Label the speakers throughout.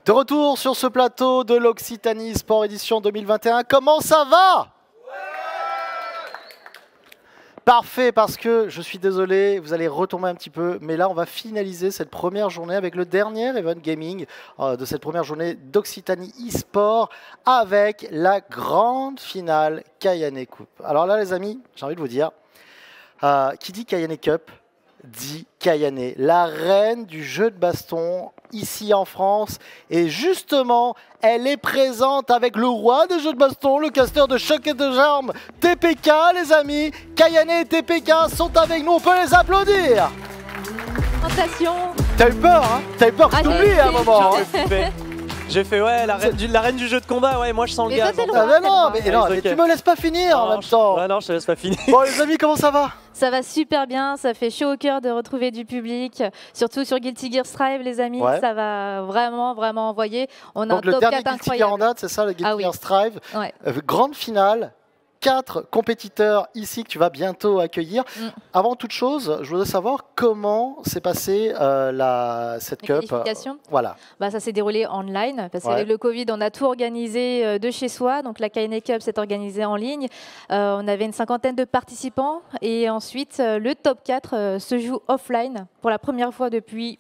Speaker 1: De retour sur ce plateau de l'Occitanie Sport Édition 2021. Comment ça va? Parfait, parce que je suis désolé, vous allez retomber un petit peu, mais là on va finaliser cette première journée avec le dernier event gaming de cette première journée d'Occitanie eSport avec la grande finale Kayane Cup. Alors là les amis, j'ai envie de vous dire, qui dit Kayane Cup dit Kayane, la reine du jeu de baston ici en France. Et justement, elle est présente avec le roi des jeux de baston, le casteur de choc et de charme, TPK, les amis. Kayane et TPK sont avec nous, on peut les applaudir.
Speaker 2: Présentation.
Speaker 1: T'as eu peur, hein? T'as eu peur que t'oublies à un moment.
Speaker 3: J'ai fait ouais, la reine du jeu de combat, ouais, moi je sens le gars.
Speaker 1: Mais tu me laisses pas finir en même temps.
Speaker 3: Ouais, non, je te laisse pas finir.
Speaker 1: Bon les amis, comment ça va?
Speaker 2: Ça va super bien, ça fait chaud au cœur de retrouver du public, surtout sur Guilty Gear Strive les amis, ça va vraiment envoyer. On a un top 4 incroyable.
Speaker 1: Le dernier Guilty Gear en date, c'est ça, le Guilty Gear Strive.
Speaker 2: Ouais.
Speaker 1: Grande finale. 4 compétiteurs ici que tu vas bientôt accueillir. Avant toute chose, je voudrais savoir comment s'est passée cette cup.
Speaker 2: Voilà. Bah, ça s'est déroulé online parce qu'avec le Covid, on a tout organisé de chez soi. Donc la Kayane Cup s'est organisée en ligne. On avait une 50aine de participants et ensuite le top 4 se joue offline pour la première fois depuis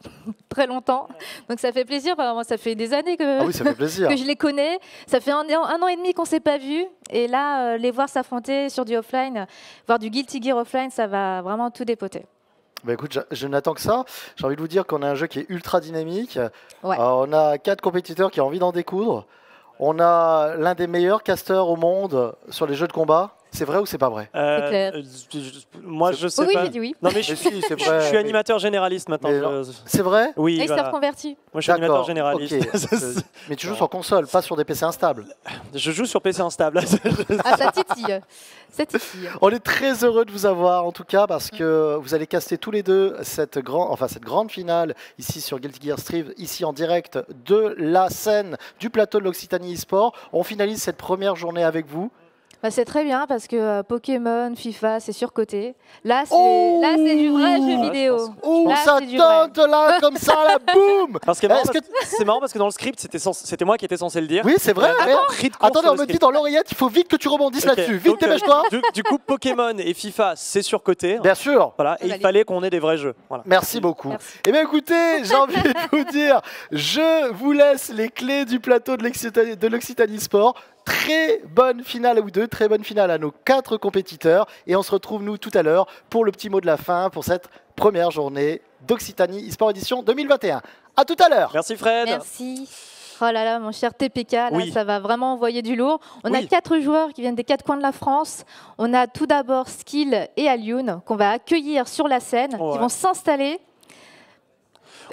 Speaker 2: très longtemps. Donc ça fait plaisir. Enfin, moi, ça fait des années que,
Speaker 1: ça fait plaisir.
Speaker 2: que je les connais. Ça fait un an et demi qu'on ne s'est pas vus. Et là, les voir s'affronter sur du offline, voir du Guilty Gear offline, ça va vraiment tout dépoter.
Speaker 1: Bah écoute, je n'attends que ça. J'ai envie de vous dire qu'on a un jeu qui est ultra dynamique. On a 4 compétiteurs qui ont envie d'en découdre. On a l'un des meilleurs casteurs au monde sur les jeux de combat. C'est vrai ou c'est pas vrai?
Speaker 3: Moi, je sais pas.
Speaker 2: Oui.
Speaker 3: Non, mais je suis animateur généraliste maintenant.
Speaker 1: C'est vrai?
Speaker 3: Oui.
Speaker 2: Expert converti.
Speaker 3: Moi, je suis animateur généraliste.
Speaker 1: Mais tu joues sur console, pas sur des PC instables.
Speaker 3: Je joue sur PC instable.
Speaker 2: Ça titille.
Speaker 1: On est très heureux de vous avoir, en tout cas, parce que vous allez caster tous les deux cette grande finale ici sur Guilty Gear Strive, ici en direct de la scène du plateau de l'Occitanie eSport. On finalise cette première journée avec vous.
Speaker 2: Bah, c'est très bien parce que Pokémon, FIFA, c'est surcoté. Là, c'est du vrai jeu vidéo.
Speaker 1: Ça tente là, comme ça, là, boum.
Speaker 3: C'est marrant parce que dans le script, c'était moi qui étais censé le dire.
Speaker 1: Oui, c'est vrai. Attendez, on me dit dans l'oreillette, il faut vite que tu rebondisses là-dessus. Vite, dépêche-toi.
Speaker 3: Du coup, Pokémon et FIFA, c'est surcoté.
Speaker 1: Bien sûr.
Speaker 3: Voilà, et il fallait qu'on ait des vrais jeux. Voilà.
Speaker 1: Merci beaucoup. Eh bien, écoutez, j'ai envie de vous dire, je vous laisse les clés du plateau de l'Occitanie Sport. Très bonne finale ou deux, très bonne finale à nos 4 compétiteurs. Et on se retrouve, nous, tout à l'heure pour le petit mot de la fin pour cette première journée d'Occitanie eSport Edition 2021. À tout à l'heure.
Speaker 3: Merci Fred.
Speaker 2: Merci. Oh là là, mon cher TPK, là, ça va vraiment envoyer du lourd. On a 4 joueurs qui viennent des 4 coins de la France. On a tout d'abord Skill et Alioun qu'on va accueillir sur la scène, qui vont s'installer.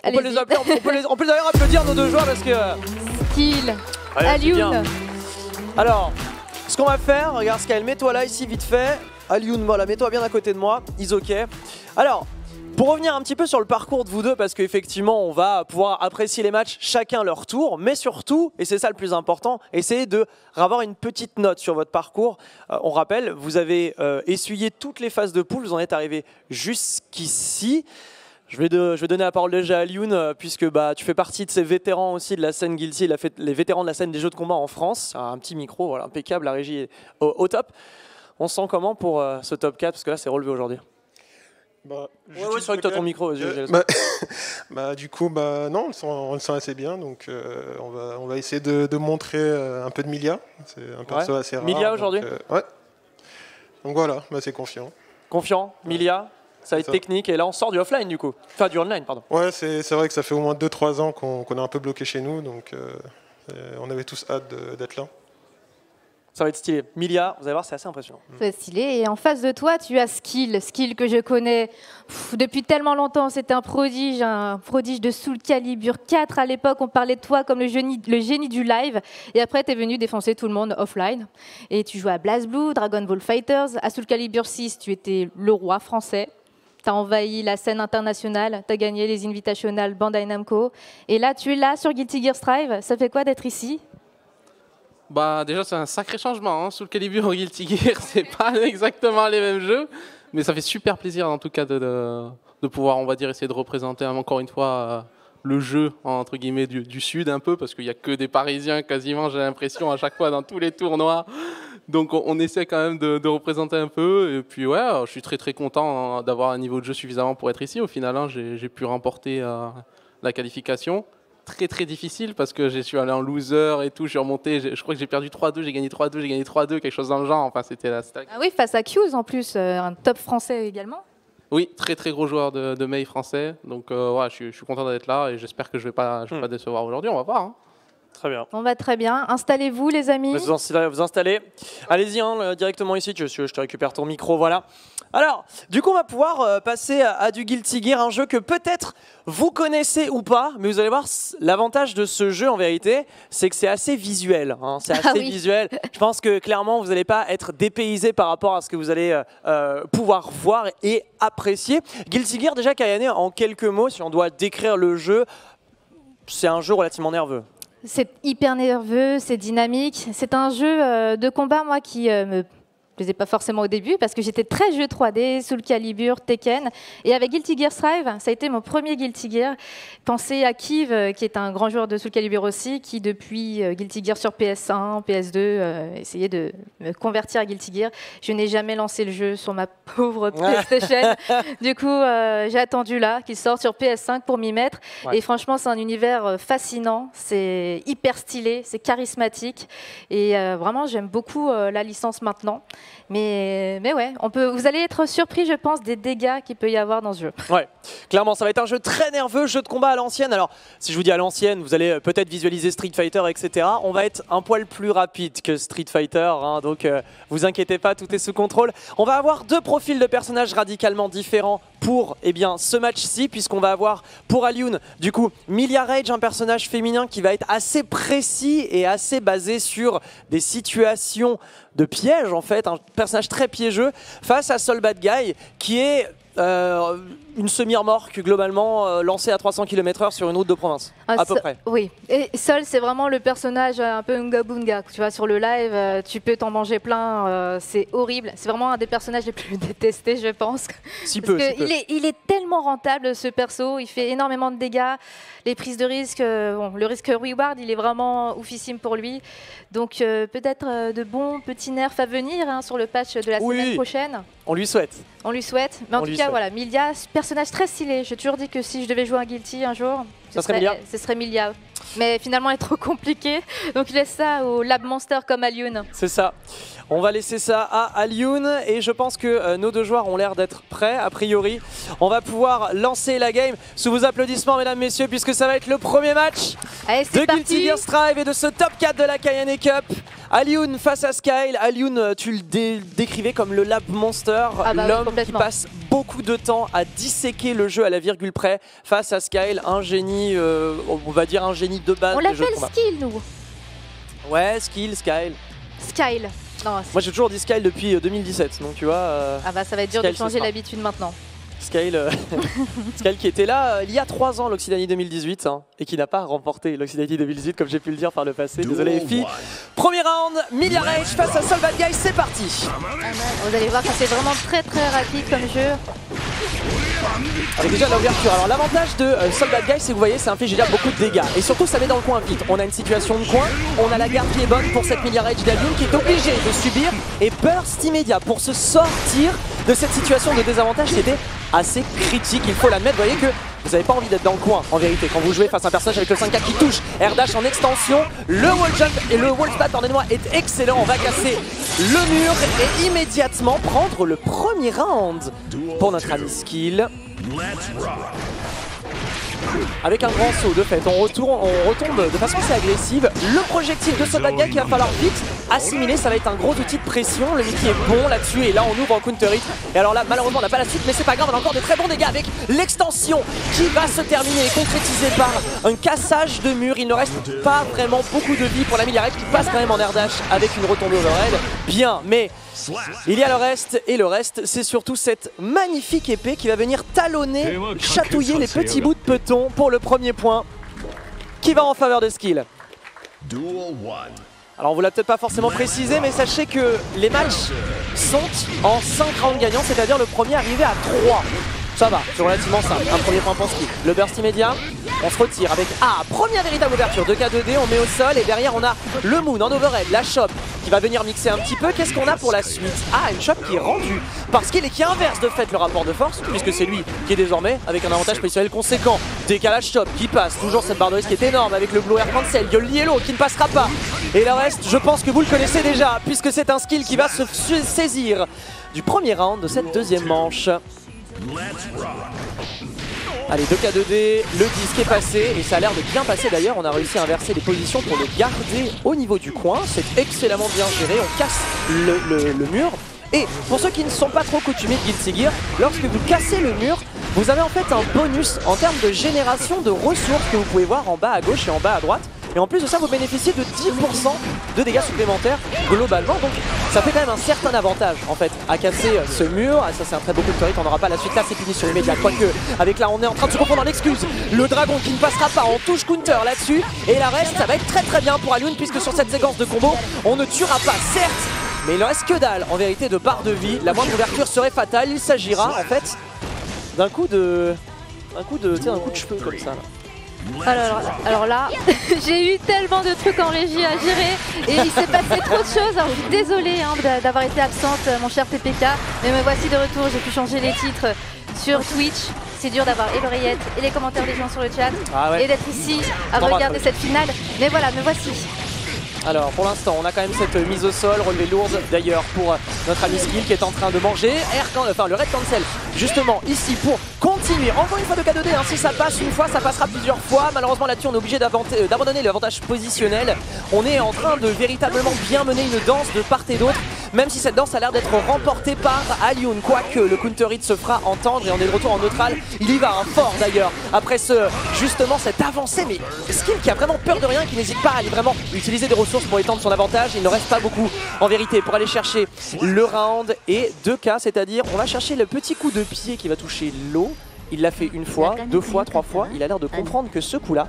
Speaker 3: On peut les d'ailleurs applaudir nos 2 joueurs parce que...
Speaker 2: Skill, Alioun.
Speaker 3: Alors, ce qu'on va faire, regarde Skyl, mets-toi là ici vite fait. Alioun, voilà, mets-toi bien à côté de moi, ok. Alors, pour revenir un petit peu sur le parcours de vous deux, parce qu'effectivement, on va pouvoir apprécier les matchs chacun leur tour, mais surtout, et c'est ça le plus important, essayez d'avoir une petite note sur votre parcours. On rappelle, vous avez essuyé toutes les phases de poule, vous en êtes arrivé jusqu'ici. Je vais donner la parole déjà à Alioun, puisque tu fais partie de ces vétérans aussi de la scène Guilty, les vétérans de la scène des jeux de combat en France. Un petit micro, voilà, impeccable, la régie est au top. On se sent comment pour ce top 4, parce que là c'est relevé aujourd'hui? C'est vrai que tu as ton micro.
Speaker 4: Du coup, non, on le sent assez bien, donc on va essayer de montrer un peu de Milia. C'est un perso assez rare.
Speaker 3: Milia aujourd'hui?
Speaker 4: Ouais. Donc voilà, c'est confiant.
Speaker 3: Confiant, Milia? Ça va être technique, et là on sort du offline du coup. Enfin du online, pardon.
Speaker 4: Ouais, c'est vrai que ça fait au moins 2-3 ans qu'on est un peu bloqué chez nous, donc on avait tous hâte d'être là.
Speaker 2: Ça va être stylé. Milia, vous allez voir, c'est assez impressionnant. C'est stylé. Et en face de toi, tu as Skill que je connais depuis tellement longtemps. C'était un prodige de Soul Calibur 4. À l'époque, on parlait de toi comme le génie du live. Et après, tu es venu défoncer tout le monde offline. Et tu jouais à BlazBlue, Dragon Ball Fighters. À Soul Calibur 6, tu étais le roi français. Tu as envahi la scène internationale. Tu as gagné les Invitational Bandai Namco. Et là, tu es là sur Guilty Gear Strive. Ça fait quoi d'être ici ?
Speaker 5: Déjà, c'est un sacré changement. Soul Calibur et Guilty Gear, c'est pas exactement les mêmes jeux. Mais ça fait super plaisir, en tout cas, de pouvoir, on va dire, essayer de représenter encore une fois le jeu entre guillemets du Sud un peu, parce qu'il n'y a que des Parisiens quasiment, j'ai l'impression, à chaque fois dans tous les tournois. Donc on essaie quand même de représenter un peu. Et puis ouais, je suis très très content d'avoir un niveau de jeu suffisamment pour être ici. Au final, hein, j'ai pu remporter la qualification. Très très difficile parce que je suis allé en loser et tout, je suis remonté, je crois que j'ai perdu 3-2, j'ai gagné 3-2, j'ai gagné 3-2, quelque chose dans le genre. Enfin, c'était
Speaker 2: Ah oui, face à Q's en plus, un top français également.
Speaker 5: Oui, très très gros joueur de Mei français. Donc ouais, je suis content d'être là et j'espère que je vais pas décevoir aujourd'hui. On va voir. Hein.
Speaker 3: Très bien.
Speaker 2: On va très bien. Installez-vous, les amis.
Speaker 3: Vous installez. Allez-y, hein, directement ici. Je te récupère ton micro, voilà. Alors, du coup, on va pouvoir passer à du Guilty Gear, un jeu que peut-être vous connaissez ou pas, mais vous allez voir, l'avantage de ce jeu, en vérité, c'est que c'est assez visuel. Hein, c'est assez visuel. Je pense que, clairement, vous n'allez pas être dépaysé par rapport à ce que vous allez pouvoir voir et apprécier. Guilty Gear, déjà, Kayane, en quelques mots, si on doit décrire le jeu, c'est un jeu relativement nerveux.
Speaker 2: C'est hyper nerveux, c'est dynamique. C'est un jeu de combat, moi, qui me plaisais pas forcément au début parce que j'étais très jeu 3D, Soul Calibur, Tekken. Et avec Guilty Gear Strive, ça a été mon premier Guilty Gear. Pensez à Kiv, qui est un grand joueur de Soul Calibur aussi, qui depuis Guilty Gear sur PS1, PS2, essayait de me convertir à Guilty Gear. Je n'ai jamais lancé le jeu sur ma pauvre PlayStation. Du coup, j'ai attendu là qu'il sorte sur PS5 pour m'y mettre. Ouais. Et franchement, c'est un univers fascinant. C'est hyper stylé, c'est charismatique. Et vraiment, j'aime beaucoup la licence maintenant. Mais ouais, vous allez être surpris, je pense, des dégâts qu'il peut y avoir dans ce jeu.
Speaker 3: Ouais, clairement, ça va être un jeu très nerveux, jeu de combat à l'ancienne. Alors, si je vous dis à l'ancienne, vous allez peut-être visualiser Street Fighter, etc. On va être un poil plus rapide que Street Fighter, hein, donc vous inquiétez pas, tout est sous contrôle. On va avoir deux profils de personnages radicalement différents pour ce match-ci, puisqu'on va avoir pour Alioun, du coup, Millia Rage, un personnage féminin qui va être assez précis et assez basé sur des situations de piège, en fait, un personnage très piégeux, face à Sol Bad Guy, qui est une semi-remorque globalement lancée à 300 km/h sur une route de province, à peu près.
Speaker 2: Oui, et Sol, c'est vraiment le personnage un peu Unga Bunga. Tu vois, sur le live, tu peux t'en manger plein, c'est horrible. C'est vraiment un des personnages les plus détestés, je pense. Il est tellement rentable, ce perso, il fait énormément de dégâts. Les prises de risque, le risque reward, il est vraiment oufissime pour lui. Donc peut-être de bons petits nerfs à venir hein, sur le patch de la semaine prochaine.
Speaker 3: On lui souhaite.
Speaker 2: On lui souhaite. Mais en tout cas, voilà, Millia, personnage très stylé. J'ai toujours dit que si je devais jouer un Guilty un jour, ce serait Millia. Mais finalement, elle est trop compliquée. Donc je laisse ça au Lab Monster comme Alioun.
Speaker 3: C'est ça. On va laisser ça à Alioun et je pense que nos deux joueurs ont l'air d'être prêts, a priori. On va pouvoir lancer la game sous vos applaudissements, mesdames, messieurs, puisque ça va être le premier match de Guilty Gear Strive et de ce top 4 de la Kayane Cup. Alioun face à Skyle. Alioun, tu le décrivais comme le Lab Monster, l'homme qui passe beaucoup de temps à disséquer le jeu à la virgule près face à Skyle, un génie, on va dire un génie de base.
Speaker 2: On l'appelle Skill, nous.
Speaker 3: Ouais, Skyle.
Speaker 2: Skyle. Non,
Speaker 3: moi j'ai toujours dit Skyle depuis 2017, donc tu vois...
Speaker 2: ah bah ça va être dur de changer l'habitude maintenant.
Speaker 3: Skyle qui était là il y a 3 ans, l'Occitanie 2018, hein, et qui n'a pas remporté l'Occitanie 2018 comme j'ai pu le dire par le passé. Désolé les filles. Premier round, Millia Rage face à Sol Bad Guy, c'est parti.
Speaker 2: Vous allez voir que c'est vraiment très rapide comme jeu.
Speaker 3: Avec déjà l'ouverture. Alors l'avantage de Sol Bad Guy, c'est que vous voyez, ça inflige déjà beaucoup de dégâts. Et surtout, ça met dans le coin vite. On a une situation de coin, on a la garde qui est bonne pour cette Millia Rage d'Alioun qui est obligée de subir et burst immédiat pour se sortir de cette situation de désavantage qui était assez critique, il faut l'admettre. Vous voyez que vous n'avez pas envie d'être dans le coin en vérité quand vous jouez face à un personnage avec le 5K qui touche. Air dash en extension, le wall jump et le wall spat, pardonnez-moi, est excellent. On va casser le mur et immédiatement prendre le premier round pour notre ami Skill. Avec un grand saut de fait, on retombe de façon assez agressive. Le projectile de Sol Bad Guy qu'il va falloir vite assimiler, ça va être un gros outil de pression. Le Mickey est bon là-dessus et là on ouvre en counter hit. Et alors là malheureusement on n'a pas la suite, mais c'est pas grave, on a encore de très bons dégâts avec l'extension qui va se terminer et concrétiser par un cassage de mur. Il ne reste pas vraiment beaucoup de vie pour la Millia Rage qui passe quand même en air dash avec une retombée overhead. Bien, mais il y a le reste, et le reste c'est surtout cette magnifique épée qui va venir talonner, chatouiller les petits bouts de peton pour le premier point qui va en faveur de Skill. Alors on vous l'a peut-être pas forcément précisé, mais sachez que les matchs sont en 5 rounds gagnants, c'est-à-dire le premier arrivé à 3. Ça va, c'est relativement simple, un premier point pour Skill. Le burst immédiat, On se retire avec première véritable ouverture, 2K2D, on met au sol et derrière on a le Moon en overhead, la Chop qui va venir mixer un petit peu. Qu'est-ce qu'on a pour la suite? Une Chop qui est rendue par Skill et qui inverse de fait le rapport de force, puisque c'est lui qui est désormais avec un avantage positionnel conséquent. Décalage Chop qui passe, toujours cette barre de risque qui est énorme avec le Blue Air Cancel, Yellow qui ne passera pas. Et le reste, je pense que vous le connaissez déjà, puisque c'est un Skill qui va se saisir du premier round de cette deuxième manche. Allez, 2K2D, le disque est passé et ça a l'air de bien passer d'ailleurs. On a réussi à inverser les positions pour le garder au niveau du coin. C'est excellemment bien géré, on casse le mur. Et pour ceux qui ne sont pas trop coutumés de Guilty Gear, lorsque vous cassez le mur, vous avez en fait un bonus en termes de génération de ressources que vous pouvez voir en bas à gauche et en bas à droite. Et en plus de ça, vous bénéficiez de 10% de dégâts supplémentaires globalement. Donc ça fait quand même un certain avantage en fait à casser ce mur. Ça c'est un très beau coup de turret, on n'aura pas la suite là, c'est fini sur les médias. Quoique avec là on est en train de se confondre en excuses. Le dragon qui ne passera pas en touche counter là-dessus. Et la reste ça va être très bien pour Alioun, puisque sur cette séquence de combo on ne tuera pas certes, mais il ne reste que dalle en vérité de barre de vie. La moindre ouverture serait fatale. Il s'agira en fait d'un coup de cheveux comme ça là.
Speaker 2: Alors là, j'ai eu tellement de trucs en régie à gérer et il s'est passé trop de choses. Alors je suis désolée d'avoir été absente, mon cher PPK, mais me voici de retour. J'ai pu changer les titres sur Twitch. C'est dur d'avoir et l'oreillette et les commentaires des gens sur le chat et d'être ici à regarder cette finale. Mais voilà, me voici.
Speaker 3: Alors pour l'instant on a quand même cette mise au sol, relevée lourde d'ailleurs pour notre ami Skill qui est en train de manger le Red Cancel justement ici pour continuer. Encore une fois 2K2D, si ça passe une fois, ça passera plusieurs fois. Malheureusement là-dessus on est obligé d'abandonner l'avantage positionnel. On est en train de véritablement bien mener une danse de part et d'autre, même si cette danse a l'air d'être remportée par Alioun, quoique le counter hit se fera entendre et on est de retour en neutral. Il y va fort d'ailleurs après justement cette avancée, mais Skill qui a vraiment peur de rien, qui n'hésite pas à aller vraiment utiliser des ressources pour étendre son avantage. Il ne reste pas beaucoup en vérité pour aller chercher le round et 2K, c'est-à-dire on va chercher le petit coup de pied qui va toucher l'eau. Il l'a fait une fois, deux fois, trois fois. Il a l'air de comprendre que ce coup-là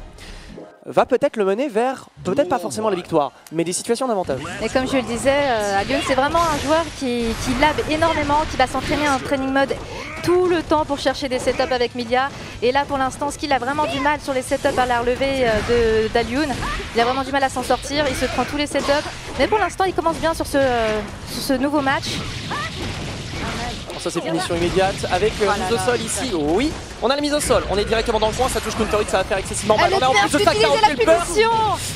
Speaker 3: va peut-être le mener vers, peut-être pas forcément la victoire, mais des situations d'avantage.
Speaker 2: Et comme je le disais, Alioun c'est vraiment un joueur qui lab énormément, qui va s'entraîner en training mode tout le temps pour chercher des setups avec Milia. Et là pour l'instant, Skill a vraiment du mal sur les setups à la relevée d'Alioun. Il a vraiment du mal à s'en sortir, il se prend tous les setups. Mais pour l'instant, il commence bien sur ce nouveau match.
Speaker 3: Ça c'est finition immédiate avec mise au sol ici. Oui, on a la mise au sol, on est directement dans le coin, ça touche counter hit, ça va faire excessivement mal. On a en plus de ça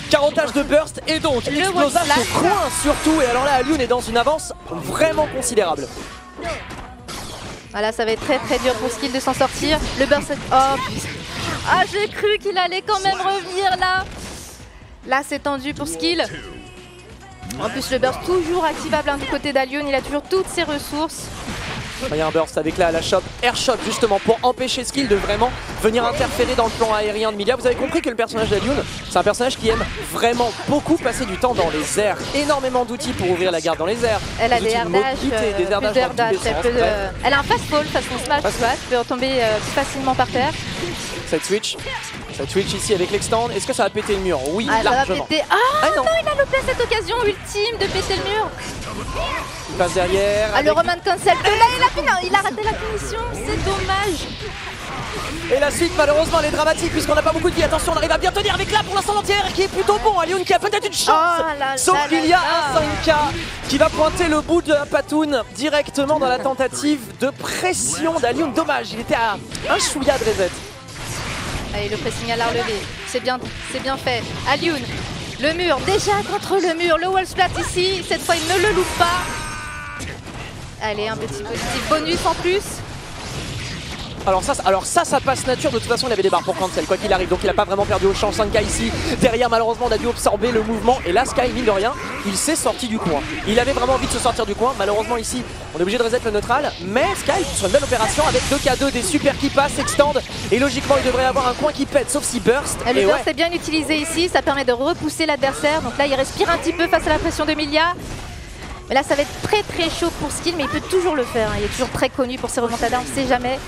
Speaker 3: 40 de burst et donc l'explosage au coin surtout. Et alors là Alioun est dans une avance vraiment considérable.
Speaker 2: Voilà, ça va être très dur pour Skill de s'en sortir. Le burst, j'ai cru qu'il allait quand même revenir là. Là c'est tendu pour Skill. En plus le burst toujours activable du côté d'Alioun, il a toujours toutes ses ressources.
Speaker 3: Il y a un burst avec la Chop, Air Chop justement pour empêcher Skill de vraiment venir interférer dans le plan aérien de Milia. Vous avez compris que le personnage d'Alioun, c'est un personnage qui aime vraiment beaucoup passer du temps dans les airs. Énormément d'outils pour ouvrir la garde dans les airs.
Speaker 2: Elle a des air dash, elle a un fast fall façon smash, elle peut tomber plus facilement par terre.
Speaker 3: Cette switch ici avec l'extend, est-ce que ça va péter le mur? Oui, largement.
Speaker 2: Ça va péter. Non, il a loupé cette occasion ultime de péter le mur.
Speaker 3: Il passe derrière.
Speaker 2: Le Roman Cancel. Là, il a raté la finition, c'est dommage.
Speaker 3: Et la suite malheureusement elle est dramatique puisqu'on n'a pas beaucoup de vie. Attention, on arrive à bien tenir avec là pour l'instant entière qui est plutôt bon. Alioun qui a peut-être une chance. Sauf qu'il y a un 5K qui va pointer le bout de la patoune directement dans la tentative de pression d'Alioun. Dommage, il était à un chouïa de reset.
Speaker 2: Allez, le pressing à la relevée, c'est bien fait. Alioun, le mur, déjà contre le mur, le wall splat ici, cette fois il ne le loupe pas. Allez, un petit bonus en plus.
Speaker 3: Alors ça passe nature, de toute façon il avait des barres pour cancel quoi qu'il arrive, donc il n'a pas vraiment perdu au champ. 5K ici, derrière malheureusement on a dû absorber le mouvement et là Sky mine de rien, il s'est sorti du coin. Il avait vraiment envie de se sortir du coin, malheureusement ici on est obligé de reset le neutral, mais Sky sur une belle opération avec 2K2, des super qui passent, extend et logiquement il devrait avoir un coin qui pète sauf si burst.
Speaker 2: Le burst est bien utilisé ici, ça permet de repousser l'adversaire, donc là il respire un petit peu face à la pression de Milia. Mais là ça va être très chaud pour Skill, mais il peut toujours le faire, il est toujours très connu pour ses remontadas, on ne sait jamais.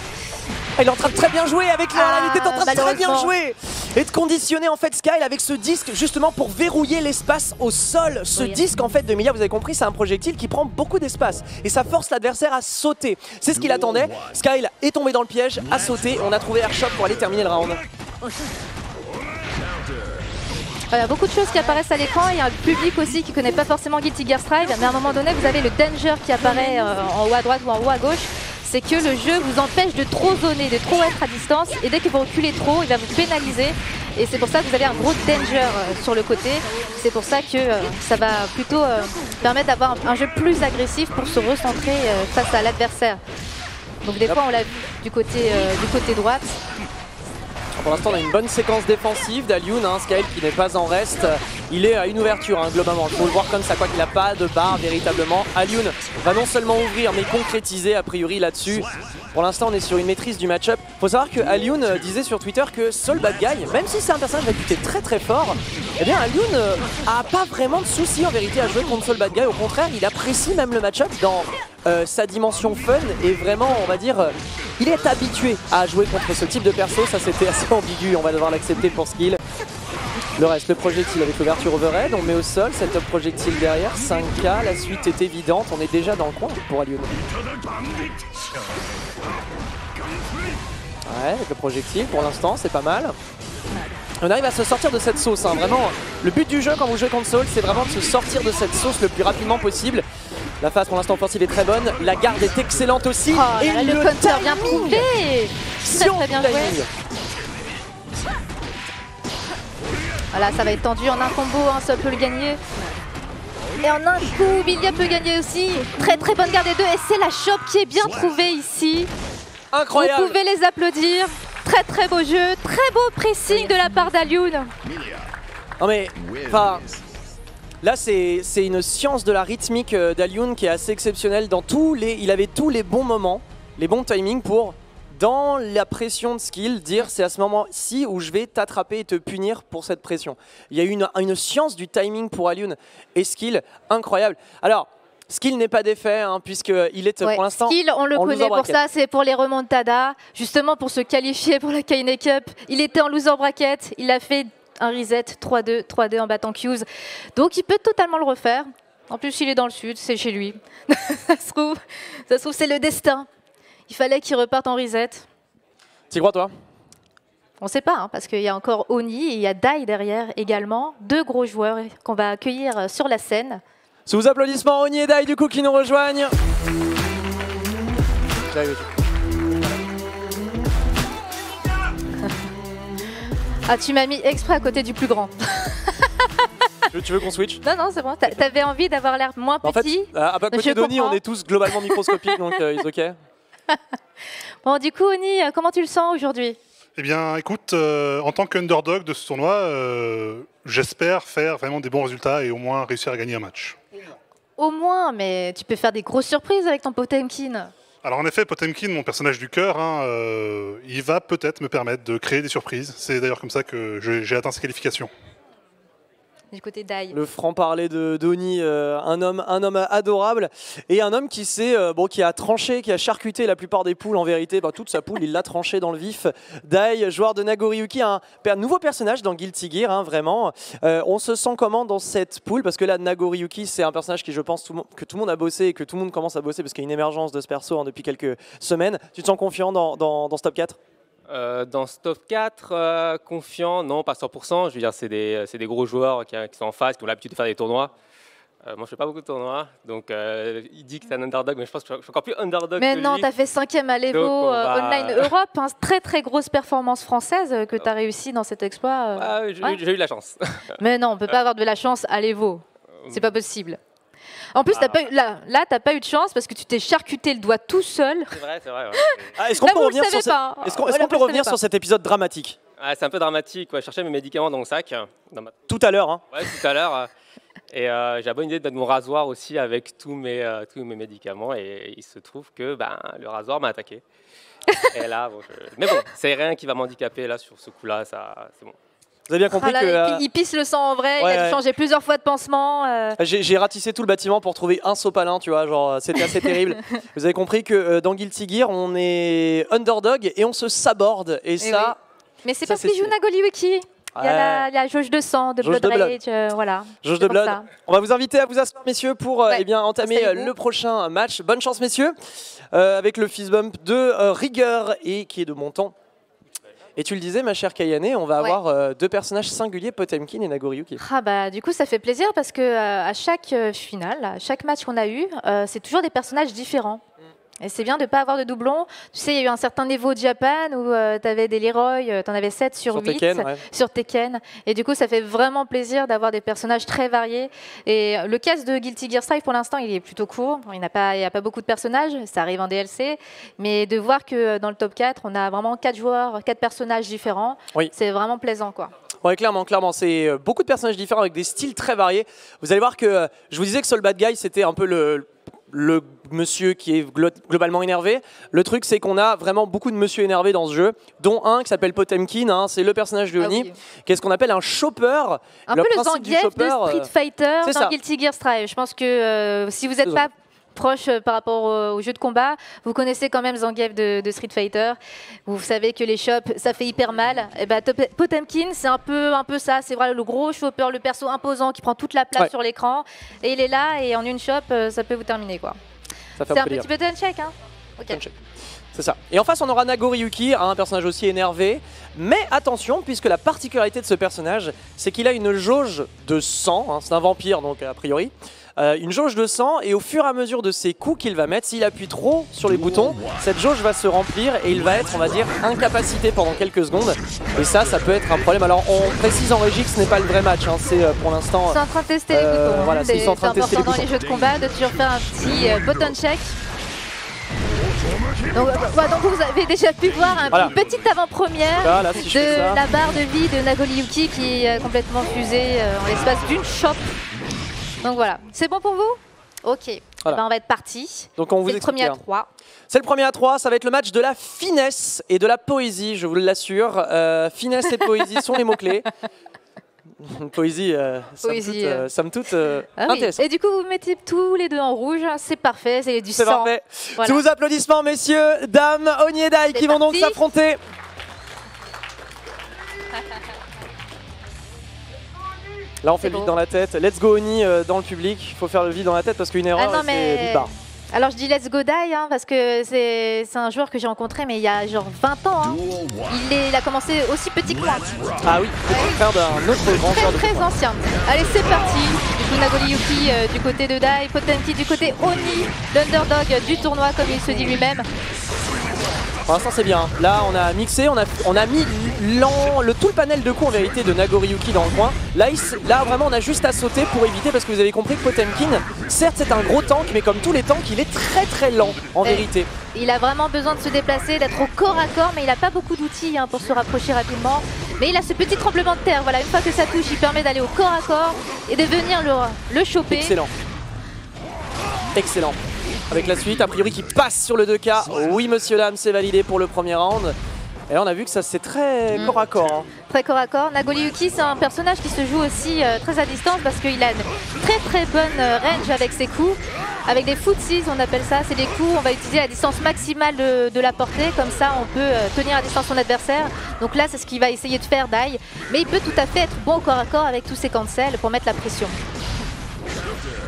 Speaker 3: Il est en train de très bien jouer avec il était en train de très bien jouer et de conditionner en fait Sky avec ce disque justement pour verrouiller l'espace au sol. Ce disque en fait de Milia, vous avez compris, c'est un projectile qui prend beaucoup d'espace et ça force l'adversaire à sauter. C'est ce qu'il attendait. Sky est tombé dans le piège, a sauté. On a trouvé Air Chop pour aller terminer le round.
Speaker 2: Il y a beaucoup de choses qui apparaissent à l'écran, il y a un public aussi qui ne connaît pas forcément Guilty Gear Strive, mais à un moment donné vous avez le danger qui apparaît en haut à droite ou en haut à gauche. C'est que le jeu vous empêche de trop zoner, de trop être à distance, et dès que vous reculez trop, il va vous pénaliser. Et c'est pour ça que vous avez un gros danger sur le côté. C'est pour ça que ça va plutôt permettre d'avoir un jeu plus agressif pour se recentrer face à l'adversaire. Donc des fois on l'a vu du côté droite.
Speaker 3: Pour l'instant, on a une bonne séquence défensive d'Alioun, hein, Skyl qui n'est pas en reste. Il est à une ouverture, hein, globalement. Il faut le voir comme ça, quoi qu'il n'a pas de barre véritablement. Alioun va non seulement ouvrir, mais concrétiser a priori là-dessus. Pour l'instant, on est sur une maîtrise du match-up. Il faut savoir que Alioun disait sur Twitter que Soul Bad Guy, même si c'est un personnage réputé très très fort, eh bien Alioun a pas vraiment de soucis en vérité à jouer contre Soul Bad Guy. Au contraire, il apprécie même le match-up dans sa dimension fun et vraiment, on va dire, il est habitué à jouer contre ce type de perso. Ça, c'était assez ambigu, on va devoir l'accepter pour Skill. Le reste, le projectile avec l'ouverture overhead, on met au sol, setup projectile derrière, 5K, la suite est évidente, on est déjà dans le coin pour Alioun. Ouais, avec le projectile, pour l'instant, c'est pas mal. On arrive à se sortir de cette sauce, hein. Vraiment, le but du jeu quand vous jouez contre Soul, c'est vraiment de se sortir de cette sauce le plus rapidement possible. La phase pour l'instant offensive est très bonne, la garde est excellente aussi.
Speaker 2: Oh, et le counter bien prouvé. Très bien joué. Voilà, ça va être tendu en un combo, hein, Soul peut le gagner. Et en un coup, Milia peut gagner aussi. Très très bonne garde des deux et c'est la chope qui est bien trouvée ici.
Speaker 3: Incroyable.
Speaker 2: Vous pouvez les applaudir. Très très beau jeu, très beau pressing de la part d'Alioun.
Speaker 3: Non mais, enfin, là c'est une science de la rythmique d'Alioun qui est assez exceptionnelle. Il avait tous les bons moments, les bons timings pour, dans la pression de Skill, dire c'est à ce moment-ci où je vais t'attraper et te punir pour cette pression. Il y a eu une science du timing pour Alioun et Skill incroyable. Alors, Skill n'est pas défait, hein, puisqu'il est pour l'instant.
Speaker 2: Skill, on le connaît pour ça, c'est pour les remontadas, justement pour se qualifier pour la Kine Cup. Il était en loser bracket, il a fait un reset 3-2, 3-2 en battant Q's. Donc il peut totalement le refaire. En plus, il est dans le sud, c'est chez lui. ça se trouve, c'est le destin. Il fallait qu'il reparte en reset.
Speaker 3: Tu crois, toi?
Speaker 2: On ne sait pas, hein, parce qu'il y a encore Oni et il y a Dai derrière également. Deux gros joueurs qu'on va accueillir sur la scène.
Speaker 3: Sous vos applaudissements, Oni et Dai du coup qui nous rejoignent.
Speaker 2: Ah, tu m'as mis exprès à côté du plus grand.
Speaker 3: Tu veux qu'on switch?
Speaker 2: Non, non, c'est bon. T'avais envie d'avoir l'air moins petit.
Speaker 3: En fait, à côté d'Oni, on est tous globalement microscopiques, donc ils ok.
Speaker 2: Bon, du coup, Oni, comment tu le sens aujourd'hui?
Speaker 6: Eh bien, écoute, en tant qu'underdog de ce tournoi, j'espère faire vraiment des bons résultats et au moins réussir à gagner un match.
Speaker 2: Au moins, mais tu peux faire des grosses surprises avec ton Potemkin.
Speaker 6: Alors en effet, Potemkin, mon personnage du cœur, hein, il va peut-être me permettre de créer des surprises. C'est d'ailleurs comme ça que j'ai atteint ces qualifications.
Speaker 2: Du côté d'Ai.
Speaker 3: Le franc-parler de Oni, un homme adorable et un homme qui qui a tranché, qui a charcuté la plupart des poules en vérité. Toute sa poule, il l'a tranché dans le vif. Dai, joueur de Nagoriyuki, un nouveau personnage dans Guilty Gear, hein, vraiment. On se sent comment dans cette poule? Parce que là, Nagoriyuki, c'est un personnage qui, je pense, que tout le monde a bossé et que tout le monde commence à bosser parce qu'il y a une émergence de ce perso, hein, depuis quelques semaines. Tu te sens confiant dans ce top 4?
Speaker 7: Dans ce top 4, confiant, non, pas 100%. Je veux dire, c'est des gros joueurs qui sont en face, qui ont l'habitude de faire des tournois. Moi, je ne fais pas beaucoup de tournois, donc il dit que c'est un underdog, mais je pense que je suis encore plus underdog
Speaker 2: mais
Speaker 7: que
Speaker 2: non,
Speaker 7: lui.
Speaker 2: tu as fait 5e à l'Evo Online Europe, hein, très très grosse performance française que tu as réussi dans cet exploit.
Speaker 7: J'ai eu de la chance.
Speaker 2: Mais non, on ne peut pas avoir de la chance à l'Evo, c'est pas possible. En plus, tu n'as pas eu de chance parce que tu t'es charcuté le doigt tout seul.
Speaker 7: C'est vrai, ouais.
Speaker 3: Est-ce qu'on peut revenir sur cet épisode dramatique?
Speaker 7: C'est un peu dramatique, ouais. Je cherchais mes médicaments dans mon sac.
Speaker 3: Tout à l'heure, hein.
Speaker 7: Ouais, tout à l'heure. Et j'ai la bonne idée de mettre mon rasoir aussi avec tous mes médicaments. Et il se trouve que le rasoir m'a attaqué. Et là, mais bon, c'est rien qui va m'handicaper là sur ce coup-là, c'est bon.
Speaker 3: Vous avez bien compris que...
Speaker 2: Il pisse le sang en vrai, il a dû changer plusieurs fois de pansement.
Speaker 3: J'ai ratissé tout le bâtiment pour trouver un sopalin, tu vois, genre c'était assez terrible. Vous avez compris que dans Guilty Gear, on est underdog et on se saborde. Et ça...
Speaker 2: Oui. Mais c'est parce qu'il joue Nagoriyuki. Il y a la jauge de sang, de Blood Rage, voilà.
Speaker 3: Jauge de Blood. On va vous inviter à vous asseoir, messieurs, pour entamer le prochain match. Bonne chance, messieurs, avec le fist bump de Rigueur et qui est de mon temps. Et tu le disais, ma chère Kayane, on va avoir deux personnages singuliers, Potemkin et Nagoriyuki.
Speaker 2: Ah bah, du coup, ça fait plaisir parce que à chaque finale, à chaque match qu'on a eu, c'est toujours des personnages différents. Et c'est bien de ne pas avoir de doublons. Tu sais, il y a eu un certain niveau de Japan où tu avais des Leroy, tu en avais 7 sur 8
Speaker 3: Tekken,
Speaker 2: sur Tekken. Et du coup, ça fait vraiment plaisir d'avoir des personnages très variés. Et le cast de Guilty Gear Strive, pour l'instant, il est plutôt court. Il n'y a pas beaucoup de personnages, ça arrive en DLC. Mais de voir que dans le top 4, on a vraiment 4 joueurs, 4 personnages différents, c'est vraiment plaisant, quoi.
Speaker 3: Oui, clairement, c'est beaucoup de personnages différents avec des styles très variés. Vous allez voir que, je vous disais que Soul Bad Guy, c'était un peu le monsieur qui est globalement énervé. Le truc, c'est qu'on a vraiment beaucoup de monsieur énervés dans ce jeu, dont un qui s'appelle Potemkin, hein, c'est le personnage de Oni, qui est ce qu'on appelle un chopper.
Speaker 2: Un peu le Zangief de Street Fighter dans Guilty Gear Strive. Je pense que si vous n'êtes pas proche par rapport au jeu de combat, vous connaissez quand même Zangief de Street Fighter. Vous savez que les shops, ça fait hyper mal. Et ben, Potemkin, c'est un peu ça. C'est vraiment le gros chopper, le perso imposant qui prend toute la place sur l'écran. Et il est là et en une shop, ça peut vous terminer, quoi. C'est un petit button check, hein.
Speaker 3: C'est ça. Et en face, on aura Nagoriyuki, un personnage aussi énervé. Mais attention, puisque la particularité de ce personnage, c'est qu'il a une jauge de sang. Hein, c'est un vampire, donc a priori. Une jauge de sang, et au fur et à mesure de ses coups qu'il va mettre, s'il appuie trop sur les boutons, cette jauge va se remplir et il va être, on va dire, incapacité pendant quelques secondes. Et ça peut être un problème. Alors on précise en régie que ce n'est pas le vrai match, hein, c'est pour l'instant...
Speaker 2: Ils sont en train de tester les boutons.
Speaker 3: Voilà,
Speaker 2: c'est important dans les jeux de combat de toujours faire un petit button check. Donc vous avez déjà pu voir une petite avant-première de la barre de vie de Nagoriyuki qui est complètement fusée en l'espace d'une shop. Donc voilà, c'est bon pour vous? Ok, ben, on va être parti.
Speaker 3: Donc on vous
Speaker 2: explique. C'est le premier à 3.
Speaker 3: C'est le premier à 3, ça va être le match de la finesse et de la poésie, je vous l'assure. Finesse et poésie sont les mots-clés. Poésie, somme toute intéressante.
Speaker 2: Et du coup, vous mettez tous les deux en rouge, c'est parfait, c'est du sang.
Speaker 3: C'est parfait. Sous vos applaudissements, messieurs, dames, Oni et Dai qui vont donc s'affronter. Là, on fait le vide dans la tête. Let's go Oni dans le public. Il faut faire le vide dans la tête parce qu'une erreur, c'est vite barre.
Speaker 2: Alors, je dis let's go Dai hein, parce que c'est un joueur que j'ai rencontré, mais il y a genre 20 ans. Hein. Il a commencé aussi petit que moi.
Speaker 3: Ah oui, petit frère d'un autre grand joueur.
Speaker 2: Très ancien. Allez, c'est parti. Du coup, Nagoriyuki du côté de Dai, Potemkin du côté Oni, l'underdog du tournoi, comme il se dit lui-même.
Speaker 3: Pour l'instant c'est bien, là on a mixé, on a mis tout le panel de coups en vérité de Nagoriyuki dans le coin. Là vraiment on a juste à sauter pour éviter, parce que vous avez compris que Potemkin, certes c'est un gros tank, mais comme tous les tanks il est très lent en vérité.
Speaker 2: Il a vraiment besoin de se déplacer, d'être au corps à corps, mais il n'a pas beaucoup d'outils hein, pour se rapprocher rapidement. Mais il a ce petit tremblement de terre, voilà, une fois que ça touche il permet d'aller au corps à corps et de venir le choper.
Speaker 3: Excellent. Avec la suite, a priori qui passe sur le 2K. Oui, monsieur Lam, c'est validé pour le premier round. Et là, on a vu que ça c'est très corps à corps. Hein.
Speaker 2: Très corps à corps. Nagoriyuki, c'est un personnage qui se joue aussi très à distance parce qu'il a une très bonne range avec ses coups. Avec des footsies, on appelle ça. C'est des coups, on va utiliser la distance maximale de la portée. Comme ça, on peut tenir à distance son adversaire. Donc là, c'est ce qu'il va essayer de faire, Dai. Mais il peut tout à fait être bon au corps à corps avec tous ses cancels pour mettre la pression.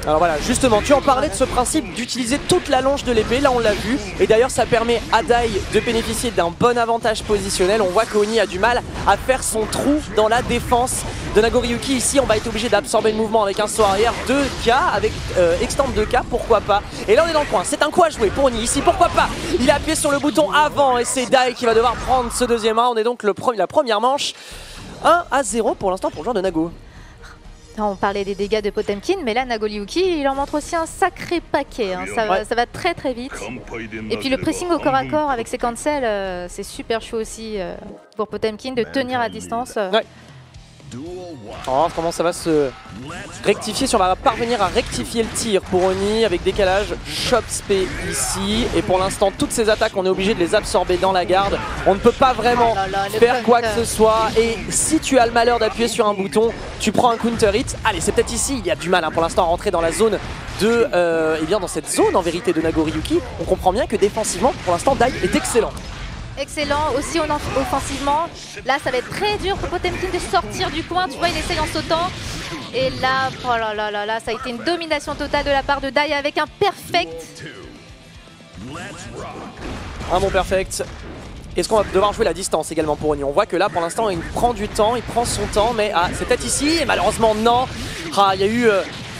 Speaker 3: Alors voilà, justement, tu en parlais de ce principe d'utiliser toute la longe de l'épée, là on l'a vu, et d'ailleurs ça permet à Dai de bénéficier d'un bon avantage positionnel. On voit qu'Oni a du mal à faire son trou dans la défense de Nagoriyuki. Ici on va être obligé d'absorber le mouvement avec un saut arrière 2K, avec extend 2K, pourquoi pas. Et là on est dans le coin, c'est un coup à jouer pour Oni ici, pourquoi pas. Il a appuyé sur le bouton avant et c'est Dai qui va devoir prendre ce deuxième round. On est donc la première manche, 1-0 pour l'instant pour le joueur de Nago.
Speaker 2: On parlait des dégâts de Potemkin, mais là, Nagoriyuki, il en montre aussi un sacré paquet. Hein. Ça va très vite. Et puis le pressing au corps à corps avec ses cancels, c'est super chaud aussi pour Potemkin de tenir à distance.
Speaker 3: Oh, comment ça va se rectifier, si on va parvenir à rectifier le tir pour Oni avec décalage, chop spé ici, et pour l'instant toutes ces attaques on est obligé de les absorber dans la garde. On ne peut pas vraiment faire quoi que ce soit, et si tu as le malheur d'appuyer sur un bouton, tu prends un counter hit. Allez, c'est peut-être ici, il y a du mal hein, pour l'instant à rentrer dans la zone de et bien dans cette zone en vérité de Nagoriyuki. On comprend bien que défensivement pour l'instant Dai est excellent.
Speaker 2: Excellent, aussi offensivement. Là, ça va être très dur pour Potemkin de sortir du coin. Tu vois, il essaye en sautant. Et là, oh là, ça a été une domination totale de la part de Dai avec un perfect.
Speaker 3: Un bon perfect. Est-ce qu'on va devoir jouer la distance également pour Oni? On voit que là, pour l'instant, il prend du temps, il prend son temps, mais c'est peut-être ici, et malheureusement, non. Il y a eu...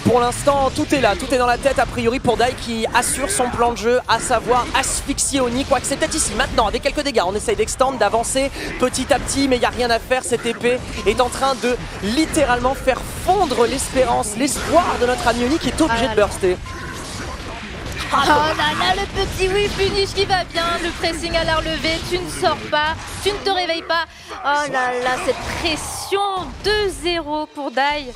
Speaker 3: pour l'instant, tout est là, tout est dans la tête a priori pour Dai qui assure son plan de jeu, à savoir asphyxier Oni, quoique c'est peut-être ici. Maintenant, avec quelques dégâts, on essaye d'extendre, d'avancer petit à petit, mais il n'y a rien à faire. Cette épée est en train de littéralement faire fondre l'espérance, l'espoir de notre ami Oni qui est obligé de burster.
Speaker 2: Oh là là, le petit whip finish qui va bien, le pressing à la relevée, tu ne sors pas, tu ne te réveilles pas. Oh là là, cette pression, 2-0 pour Dai.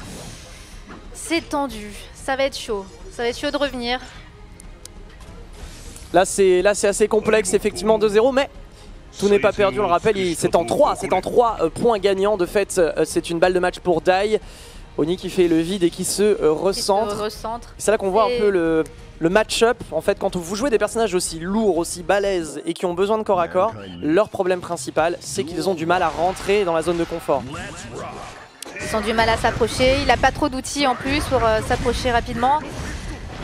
Speaker 2: C'est tendu, ça va être chaud de revenir.
Speaker 3: Là c'est assez complexe, effectivement 2-0, mais tout n'est pas perdu, on le rappelle, c'est en 3 points gagnants. De fait, c'est une balle de match pour Dai. Oni qui fait le vide et qui se recentre. C'est là qu'on voit un peu le match-up. En fait, quand vous jouez des personnages aussi lourds, aussi balèzes et qui ont besoin de corps à corps, leur problème principal, c'est qu'ils ont du mal à rentrer dans la zone de confort.
Speaker 2: Ils ont du mal à s'approcher, il n'a pas trop d'outils en plus pour s'approcher rapidement.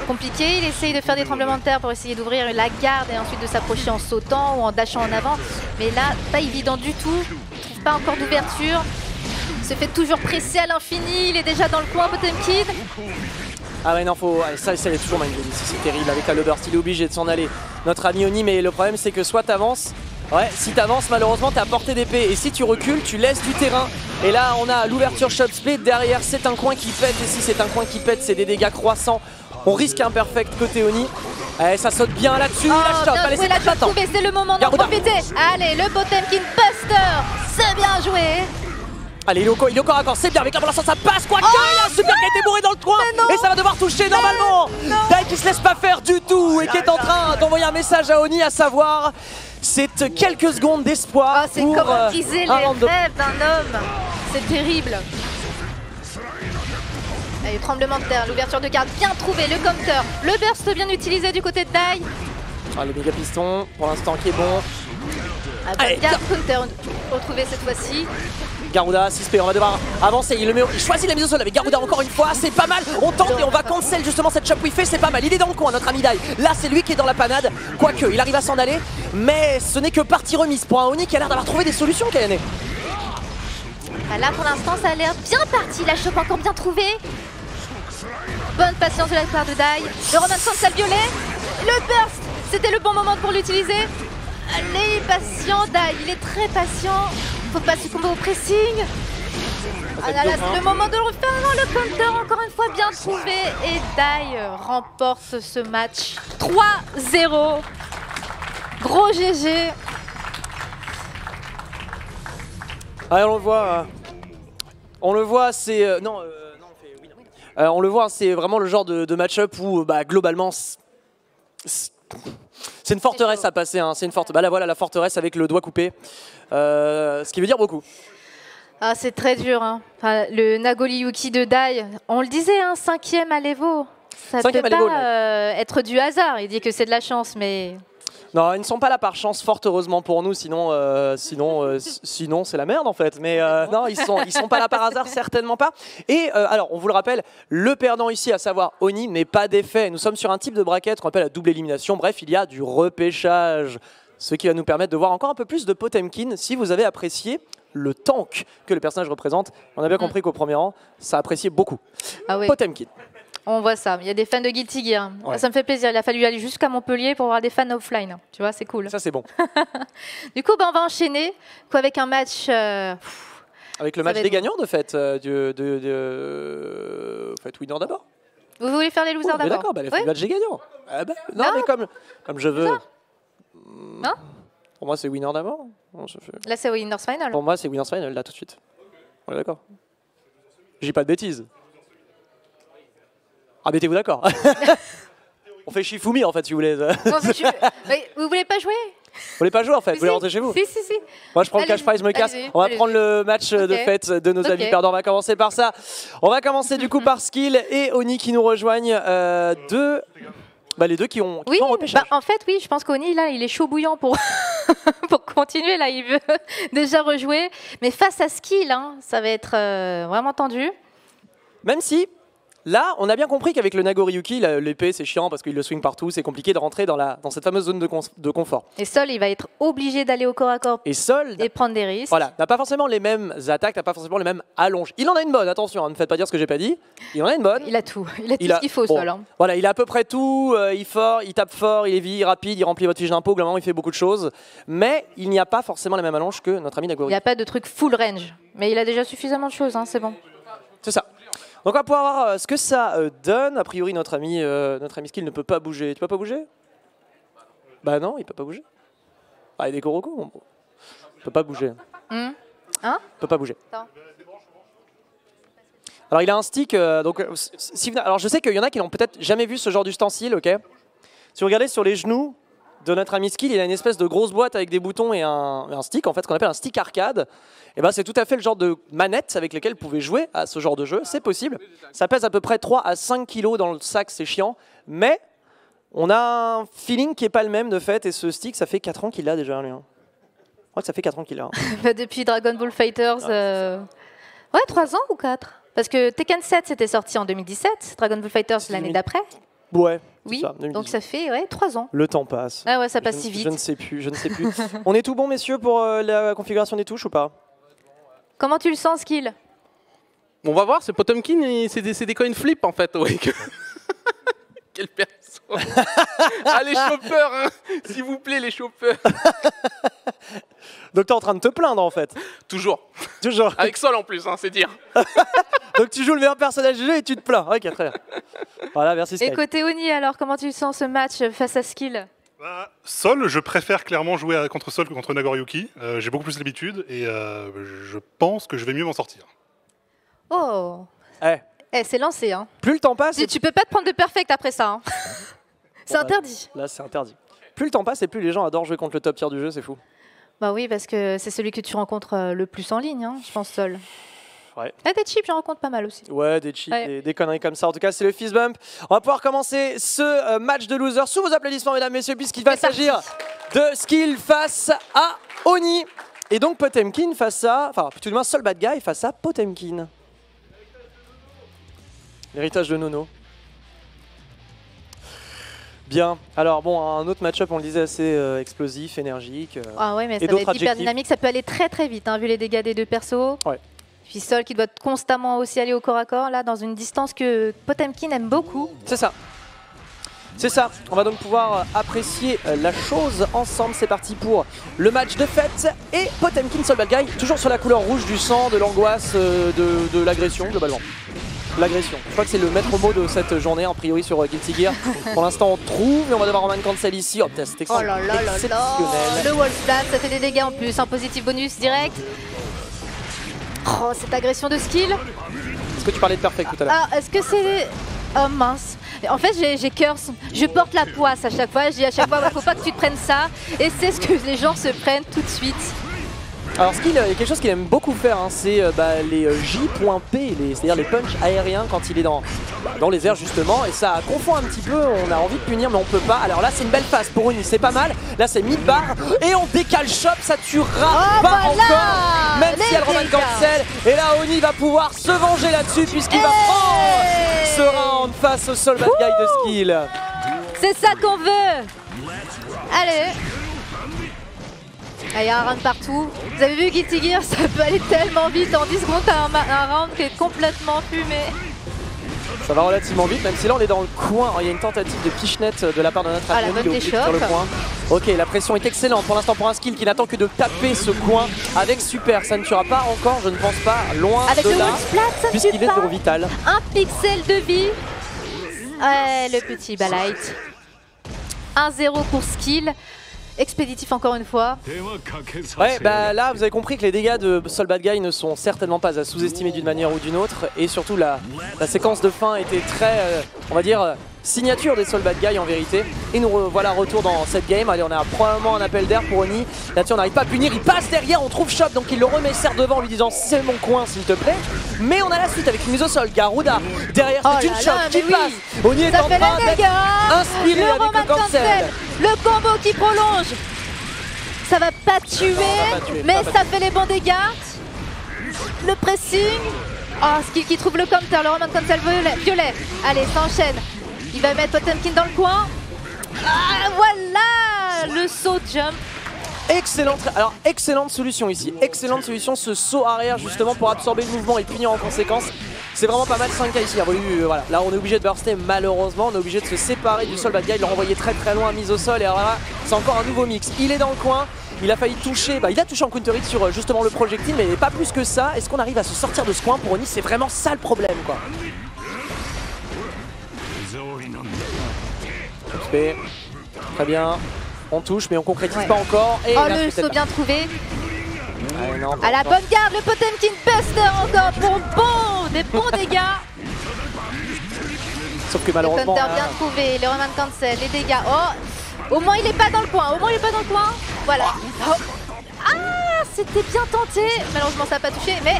Speaker 2: Compliqué, il essaye de faire des tremblements de terre pour essayer d'ouvrir la garde et ensuite de s'approcher en sautant ou en dashant en avant. Mais là, pas évident du tout, il ne trouve pas encore d'ouverture. Il se fait toujours presser à l'infini, il est déjà dans le coin, Potemkin.
Speaker 3: Ah ouais non, ça c'est toujours mindgame ici, c'est terrible, avec la burst, il est obligé de s'en aller. Notre ami Oni, mais le problème c'est que soit t'avances, si t'avances malheureusement t'es à portée d'épée, et si tu recules tu laisses du terrain. Et là on a l'ouverture shot split, derrière c'est un coin qui pète, et si c'est un coin qui pète c'est des dégâts croissants. On risque un perfect côté Oni. Ça saute bien là-dessus, la shot, allez c'est pas temps.
Speaker 2: C'est le moment d'en profiter. Allez, le Potemkin Buster, c'est bien joué.
Speaker 3: Allez, il est au corps à corps, c'est bien, avec la balance ça passe, quoique il y a un super qui a été bourré dans le coin et ça va devoir toucher normalement. Dai qui se laisse pas faire du tout et qui est en train d'envoyer un message à Oni, à savoir c'est quelques secondes d'espoir.
Speaker 2: C'est comme briser les rêves d'un homme, c'est terrible. Allez, tremblement de terre, l'ouverture de garde bien trouvée, le counter, le burst bien utilisé du côté de Dai.
Speaker 3: Le méga piston pour l'instant qui est bon.
Speaker 2: Allez, bien counter retrouvé cette fois-ci.
Speaker 3: Garuda, 6P, on va devoir avancer, il choisit la mise au sol avec Garuda encore une fois, c'est pas mal, on tente et on va cancel justement cette chop fait, c'est pas mal, il est dans le coin notre ami Dai, là c'est lui qui est dans la panade, quoique il arrive à s'en aller, mais ce n'est que partie remise pour un Oni qui a l'air d'avoir trouvé des solutions Kayane.
Speaker 2: Là pour l'instant ça a l'air bien parti, la chope encore bien trouvée. Bonne patience de la part de Dai, le Roman Sans le violet, le burst, c'était le bon moment pour l'utiliser. Allez, patient Dai, il est très patient. Faut pas succomber au pressing. Là, c'est le moment de le refaire. Non, le counter encore une fois bien trouvé. Et Dai remporte ce match 3-0. Gros GG.
Speaker 3: Allez, on le voit, c'est on le voit, c'est vraiment le genre de match-up où globalement c'est une forteresse à passer, hein. C'est une là voilà la forteresse avec le doigt coupé, ce qui veut dire beaucoup.
Speaker 2: C'est très dur, hein. Le Nagoli Yuki de Dai, on le disait, hein, 5e à l'Evo. Ça ne peut pas être du hasard, il dit que c'est de la chance, mais...
Speaker 3: Non, ils ne sont pas là par chance, fort heureusement pour nous, sinon c'est la merde en fait. Mais non, ils sont pas là par hasard, certainement pas. Et alors, on vous le rappelle, le perdant ici, à savoir Oni, n'est pas défait. Nous sommes sur un type de bracket qu'on appelle la double élimination. Bref, il y a du repêchage, ce qui va nous permettre de voir encore un peu plus de Potemkin. Si vous avez apprécié le tank que le personnage représente, on a bien compris qu'au premier rang, ça appréciait beaucoup.
Speaker 2: Ah oui.
Speaker 3: Potemkin.
Speaker 2: On voit ça. Il y a des fans de Guilty Gear. Ouais. Ça me fait plaisir. Il a fallu aller jusqu'à Montpellier pour voir des fans offline. Tu vois, c'est cool.
Speaker 3: Ça, c'est bon.
Speaker 2: Du coup, on va enchaîner avec un match...
Speaker 3: avec le match des gagnants, de fait. Faites winner d'abord.
Speaker 2: Vous voulez faire les losers d'abord?
Speaker 3: D'accord, le match des gagnants. Non, mais comme je veux.
Speaker 2: Non.
Speaker 3: Pour moi, c'est winner d'abord.
Speaker 2: Là, c'est winner's final.
Speaker 3: Pour moi, c'est winner's final, là, tout de suite. On est d'accord. J'ai pas de bêtises. Ah, mettez-vous d'accord. On fait Shifumi en fait, si vous voulez.
Speaker 2: Vous voulez pas jouer?
Speaker 3: Vous voulez pas jouer en fait, vous voulez rentrer chez vous?
Speaker 2: Si.
Speaker 3: Moi je prends le cash prize, me casse. On va prendre le match de fête de nos amis perdants. On va commencer par ça. On va commencer du coup par Skill et Oni qui nous rejoignent. Les deux qui ont repêchage.
Speaker 2: En fait, oui, je pense qu'Oni, là, il est chaud bouillant pour, pour continuer. Là, il veut déjà rejouer. Mais face à Skill, hein, ça va être vraiment tendu.
Speaker 3: Même si, Là, on a bien compris qu'avec le Nagoriyuki, l'épée c'est chiant parce qu'il le swing partout, c'est compliqué de rentrer dans cette fameuse zone de confort.
Speaker 2: Et Sol, il va être obligé d'aller au corps à corps et prendre des risques.
Speaker 3: Voilà, n'a pas forcément les mêmes attaques, n'a pas forcément les mêmes allonges. Il en a une bonne, attention, hein, ne faites pas dire ce que j'ai pas dit. Il en a une bonne.
Speaker 2: Il a tout ce qu'il faut, Sol. Hein.
Speaker 3: Voilà, il a à peu près tout, il est fort, il tape fort, il est vite, rapide, il remplit votre fiche d'impôt, globalement il fait beaucoup de choses. Mais il n'y a pas forcément les mêmes allonges que notre ami Nagori.
Speaker 2: Il n'y a pas de truc full range, mais il a déjà suffisamment de choses, hein, c'est bon.
Speaker 3: C'est ça. Donc on va pouvoir voir ce que ça donne. A priori, notre ami Skill ne peut pas bouger. Tu peux pas bouger? Bah non, il peut pas bouger. Ah, il y a des Koroko, bon. Il peut pas bouger.
Speaker 2: Hein?
Speaker 3: Il peut pas bouger.
Speaker 2: Attends.
Speaker 3: Alors il a un stick. Alors je sais qu'il y en a qui n'ont peut-être jamais vu ce genre d'ustensile, ok? Si vous regardez sur les genoux de notre ami Skill, il a une espèce de grosse boîte avec des boutons et un stick, en fait, ce qu'on appelle un stick arcade. Et ben, c'est tout à fait le genre de manette avec lesquelles vous pouvez jouer à ce genre de jeu, c'est possible. Ça pèse à peu près 3 à 5 kilos dans le sac, c'est chiant, mais on a un feeling qui n'est pas le même de fait, et ce stick, ça fait 4 ans qu'il l'a déjà, lui. Hein. Je crois que ça fait 4 ans qu'il l'a. Hein.
Speaker 2: Depuis Dragon Ball Fighters, ouais, 3 ans ou 4? Parce que Tekken 7, c'était sorti en 2017, Dragon Ball Fighters l'année d'après.
Speaker 3: Ouais.
Speaker 2: Oui,
Speaker 3: ça,
Speaker 2: donc ça fait 3 ans.
Speaker 3: Le temps passe.
Speaker 2: Ah ouais, ça passe si vite.
Speaker 3: Je ne sais plus. On est tout bon, messieurs, pour la configuration des touches ou pas?
Speaker 2: Comment tu le sens, Skill?
Speaker 5: On va voir, c'est Potemkin, c'est des coin flip en fait. Ouais. Quel perso. Ah, les choppers, hein. S'il vous plaît, les choppers.
Speaker 3: Donc t'es en train de te plaindre en fait?
Speaker 5: Toujours.
Speaker 3: Avec
Speaker 5: Sol en plus, hein, c'est dire.
Speaker 3: Donc tu joues le meilleur personnage du jeu et tu te plains. Ok, très bien. Voilà, merci Sky.
Speaker 2: Et côté Oni, alors, comment tu sens ce match face à Skill?
Speaker 6: Sol, je préfère clairement jouer contre Sol que contre Nagoriyuki. J'ai beaucoup plus l'habitude et je pense que je vais mieux m'en sortir.
Speaker 2: Oh. C'est lancé. Hein.
Speaker 3: Plus le temps passe...
Speaker 2: Tu peux pas te prendre de perfect après ça. Hein. C'est interdit.
Speaker 3: Là, c'est interdit. Plus le temps passe et plus les gens adorent jouer contre le top tier du jeu, c'est fou.
Speaker 2: Bah oui, parce que c'est celui que tu rencontres le plus en ligne, hein, je pense, Sol.
Speaker 3: Ouais.
Speaker 2: Ah, des chips, j'en rencontre pas mal aussi.
Speaker 3: Ouais, des chips, des conneries comme ça. En tout cas, c'est le fist bump. On va pouvoir commencer ce match de loser sous vos applaudissements, mesdames, messieurs, puisqu'il va s'agir de Skill face à Oni. Et donc Potemkin face à... Enfin, plutôt du moins, Sol Bad Guy face à Potemkin. L'héritage de Nono. Bien. Alors bon, un autre match-up, on le disait, assez explosif, énergique.
Speaker 2: Ah ouais, mais ça va être hyper dynamique. Ça peut aller très très vite, hein, vu les dégâts des deux persos.
Speaker 3: Ouais.
Speaker 2: Puis Sol qui doit constamment aussi aller au corps à corps, là, dans une distance que Potemkin aime beaucoup.
Speaker 3: C'est ça. C'est ça. On va donc pouvoir apprécier la chose ensemble. C'est parti pour le match de fête. Et Potemkin Sol Bad Guy, toujours sur la couleur rouge du sang, de l'angoisse, de l'agression, globalement. L'agression. Je crois que c'est le maître mot de cette journée, a priori, sur Guilty Gear. Pour l'instant, on trouve, mais on va devoir Roman cancel ici. Oh putain, c'est exceptionnel.
Speaker 2: Le wall splat, ça fait des dégâts en plus. Un positif bonus direct. Oh, cette agression de Skill.
Speaker 3: Est-ce que tu parlais de perfect tout à l'heure?
Speaker 2: Ah, est-ce que c'est... Oh mince. En fait, j'ai curse. Je porte la poisse à chaque fois. Je dis à chaque fois, faut pas que tu te prennes ça. Et c'est ce que les gens se prennent tout de suite.
Speaker 3: Alors Skill, il y a quelque chose qu'il aime beaucoup faire, hein, c'est les J.P, c'est-à-dire les punchs aériens quand il est dans les airs justement, et ça confond un petit peu, on a envie de punir mais on peut pas. Alors là c'est une belle phase pour Oni, c'est pas mal, là c'est mid-bar, et on décale shop, ça tuera pas encore, même si elle Roman cancel, et là Oni va pouvoir se venger là-dessus puisqu'il va prendre ce round face au Sol Bad Guy de Skill.
Speaker 2: C'est ça qu'on veut. Allez. Il y a un round partout. Vous avez vu Guilty Gear, ça peut aller tellement vite. En 10 secondes, t'as un round qui est complètement fumé.
Speaker 3: Ça va relativement vite, même si là on est dans le coin. Il y a une tentative de pichenette de la part de notre ami sur le coin. Ok, la pression est excellente pour l'instant pour un Skill qui n'attend que de taper ce coin avec super. Ça ne tuera pas encore, je ne pense pas, loin
Speaker 2: avec
Speaker 3: de
Speaker 2: le
Speaker 3: là,
Speaker 2: puisqu'il
Speaker 3: est zéro vital.
Speaker 2: Un pixel de vie. Ouais, le petit Balight. 1-0 pour Skill. Expéditif encore une fois.
Speaker 3: Ouais, bah là vous avez compris que les dégâts de Sol Bad Guy ne sont certainement pas à sous-estimer d'une manière ou d'une autre, et surtout la séquence de fin était très, on va dire, signature des Sol Bad Guy en vérité. Et nous voilà retour dans cette game. Allez, on a probablement un appel d'air pour Oni. Là-dessus on n'arrive pas à punir, il passe derrière, on trouve Shop, donc il le remet serre devant en lui disant c'est mon coin s'il te plaît. Mais on a la suite avec une mise au sol, Garuda derrière, c'est une Shop qui passe. Oni est en train d'être inspiré avec le cancel.
Speaker 2: Le combo qui prolonge. Ça va pas tuer, mais ça fait les bons dégâts. Le pressing. Oh, skill qui trouve le counter, le Roman cancel violet. Allez, ça enchaîne. Il va mettre Potemkin dans le coin. Ah, voilà le saut jump.
Speaker 3: Excellente solution ici. Excellente solution, ce saut arrière justement pour absorber le mouvement et punir en conséquence. C'est vraiment pas mal 5K ici. Voilà. Là, on est obligé de burster malheureusement. On est obligé de se séparer du sol bad guy, de le renvoyer très loin, mise au sol. Et alors là, c'est encore un nouveau mix. Il est dans le coin. Il a failli toucher, il a touché en counter hit sur justement le projectile, mais pas plus que ça. Est-ce qu'on arrive à se sortir de ce coin? Pour Oni, c'est vraiment ça le problème, quoi. Très bien. On touche, mais on concrétise pas encore. Et
Speaker 2: oh, le saut bien trouvé. À la bonne garde, le Potemkin Buster encore pour des bons dégâts.
Speaker 3: Sauf que malheureusement...
Speaker 2: Le counter bien trouvé, les Roman cancel, les dégâts. Oh, au moins il est pas dans le coin, Voilà. Oh. Ah, c'était bien tenté. Malheureusement ça n'a pas touché, mais...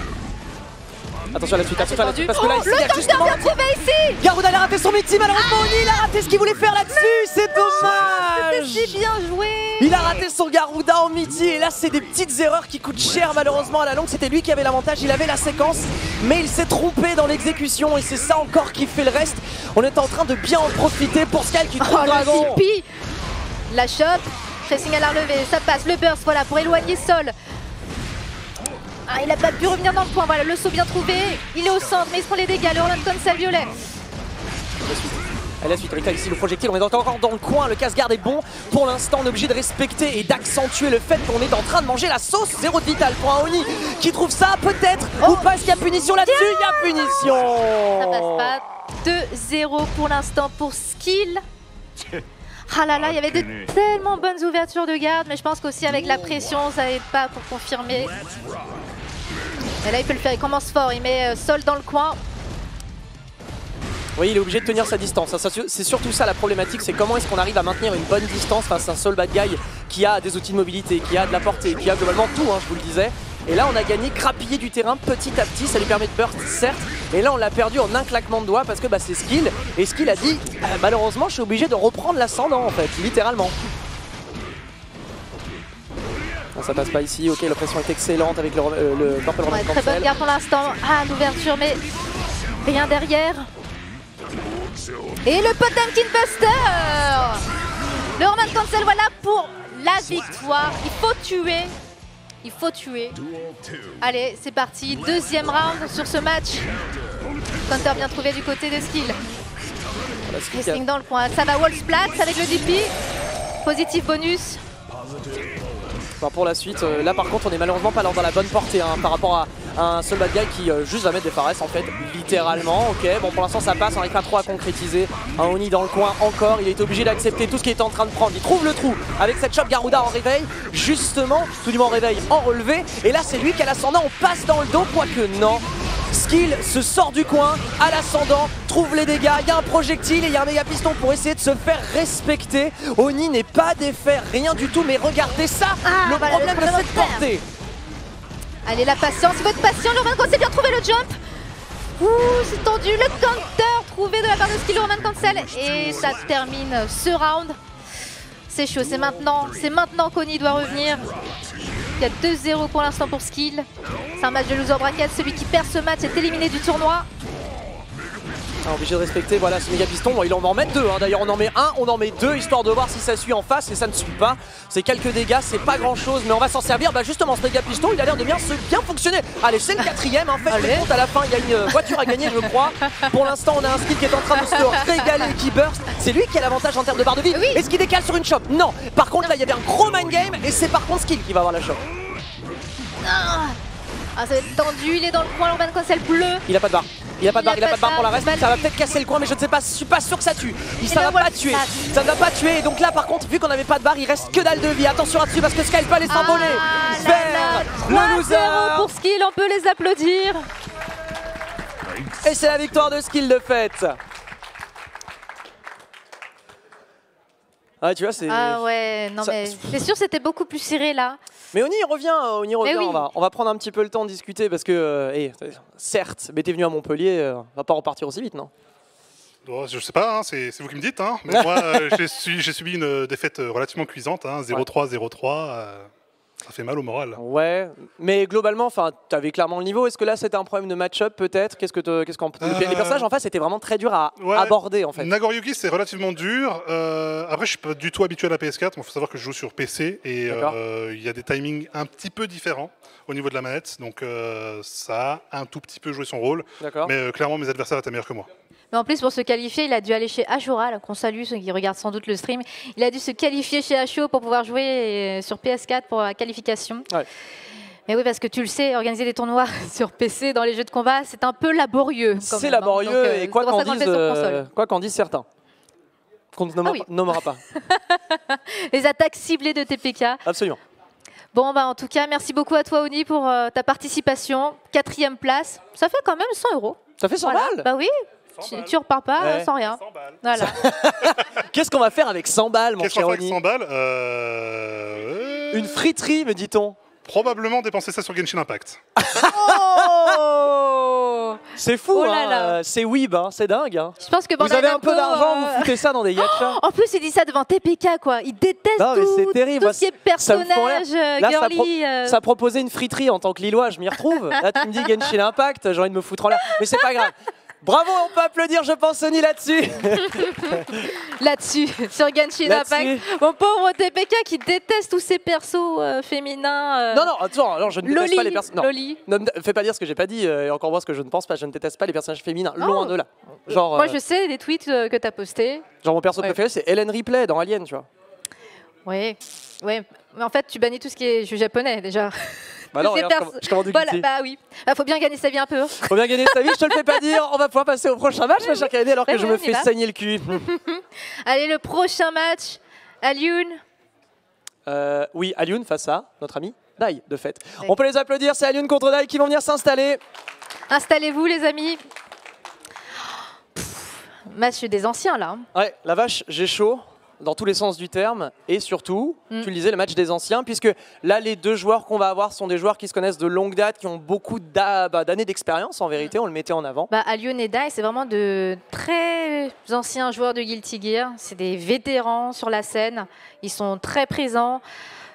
Speaker 3: Attention à la suite, attention à la suite, parce que là,
Speaker 2: le counter bien trouvé ici.
Speaker 3: Garuda a raté son métier, malheureusement, il a raté ce qu'il voulait faire là-dessus, c'est dommage.
Speaker 2: C'était si bien joué.
Speaker 3: Il a raté son Garuda en midi, et là, c'est des petites erreurs qui coûtent cher, malheureusement, à la longue. C'était lui qui avait l'avantage, il avait la séquence, mais il s'est trompé dans l'exécution, et c'est ça encore qui fait le reste. On est en train de bien en profiter pour Skal qui trouve Dragon.
Speaker 2: La shot, tracing à la relevée, ça passe, le burst, voilà, pour éloigner Sol. Ah, il a pas pu revenir dans le coin, voilà, le saut bien trouvé, il est au centre, mais il se prend les dégâts, le Roland cancel violet.
Speaker 3: La suite, Rika ici, le projectile, on est encore dans le coin, le casse-garde est bon. Pour l'instant, on est obligé de respecter et d'accentuer le fait qu'on est en train de manger la sauce. 0 de vital pour un Oni qui trouve ça, peut-être, ou pas, est-ce qu'il y a punition là-dessus? Il y a punition.
Speaker 2: Ça passe pas. 2-0 pour l'instant pour Skill. Ah là là, il y avait de tellement bonnes ouvertures de garde, mais je pense qu'aussi avec la pression, ça n'aide pas pour confirmer. Et là, il peut le faire, il commence fort, il met Sol dans le coin.
Speaker 3: Oui, il est obligé de tenir sa distance. C'est surtout ça la problématique, c'est comment est-ce qu'on arrive à maintenir une bonne distance face à un Sol bad guy qui a des outils de mobilité, qui a de la portée, qui a globalement tout, hein, je vous le disais. Et là, on a gagné grappiller du terrain petit à petit, ça lui permet de burst, certes. Et là, on l'a perdu en un claquement de doigts parce que c'est Skill. Et Skill a dit, malheureusement, je suis obligé de reprendre l'ascendant, en fait, littéralement. Non, ça passe pas ici, ok, la pression est excellente avec le Purple Roman
Speaker 2: Très bonne garde pour l'instant. Ah, l'ouverture, mais rien derrière. Et le Potemkin Buster. Le Roman cancel, voilà pour la victoire. Il faut tuer. Allez, c'est parti. Deuxième round sur ce match. Counter bien trouvé du côté de Skill. Wrestling dans le coin. Ça va wall splat avec le DP. Positif bonus.
Speaker 3: Pour la suite, là par contre on est malheureusement pas dans la bonne portée hein, par rapport à un seul bad guy qui juste va mettre des Fares en fait, littéralement. Ok, bon pour l'instant ça passe, on n'arrive pas trop à concrétiser. Un Oni dans le coin encore, il est obligé d'accepter tout ce qu'il est en train de prendre. Il trouve le trou avec cette chop Garuda en réveil, justement, tout du moins en réveil, en relevé. Et là c'est lui qui a l'ascendant, on passe dans le dos, quoique non. Skill se sort du coin, à l'ascendant, trouve les dégâts, il y a un projectile et il y a un méga piston pour essayer de se faire respecter. Oni n'est pas défait, rien du tout, mais regardez ça, le problème de cette portée.
Speaker 2: Allez, la patience, il faut être patient, le Roman cancel bien trouvé le jump. Ouh, c'est tendu, le counter trouvé de la part de Skill, le Roman cancel. Et ça termine ce round. C'est chaud, c'est maintenant qu'Oni doit revenir. Il y a 2-0 pour l'instant pour Skill. C'est un match de loser bracket. Celui qui perd ce match est éliminé du tournoi.
Speaker 3: Obligé de respecter voilà, ce méga piston. Bon, il en va en mettre deux. Hein. D'ailleurs, on en met un, on en met deux, histoire de voir si ça suit en face. Et ça ne suit pas. C'est quelques dégâts, c'est pas grand chose, mais on va s'en servir. Justement, ce méga piston, il a l'air de bien fonctionner. Allez, c'est le quatrième. En fait, le compte à la fin, il y a une voiture à gagner, je crois. Pour l'instant, on a un Skill qui est en train de se régaler, qui burst. C'est lui qui a l'avantage en termes de barre de vie.
Speaker 2: Oui.
Speaker 3: Est-ce qu'il décale sur une chop? Non. Par contre, là, il y avait un gros mind game. Et c'est par contre Skill qui va avoir la chop.
Speaker 2: Ah, ça va être tendu, il est dans le coin, le Roman cancel bleu.
Speaker 3: Il a pas de barre. Il a pas de barre pour la reste. Ça va peut-être casser le coin, mais je ne sais pas, je suis pas sûr que ça tue. Ça va pas tuer. Ça ne va pas tuer. Et donc là, par contre, vu qu'on n'avait pas de barre, il reste que dalle de vie. Attention là-dessus parce que Sky peut aller s'envoler vers le loser.
Speaker 2: 3-0 pour Skill, on peut les applaudir.
Speaker 3: Et c'est la victoire de Skill de fait. Ah, tu vois, c'est.
Speaker 2: Ah ouais, non mais c'est sûr, c'était beaucoup plus serré là.
Speaker 3: Mais Oni revient, oui. On va prendre un petit peu le temps de discuter parce que, certes, mais t'es venu à Montpellier, on va pas repartir aussi vite, non?
Speaker 6: Je sais pas, hein, c'est vous qui me dites, hein, mais moi j'ai subi une défaite relativement cuisante, hein, 0-3, 0-3. Ça fait mal au moral.
Speaker 3: Ouais, mais globalement, tu avais clairement le niveau. Est-ce que là, c'était un problème de match-up peut-être? Les personnages en face étaient vraiment très durs à aborder en fait.
Speaker 6: Nagoriyuki, c'est relativement dur. Après, je suis pas du tout habitué à la PS4. Il faut savoir que je joue sur PC et il y a des timings un petit peu différents au niveau de la manette. Donc ça a un tout petit peu joué son rôle. Mais clairement, mes adversaires étaient meilleurs que moi.
Speaker 2: Mais en plus, pour se qualifier, il a dû aller chez Ashura, qu'on salue, ceux qui regardent sans doute le stream. Il a dû se qualifier chez Asho pour pouvoir jouer sur PS4 pour la qualification. Ouais. Mais oui, parce que tu le sais, organiser des tournois sur PC dans les jeux de combat, c'est un peu laborieux.
Speaker 3: C'est laborieux, et quoi qu'en disent certains. Qu'on ne nommera pas.
Speaker 2: Les attaques ciblées de TPK.
Speaker 3: Absolument.
Speaker 2: Bon, en tout cas, merci beaucoup à toi, Oni, pour ta participation. 4e place, ça fait quand même 100 €.
Speaker 3: Ça fait 100 balles?
Speaker 2: Bah oui. Tu repars pas sans rien.
Speaker 6: 100 balles.
Speaker 2: Voilà.
Speaker 3: Qu'est-ce qu'on va faire avec 100 balles, mon cher Oni?
Speaker 6: 100 balles
Speaker 3: Une friterie, me dit-on.
Speaker 6: Probablement dépenser ça sur Genshin Impact.
Speaker 2: Oh
Speaker 3: c'est fou, c'est weeb, c'est dingue.
Speaker 2: Je pense que
Speaker 3: vous avez un peu d'argent, vous foutez ça dans des gachas.
Speaker 2: En plus, il dit ça devant TPK, quoi. Il déteste tout ce qui est personnage, girly.
Speaker 3: Ça proposait une friterie en tant que Lillois, je m'y retrouve. Là, tu me dis Genshin Impact, j'ai envie de me foutre en l'air. Mais c'est pas grave. Bravo, on peut applaudir, je pense, Sony là-dessus.
Speaker 2: Là-dessus, sur Genshin Impact. Mon pauvre TPK qui déteste tous ces persos féminins.
Speaker 3: Non, attends, alors je ne déteste pas les personnages.
Speaker 2: Loli.
Speaker 3: Ne me fais pas dire ce que j'ai pas dit, et encore moins ce que je ne pense pas. Je ne déteste pas les personnages féminins, loin de là. Genre,
Speaker 2: moi, je sais des tweets que tu as postés.
Speaker 3: Genre, mon perso préféré, c'est Ellen Ripley dans Alien, tu vois.
Speaker 2: Oui. Mais en fait, tu bannis tout ce qui est jeu japonais, déjà.
Speaker 3: Bah non, je commande du Guilty.
Speaker 2: Bah oui, faut bien gagner sa vie un peu.
Speaker 3: Faut bien gagner sa vie, je te le fais pas dire. On va pouvoir passer au prochain match, ma chère Kaede, alors que je me fais saigner le cul.
Speaker 2: Allez, le prochain match, Alioun.
Speaker 3: Oui, Alioun face à notre ami Dai, de fait. Oui. On peut les applaudir, c'est Alioun contre Dai qui vont venir s'installer.
Speaker 2: Installez-vous, les amis. Match des anciens, là.
Speaker 3: Ouais, la vache, j'ai chaud. Dans tous les sens du terme, et surtout, tu le disais, le match des anciens, puisque là, les deux joueurs qu'on va avoir sont des joueurs qui se connaissent de longue date, qui ont beaucoup d'années d'expérience, en vérité, on le mettait en avant.
Speaker 2: Alioun et Dai, c'est vraiment de très anciens joueurs de Guilty Gear, c'est des vétérans sur la scène, ils sont très présents.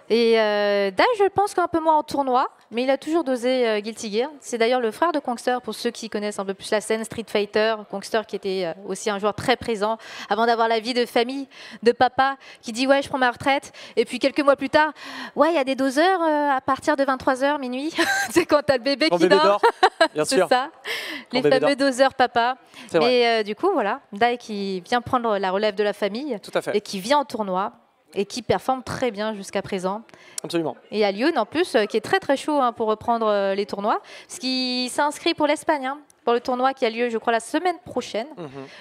Speaker 2: Et Dai, je pense qu'un peu moins en tournoi, mais il a toujours dosé Guilty Gear. C'est d'ailleurs le frère de Kongster, pour ceux qui connaissent un peu plus la scène Street Fighter. Kongster qui était aussi un joueur très présent, avant d'avoir la vie de famille, de papa, qui dit « ouais, je prends ma retraite ». Et puis quelques mois plus tard, « ouais, il y a des doseurs à partir de 23h, minuit ». C'est quand t'as le bébé qui dort.
Speaker 3: Bien sûr.
Speaker 2: C'est ça, les fameux doseurs papa. Et du coup, voilà, Dai qui vient prendre la relève de la famille.
Speaker 3: Tout à fait.
Speaker 2: Et qui vient en tournoi. Et qui performe très bien jusqu'à présent.
Speaker 3: Absolument.
Speaker 2: Et Alioun, en plus, qui est très très chaud pour reprendre les tournois, parce qu'il s'est inscrit pour l'Espagne, pour le tournoi qui a lieu, je crois, la semaine prochaine,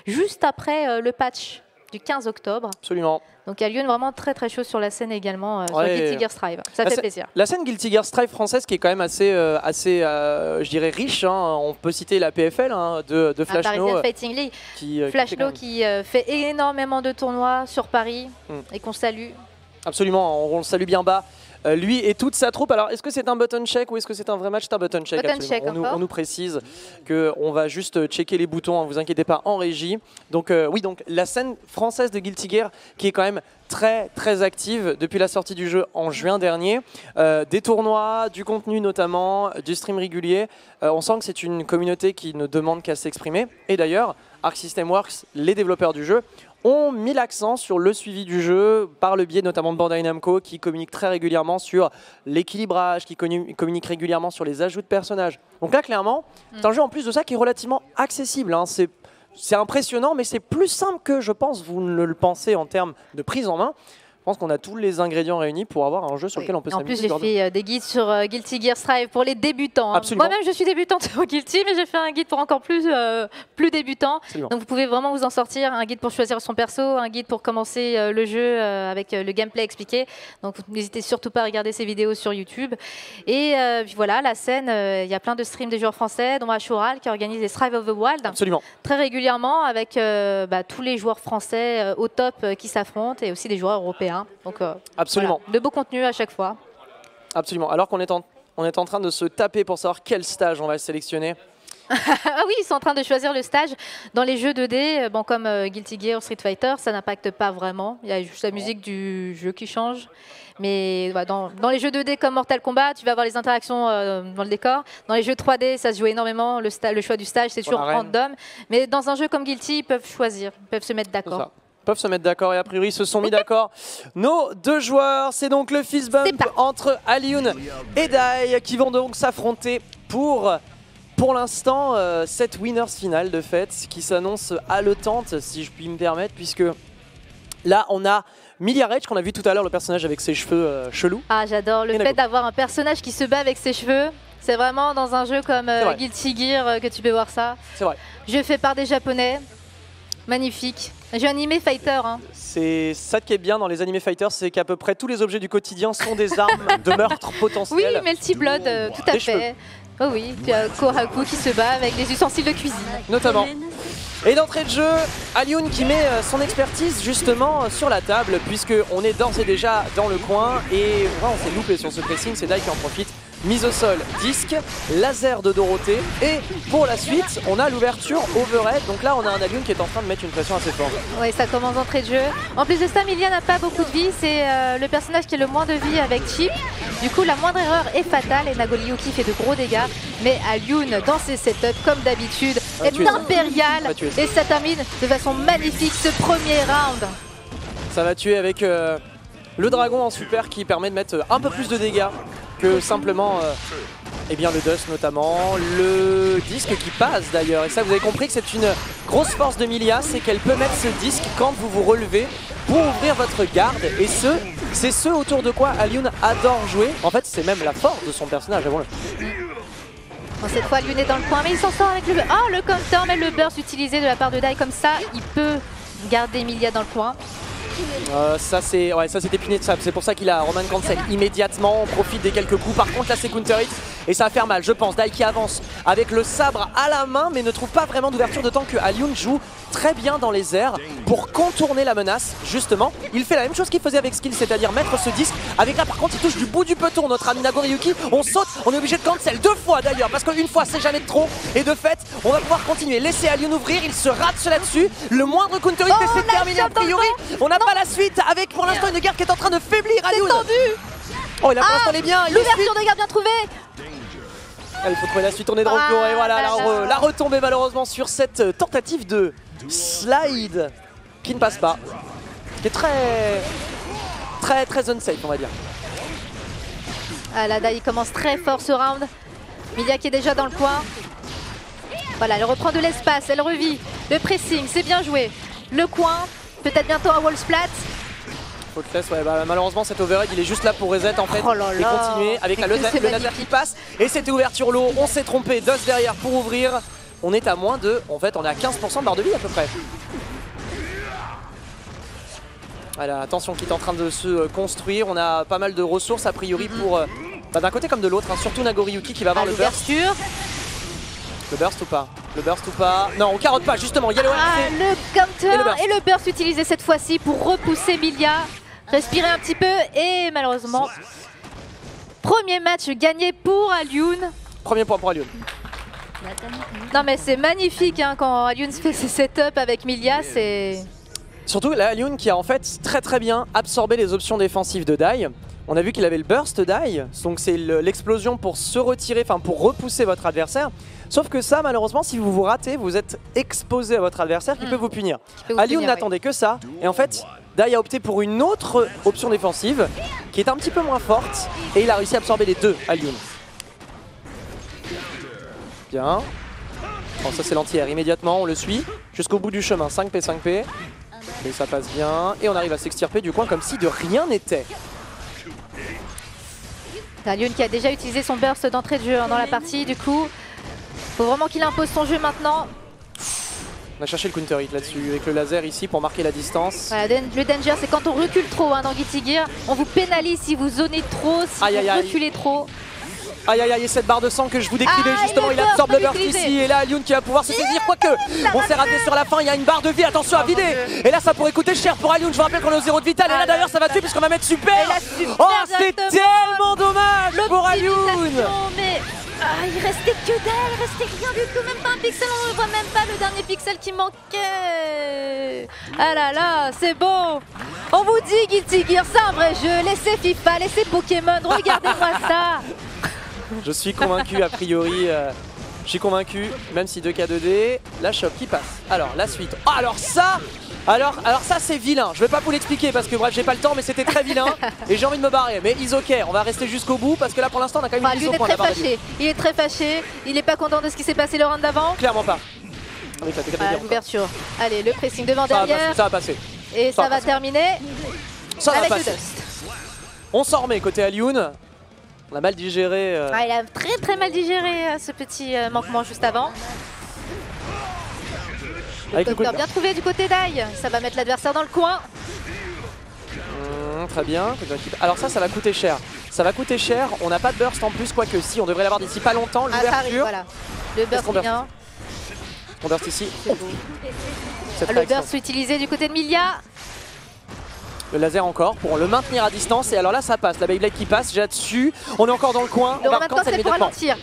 Speaker 2: juste après le patch du 15 octobre.
Speaker 3: Absolument.
Speaker 2: Donc Alioun vraiment très très chaud sur la scène également, sur Guilty Gear Strive. Ça fait plaisir.
Speaker 3: La scène Guilty Gear Strive française qui est quand même assez je dirais riche. On peut citer la PFL de Flashno.
Speaker 2: Fighting League. Flashno qui fait énormément de tournois sur Paris et qu'on salue.
Speaker 3: Absolument, on le salue bien bas. Lui et toute sa troupe. Alors, est-ce que c'est un button check ou est-ce que c'est un vrai match? C'est un button check. On nous précise qu'on va juste checker les boutons, vous inquiétez pas, en régie. Donc oui, donc la scène française de Guilty Gear qui est quand même très très active depuis la sortie du jeu en juin dernier. Des tournois, du contenu notamment, du stream régulier. On sent que c'est une communauté qui ne demande qu'à s'exprimer. Et d'ailleurs, Arc System Works, les développeurs du jeu, ont mis l'accent sur le suivi du jeu par le biais notamment de Bandai Namco qui communique très régulièrement sur l'équilibrage, qui communique régulièrement sur les ajouts de personnages. Donc là, clairement, c'est un jeu en plus de ça qui est relativement accessible. C'est impressionnant, mais c'est plus simple que je pense vous ne le pensez en termes de prise en main. Je pense qu'on a tous les ingrédients réunis pour avoir un jeu sur lequel on peut s'amuser.
Speaker 2: En plus, j'ai fait des guides sur Guilty Gear Strive pour les débutants. Moi-même, je suis débutante sur Guilty, mais j'ai fait un guide pour encore plus débutants. Donc, vous pouvez vraiment vous en sortir. Un guide pour choisir son perso, un guide pour commencer le jeu avec le gameplay expliqué. Donc, n'hésitez surtout pas à regarder ces vidéos sur YouTube. Et puis voilà, la scène, il y a plein de streams des joueurs français, dont Ashural qui organise les Strive of the Wild.
Speaker 3: Absolument.
Speaker 2: Très régulièrement avec tous les joueurs français au top qui s'affrontent et aussi des joueurs européens. Donc,
Speaker 3: absolument.
Speaker 2: Voilà, de beau contenu à chaque fois.
Speaker 3: Absolument. Alors qu'on est en train de se taper pour savoir quel stage on va sélectionner.
Speaker 2: Ah oui, ils sont en train de choisir le stage. Dans les jeux 2D, bon, comme Guilty Gear, Street Fighter, ça n'impacte pas vraiment. Il y a juste la musique du jeu qui change. Mais bah, dans les jeux 2D comme Mortal Kombat, tu vas avoir les interactions dans le décor. Dans les jeux 3D, ça se joue énormément. Le choix du stage, c'est toujours random. Mais dans un jeu comme Guilty, ils peuvent choisir, ils peuvent se mettre d'accord.
Speaker 3: Peuvent se mettre d'accord et a priori ils se sont mis d'accord. Nos deux joueurs, c'est donc le fist bump entre Alioun et Dai qui vont donc s'affronter pour l'instant cette winners finale de fait qui s'annonce haletante si je puis me permettre, puisque là on a Millia Rage qu'on a vu tout à l'heure, le personnage avec ses cheveux chelous.
Speaker 2: Ah j'adore le fait d'avoir un personnage qui se bat avec ses cheveux. C'est vraiment dans un jeu comme Guilty Gear que tu peux voir ça.
Speaker 3: C'est vrai.
Speaker 2: Jeu fait par des Japonais. Magnifique. Un jeu animé fighter. Hein.
Speaker 3: C'est ça qui est bien dans les animés fighters, c'est qu'à peu près tous les objets du quotidien sont des armes de meurtre potentiel.
Speaker 2: Oui, Melty Blood, tout à fait. Oh oui, puis Kohaku qui se bat avec des ustensiles de cuisine.
Speaker 3: Notamment. Et d'entrée de jeu, Alioun qui met son expertise justement sur la table, puisqu'on est d'ores et déjà dans le coin. Et on s'est loupé sur ce pressing, c'est Dai qui en profite. Mise au sol, disque, laser de Dorothée. Et pour la suite, on a l'ouverture overhead. Donc là, on a un Alioun qui est en train de mettre une pression assez forte.
Speaker 2: Oui, ça commence d'entrée de jeu. En plus de ça, Millia n'a pas beaucoup de vie. C'est le personnage qui a le moins de vie avec Chip. Du coup, la moindre erreur est fatale et Nagori Yuki fait de gros dégâts. Mais Alioun, dans ses setups, comme d'habitude, est impérial. Et ça termine de façon magnifique ce premier round.
Speaker 3: Ça va tuer avec le dragon en super qui permet de mettre un peu plus de dégâts que simplement eh bien le dust notamment, le disque qui passe d'ailleurs. Et ça, vous avez compris que c'est une grosse force de Millia, c'est qu'elle peut mettre ce disque quand vous vous relevez pour ouvrir votre garde. Et c'est ce autour de quoi Alioun adore jouer. En fait, c'est même la force de son personnage, avouons-le.
Speaker 2: Bon, cette fois, Alioun est dans le coin, mais il s'en sort avec le counter, mais le burst utilisé de la part de Dai. Comme ça, il peut garder Millia dans le coin.
Speaker 3: Ça c'était piné de sable, c'est pour ça qu'il a Roman cancel immédiatement, on profite des quelques coups. Par contre là c'est counter hit et ça va faire mal je pense. Dai qui avance avec le sabre à la main mais ne trouve pas vraiment d'ouverture, d'autant que Alioun joue très bien dans les airs pour contourner la menace. Justement il fait la même chose qu'il faisait avec Skill, c'est-à-dire mettre ce disque. Avec là par contre il touche du bout du peloton notre ami Nagori Yuki. On saute, on est obligé de cancel 2 fois d'ailleurs, parce qu'une fois c'est jamais de trop. Et de fait on va pouvoir continuer, laisser Alioun ouvrir, il se rate là-dessus. Le moindre counter hit et c'est terminé a priori. On n'a pas la suite avec pour l'instant une garde qui est en train de faiblir Alioun. Oh là pour l'instant elle est bien.
Speaker 2: L'ouverture de garde bien trouvée.
Speaker 3: Il faut trouver la suite, on est de retour et voilà la retombée malheureusement sur cette tentative de slide qui ne passe pas, qui est très unsafe on va dire.
Speaker 2: Ah là, Dai commence très fort ce round. Millia qui est déjà dans le coin. Voilà, elle reprend de l'espace, elle revit. Le pressing, c'est bien joué. Le coin, peut-être bientôt un wall splat.
Speaker 3: Ouais, bah, malheureusement cet overhead il est juste là pour reset en fait et continuer avec le laser qui passe. Et c'était ouverture low, on s'est trompé, Dust derrière pour ouvrir. On est à moins de, en fait on est à 15% de barre de vie à peu près. Voilà, attention qui est en train de se construire, on a pas mal de ressources a priori pour d'un côté comme de l'autre, hein, surtout Nagori Yuki qui va avoir le burst. Le burst ou pas? Le burst ou pas? Non, on carotte pas justement, Yellow
Speaker 2: le counter et le burst utilisé cette fois-ci pour repousser Millia. Respirer un petit peu et malheureusement, premier match gagné pour Alioun.
Speaker 3: Premier point pour Alioun.
Speaker 2: Non mais c'est magnifique hein, quand Alioun fait ses setups avec Millia, c'est...
Speaker 3: Surtout là, Alioun qui a en fait très bien absorbé les options défensives de Dai. On a vu qu'il avait le burst Dai, donc c'est l'explosion pour se retirer, enfin pour repousser votre adversaire. Sauf que ça, malheureusement, si vous vous ratez, vous êtes exposé à votre adversaire qui peut vous punir. Alioun n'attendait que ça, et en fait, Dai a opté pour une autre option défensive qui est un petit peu moins forte, et il a réussi à absorber les deux, Alioun. Bien. Bon, ça c'est l'anti-air, immédiatement, on le suit jusqu'au bout du chemin, 5P, 5P. Et ça passe bien, et on arrive à s'extirper du coin comme si de rien n'était.
Speaker 2: Alioun qui a déjà utilisé son burst d'entrée de jeu dans la partie, du coup, faut vraiment qu'il impose son jeu maintenant.
Speaker 3: On a cherché le counter hit là-dessus avec le laser ici pour marquer la distance.
Speaker 2: Voilà, le danger c'est quand on recule trop hein, dans Guilty Gear. On vous pénalise si vous zonez trop, si vous reculez trop.
Speaker 3: Aïe aïe aïe, et cette barre de sang que je vous décrivais justement, il absorbe le burst ici. Et là Alioun qui va pouvoir se saisir, quoique on s'est raté sur la fin, il y a une barre de vie, attention à vider. Et là ça pourrait coûter cher pour Alioun, je vous rappelle qu'on est au 0 de vital. Et là d'ailleurs ça va tuer puisqu'on va mettre super. Oh c'est tellement dommage pour Alioun.
Speaker 2: Mais il restait que dalle, il restait rien du tout, même pas un pixel, on ne voit même pas le dernier pixel qui manquait. Ah là là, c'est bon. On vous dit Guilty Gear, c'est un vrai jeu, laissez FIFA, laissez Pokémon, regardez-moi ça.
Speaker 3: Je suis convaincu a priori, je suis convaincu, même si 2K2D, la shop qui passe. Alors la suite, oh, alors ça c'est vilain, je vais pas vous l'expliquer parce que bref j'ai pas le temps mais c'était très vilain et j'ai envie de me barrer. Mais is ok, on va rester jusqu'au bout parce que là pour l'instant on a quand même une mise au point.
Speaker 2: Il est très fâché, il est pas content de ce qui s'est passé le round d'avant.
Speaker 3: Clairement pas.
Speaker 2: L'ouverture, allez le pressing devant derrière.
Speaker 3: Ça va passer.
Speaker 2: Et ça va terminer avec le dust.
Speaker 3: On s'en remet côté Alioun. On a mal digéré.
Speaker 2: Il a très mal digéré ce petit manquement juste avant. Le counter bien trouvé du côté d'Ai, ça va mettre l'adversaire dans le coin.
Speaker 3: Très bien. Alors ça va coûter cher. Ça va coûter cher, on n'a pas de burst en plus, quoique si, on devrait l'avoir d'ici pas longtemps. L'ouverture.
Speaker 2: Voilà. Le burst vient.
Speaker 3: On burst ici.
Speaker 2: Le burst utilisé du côté de Milia.
Speaker 3: Le laser encore pour le maintenir à distance. Et alors là ça passe, la Beyblade qui passe, j'ai dessus. On est encore dans le coin.
Speaker 2: Le Roman Cancel pour ralentir.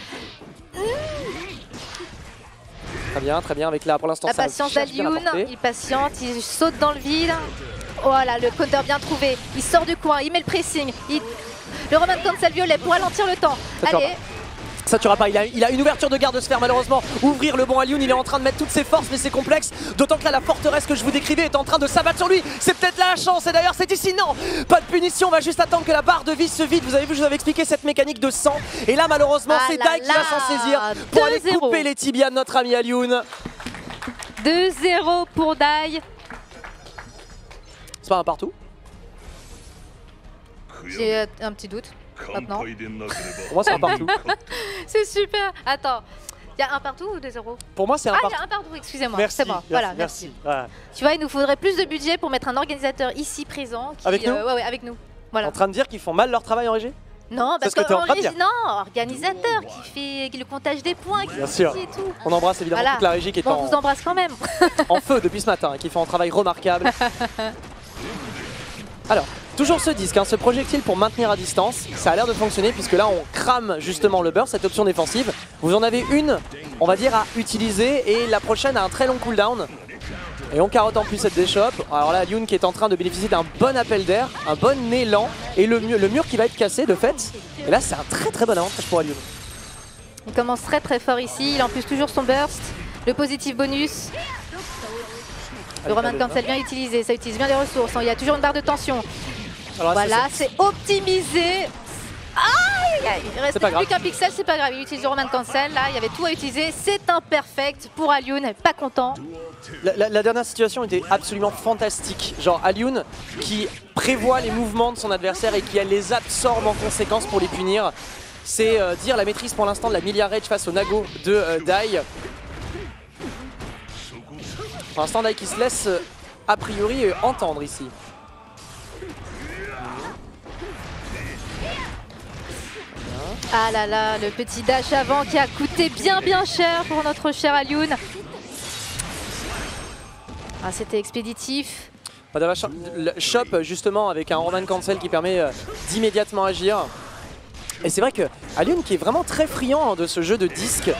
Speaker 3: Très bien, avec là pour l'instant
Speaker 2: la patience d'Alioun, il patiente, il saute dans le vide. Voilà, le counter bien trouvé, il sort du coin, il met le pressing. Le Roman Cancel violet pour ralentir le temps. Allez.
Speaker 3: Ça tuera pas, il a une ouverture de garde sphère malheureusement. Ouvrir le bon Alioun, il est en train de mettre toutes ses forces mais c'est complexe. D'autant que là la forteresse que je vous décrivais est en train de s'abattre sur lui. C'est peut-être là la chance et d'ailleurs c'est ici, non. Pas de punition, on va juste attendre que la barre de vie se vide. Vous avez vu, je vous avais expliqué cette mécanique de sang. Et là malheureusement c'est Dai qui va s'en saisir pour aller couper les tibias de notre ami Alioun.
Speaker 2: 2-0 pour Dai.
Speaker 3: C'est pas un partout?
Speaker 2: J'ai un petit doute. Maintenant.
Speaker 3: Pour moi c'est un partout.
Speaker 2: C'est super. Attends, il y a un partout ou 2-0?
Speaker 3: Pour moi c'est un partout.
Speaker 2: Il y a un partout, excusez-moi.
Speaker 3: C'est
Speaker 2: bon. Voilà, merci. Voilà. Tu vois, il nous faudrait plus de budget pour mettre un organisateur ici présent.
Speaker 3: Avec nous
Speaker 2: ouais, avec nous. Voilà.
Speaker 3: En train de dire qu'ils font mal leur travail en régie?
Speaker 2: Non, parce que organisateur qui fait le comptage des points, qui
Speaker 3: bien sûr.
Speaker 2: Et tout.
Speaker 3: On embrasse évidemment toute la régie qui est
Speaker 2: on vous embrasse quand même.
Speaker 3: En feu depuis ce matin, qui fait un travail remarquable. Alors, toujours ce disque, ce projectile pour maintenir à distance, ça a l'air de fonctionner puisque là on crame justement le burst, cette option défensive. Vous en avez une, on va dire, à utiliser et la prochaine a un très long cooldown. Et on carotte en plus cette déchoppe. Alors là, Alioun qui est en train de bénéficier d'un bon appel d'air, un bon élan et le mur qui va être cassé de fait. Et là, c'est un très bon avantage pour Alioun.
Speaker 2: Il commence très fort ici, il a en plus toujours son burst, le positif bonus. Le Roman Cancel bien utilisé, ça utilise bien les ressources, il y a toujours une barre de tension. Alors, voilà, c'est optimisé. Il reste plus qu'un pixel, c'est pas grave, il utilise le Roman Cancel, là il y avait tout à utiliser, c'est imperfect pour Alioun, pas content.
Speaker 3: La dernière situation était absolument fantastique, genre Alioun qui prévoit les mouvements de son adversaire et qui les absorbe en conséquence pour les punir. C'est dire la maîtrise pour l'instant de la Milia Rage face au Nago de Dai. Pour l'instant Dai qui se laisse a priori entendre ici.
Speaker 2: Ah là là, le petit dash avant qui a coûté bien cher pour notre cher Alioun. Ah, c'était expéditif.
Speaker 3: Le shop justement avec un Roman Cancel qui permet d'immédiatement agir. Et c'est vrai que Alioun qui est vraiment très friand de ce jeu de disque.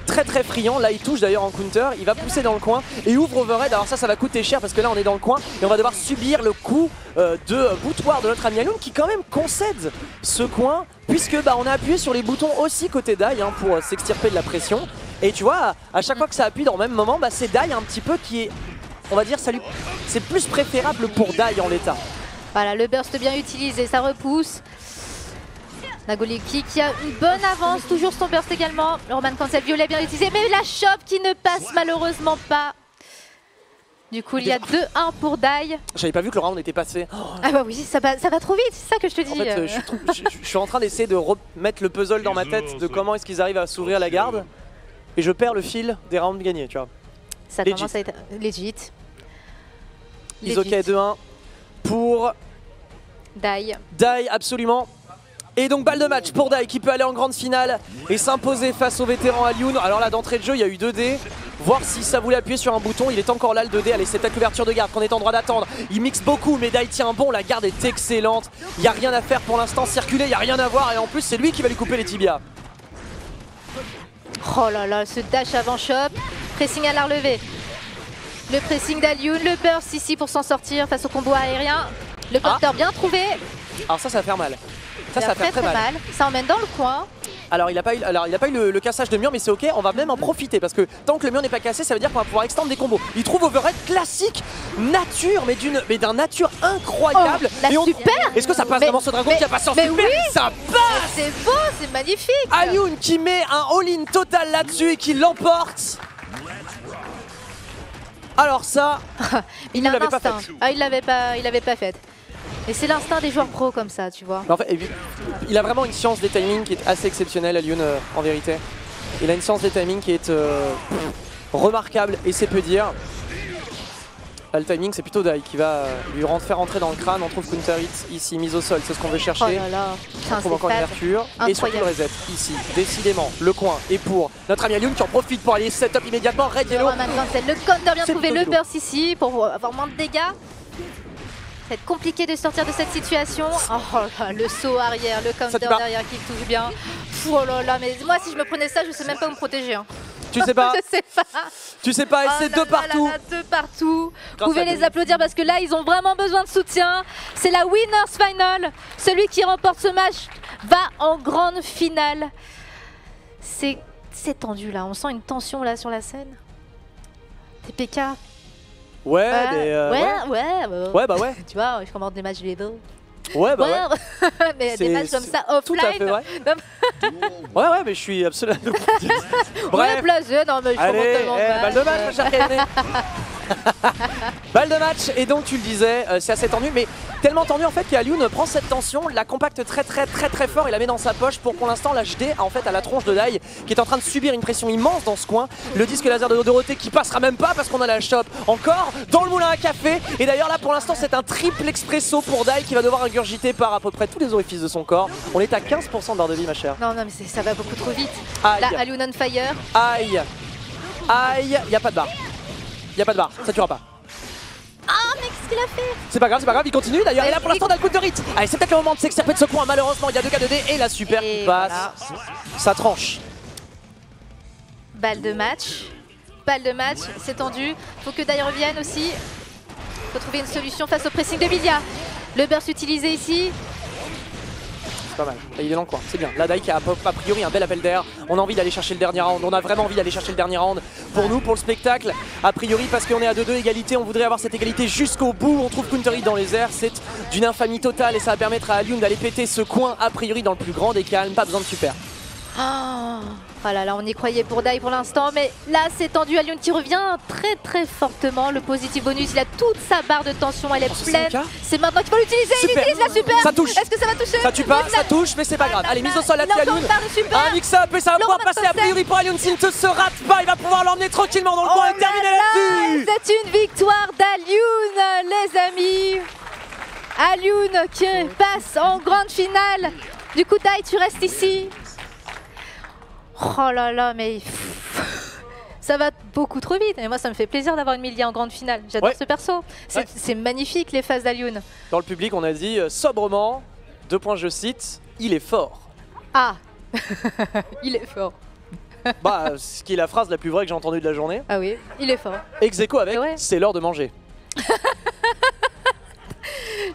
Speaker 3: Très friand, là il touche d'ailleurs en counter, il va pousser dans le coin et ouvre overhead. Alors ça va coûter cher parce que là on est dans le coin et on va devoir subir le coup de boutoir de notre ami Alioun qui quand même concède ce coin puisque on a appuyé sur les boutons aussi côté Dai pour s'extirper de la pression. Et tu vois, à chaque fois que ça appuie dans le même moment, c'est Dai un petit peu qui est, on va dire, c'est plus préférable pour Dai en l'état.
Speaker 2: Voilà, le burst bien utilisé, ça repousse. Nagoliki qui a une bonne avance, toujours son burst également. Le Roman Cancel violet bien utilisé, mais la chope qui ne passe malheureusement pas. Du coup, il y a 2-1 pour Dai.
Speaker 3: J'avais pas vu que le round était passé.
Speaker 2: Ah bah oui, ça va trop vite, c'est ça que je te dis.
Speaker 3: En fait, je suis en train d'essayer de remettre le puzzle dans ma tête de comment est-ce qu'ils arrivent à s'ouvrir la garde. Et je perds le fil des rounds gagnés, tu vois.
Speaker 2: Ça commence à être legit.
Speaker 3: Is ok 2-1 pour
Speaker 2: Dai.
Speaker 3: Dai, absolument. Et donc balle de match pour Dai qui peut aller en grande finale et s'imposer face au vétéran Alioun. Alors là d'entrée de jeu il y a eu 2D. Voir si ça voulait appuyer sur un bouton, il est encore là le 2D. Allez, c'est peut-être l'ouverture de garde qu'on est en droit d'attendre. Il mixe beaucoup mais Dai tient bon, la garde est excellente. Il n'y a rien à faire pour l'instant, circuler, il n'y a rien à voir et en plus c'est lui qui va lui couper les tibias.
Speaker 2: Oh là là, ce dash avant shop. Pressing à la relevée. Le pressing d'Alioun, le burst ici pour s'en sortir face au combo aérien. Le buster bien trouvé.
Speaker 3: Alors ça va faire mal. Ça va faire très mal.
Speaker 2: Ça emmène dans le coin.
Speaker 3: Alors il n'a pas eu, le cassage de mur, mais c'est ok, on va même en profiter parce que tant que le mur n'est pas cassé, ça veut dire qu'on va pouvoir extendre des combos. Il trouve overhead classique, nature, mais d'un nature incroyable.
Speaker 2: Oh, super.
Speaker 3: Est-ce que ça passe vraiment ce dragon qui a passé en super?
Speaker 2: Oui.
Speaker 3: Ça passe.
Speaker 2: C'est beau, c'est magnifique.
Speaker 3: Alioun qui met un all-in total là-dessus et qui l'emporte. Alors ça,
Speaker 2: il a un instinct. Ah, il l'avait pas fait. Et c'est l'instinct des joueurs pros comme ça, tu vois.
Speaker 3: En fait, il a vraiment une science des timings qui est assez exceptionnelle, Alioun, en vérité. Il a une science des timings qui est remarquable, et c'est peu dire. Là, le timing, c'est plutôt Dai qui va lui faire rentrer dans le crâne. On trouve counter hit ici, mise au sol, c'est ce qu'on veut chercher.
Speaker 2: Oh là là.
Speaker 3: On trouve encore une ouverture. Et surtout le reset ici. Décidément, le coin est pour notre ami Alioun qui en profite pour aller setup immédiatement. Red Yellow.
Speaker 2: Le counter bien trouvé, le burst ici pour avoir moins de dégâts. Ça va être compliqué de sortir de cette situation. Oh là, le saut arrière, le counter derrière qui touche bien. Oh là là, mais moi si je me prenais ça, je sais même pas où me protéger. Hein.
Speaker 3: Tu sais pas.
Speaker 2: Je sais pas.
Speaker 3: Tu sais pas, et c'est deux partout.
Speaker 2: Deux partout. Vous pouvez les applaudir parce que là, ils ont vraiment besoin de soutien. C'est la Winners Final. Celui qui remporte ce match va en grande finale. C'est tendu là. On sent une tension là sur la scène. TPK.
Speaker 3: Ouais,
Speaker 2: ouais. Tu vois, je commande des matchs vidéo.
Speaker 3: Ouais.
Speaker 2: Mais des matchs comme ça offline.
Speaker 3: Tout à fait vrai. ouais, mais je suis absolument.
Speaker 2: Bref. Non, mais je commande tellement
Speaker 3: balle de match, ma chère Kayane. Balle de match, et donc tu le disais, c'est assez tendu, mais tellement tendu en fait qu'Alioun prend cette tension, la compacte très fort et la met dans sa poche pour l'instant l'HD en fait à la tronche de Dai qui est en train de subir une pression immense dans ce coin. Le disque laser de Dorothée qui passera même pas parce qu'on a la shop encore dans le moulin à café, et d'ailleurs là pour l'instant c'est un triple expresso pour Dai qui va devoir ingurgiter par à peu près tous les orifices de son corps. On est à 15% de barre de vie, ma chère.
Speaker 2: Non mais ça va beaucoup trop vite.
Speaker 3: Aïe.
Speaker 2: Là Alioun on fire.
Speaker 3: Aïe, y a pas de barre. Y a pas de barre, ça tuera pas.
Speaker 2: Ah, mais qu'est-ce qu'il a fait?
Speaker 3: C'est pas grave, il continue d'ailleurs. Et là pour l'instant, on a le coup de hit. Allez, c'est peut-être le moment de s'extirper de ce coin. Malheureusement, il y a 2 K2D et la super qui passe. Voilà. Ça tranche.
Speaker 2: Balle de match, c'est tendu. Faut que Dai revienne aussi. Faut trouver une solution face au pressing de Milia. Le burst utilisé ici.
Speaker 3: C'est pas mal. Là, il est dans le coin, c'est bien. Là, Dai qui a a priori un bel appel d'air. On a envie d'aller chercher le dernier round. On a vraiment envie d'aller chercher le dernier round. Pour nous, pour le spectacle, a priori, parce qu'on est à 2-2 égalité, on voudrait avoir cette égalité jusqu'au bout. On trouve counter hit dans les airs. C'est d'une infamie totale et ça va permettre à Alioun d'aller péter ce coin, a priori, dans le plus grand des calmes. Pas besoin de super.
Speaker 2: Oh là là, on y croyait pour Dai pour l'instant, mais là c'est tendu. Alioun qui revient très fortement. Le positif bonus, il a toute sa barre de tension, elle est pleine. C'est maintenant qu'il faut l'utiliser. Il utilise la super.
Speaker 3: Ça touche.
Speaker 2: Est-ce que ça va toucher?
Speaker 3: Ça tue pas, ça touche, mais c'est pas grave. Allez, mise au sol là-dessus, Alioun. Un mix-up et ça va pouvoir passer a priori pour Alioun. S'il ne se rate pas, il va pouvoir l'emmener tranquillement dans le coin et terminer là-dessus.
Speaker 2: C'est une victoire d'Alioun, les amis. Alioun qui passe en grande finale. Du coup, Dai, tu restes ici. Oh là là, mais ça va beaucoup trop vite. Et moi, ça me fait plaisir d'avoir une Milia en grande finale. J'adore ce perso. C'est magnifique, les phases d'Alioun.
Speaker 3: Dans le public, on a dit sobrement, 2 points, je cite, il est fort.
Speaker 2: Ah, il est fort.
Speaker 3: Bah, ce qui est la phrase la plus vraie que j'ai entendue de la journée.
Speaker 2: Ah oui, il est fort.
Speaker 3: Ex-aequo avec, c'est l'heure de manger.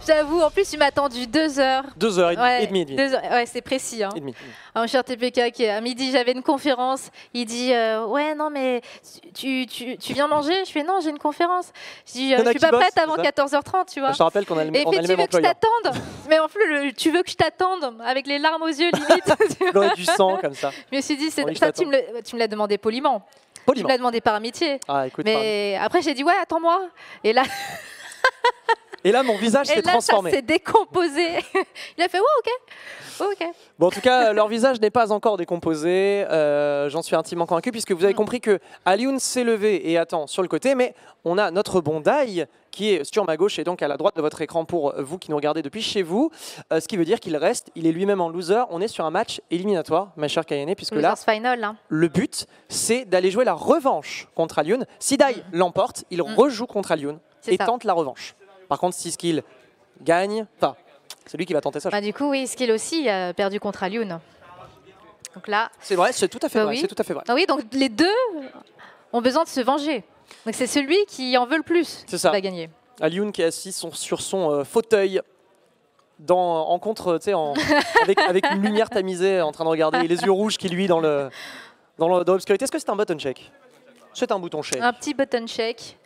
Speaker 2: J'avoue, en plus, il m'a attendu 2 heures.
Speaker 3: 2 heures et demie.
Speaker 2: 2 heures, ouais, c'est précis. Hein. Un cher TPK qui, à midi, j'avais une conférence. Il dit ouais, non, mais tu viens manger? Je fais non, j'ai une conférence. Je dis je suis pas prête avant 14h30, tu vois.
Speaker 3: Je te rappelle qu'on a le même
Speaker 2: employeur. Et tu veux que je t'attende? Mais en plus, tu veux que je t'attende avec les larmes aux yeux, limite.
Speaker 3: L'aurait du sang, comme ça.
Speaker 2: Je me suis dit, ça, tu me l'as demandé poliment. Tu me l'as demandé par amitié.
Speaker 3: Ah, écoute,
Speaker 2: mais après, j'ai dit ouais, attends-moi. Et là.
Speaker 3: Et là, mon visage s'est transformé.
Speaker 2: Ça s'est décomposé. Il a fait ok.
Speaker 3: Bon, en tout cas, leur visage n'est pas encore décomposé. J'en suis intimement convaincu, puisque vous avez compris que Alioun s'est levé et attend sur le côté, mais on a notre bon Dai qui est sur ma gauche et donc à la droite de votre écran pour vous qui nous regardez depuis chez vous. Ce qui veut dire qu'il reste, il est lui-même en loser. On est sur un match éliminatoire, ma chère Kayane, puisque là,
Speaker 2: final, hein.
Speaker 3: Le but, c'est d'aller jouer la revanche contre Alioun. Si Dai l'emporte, il rejoue contre Alioun et tente la revanche. Par contre, si Skill gagne, c'est lui qui va tenter ça.
Speaker 2: Du coup, oui, Skill aussi a perdu contre Alioun. Donc là,
Speaker 3: c'est vrai, c'est tout à fait vrai.
Speaker 2: Oui.
Speaker 3: C'est tout à fait vrai.
Speaker 2: Ah oui, donc les deux ont besoin de se venger. Donc c'est celui qui en veut le plus qui va gagner.
Speaker 3: Alioune qui est assis sur son fauteuil en contre, tu sais, avec une lumière tamisée, en train de regarder, et les yeux rouges qui lui dans l'obscurité. Est-ce que c'est un button shake? C'est un bouton shake.
Speaker 2: Un petit button shake.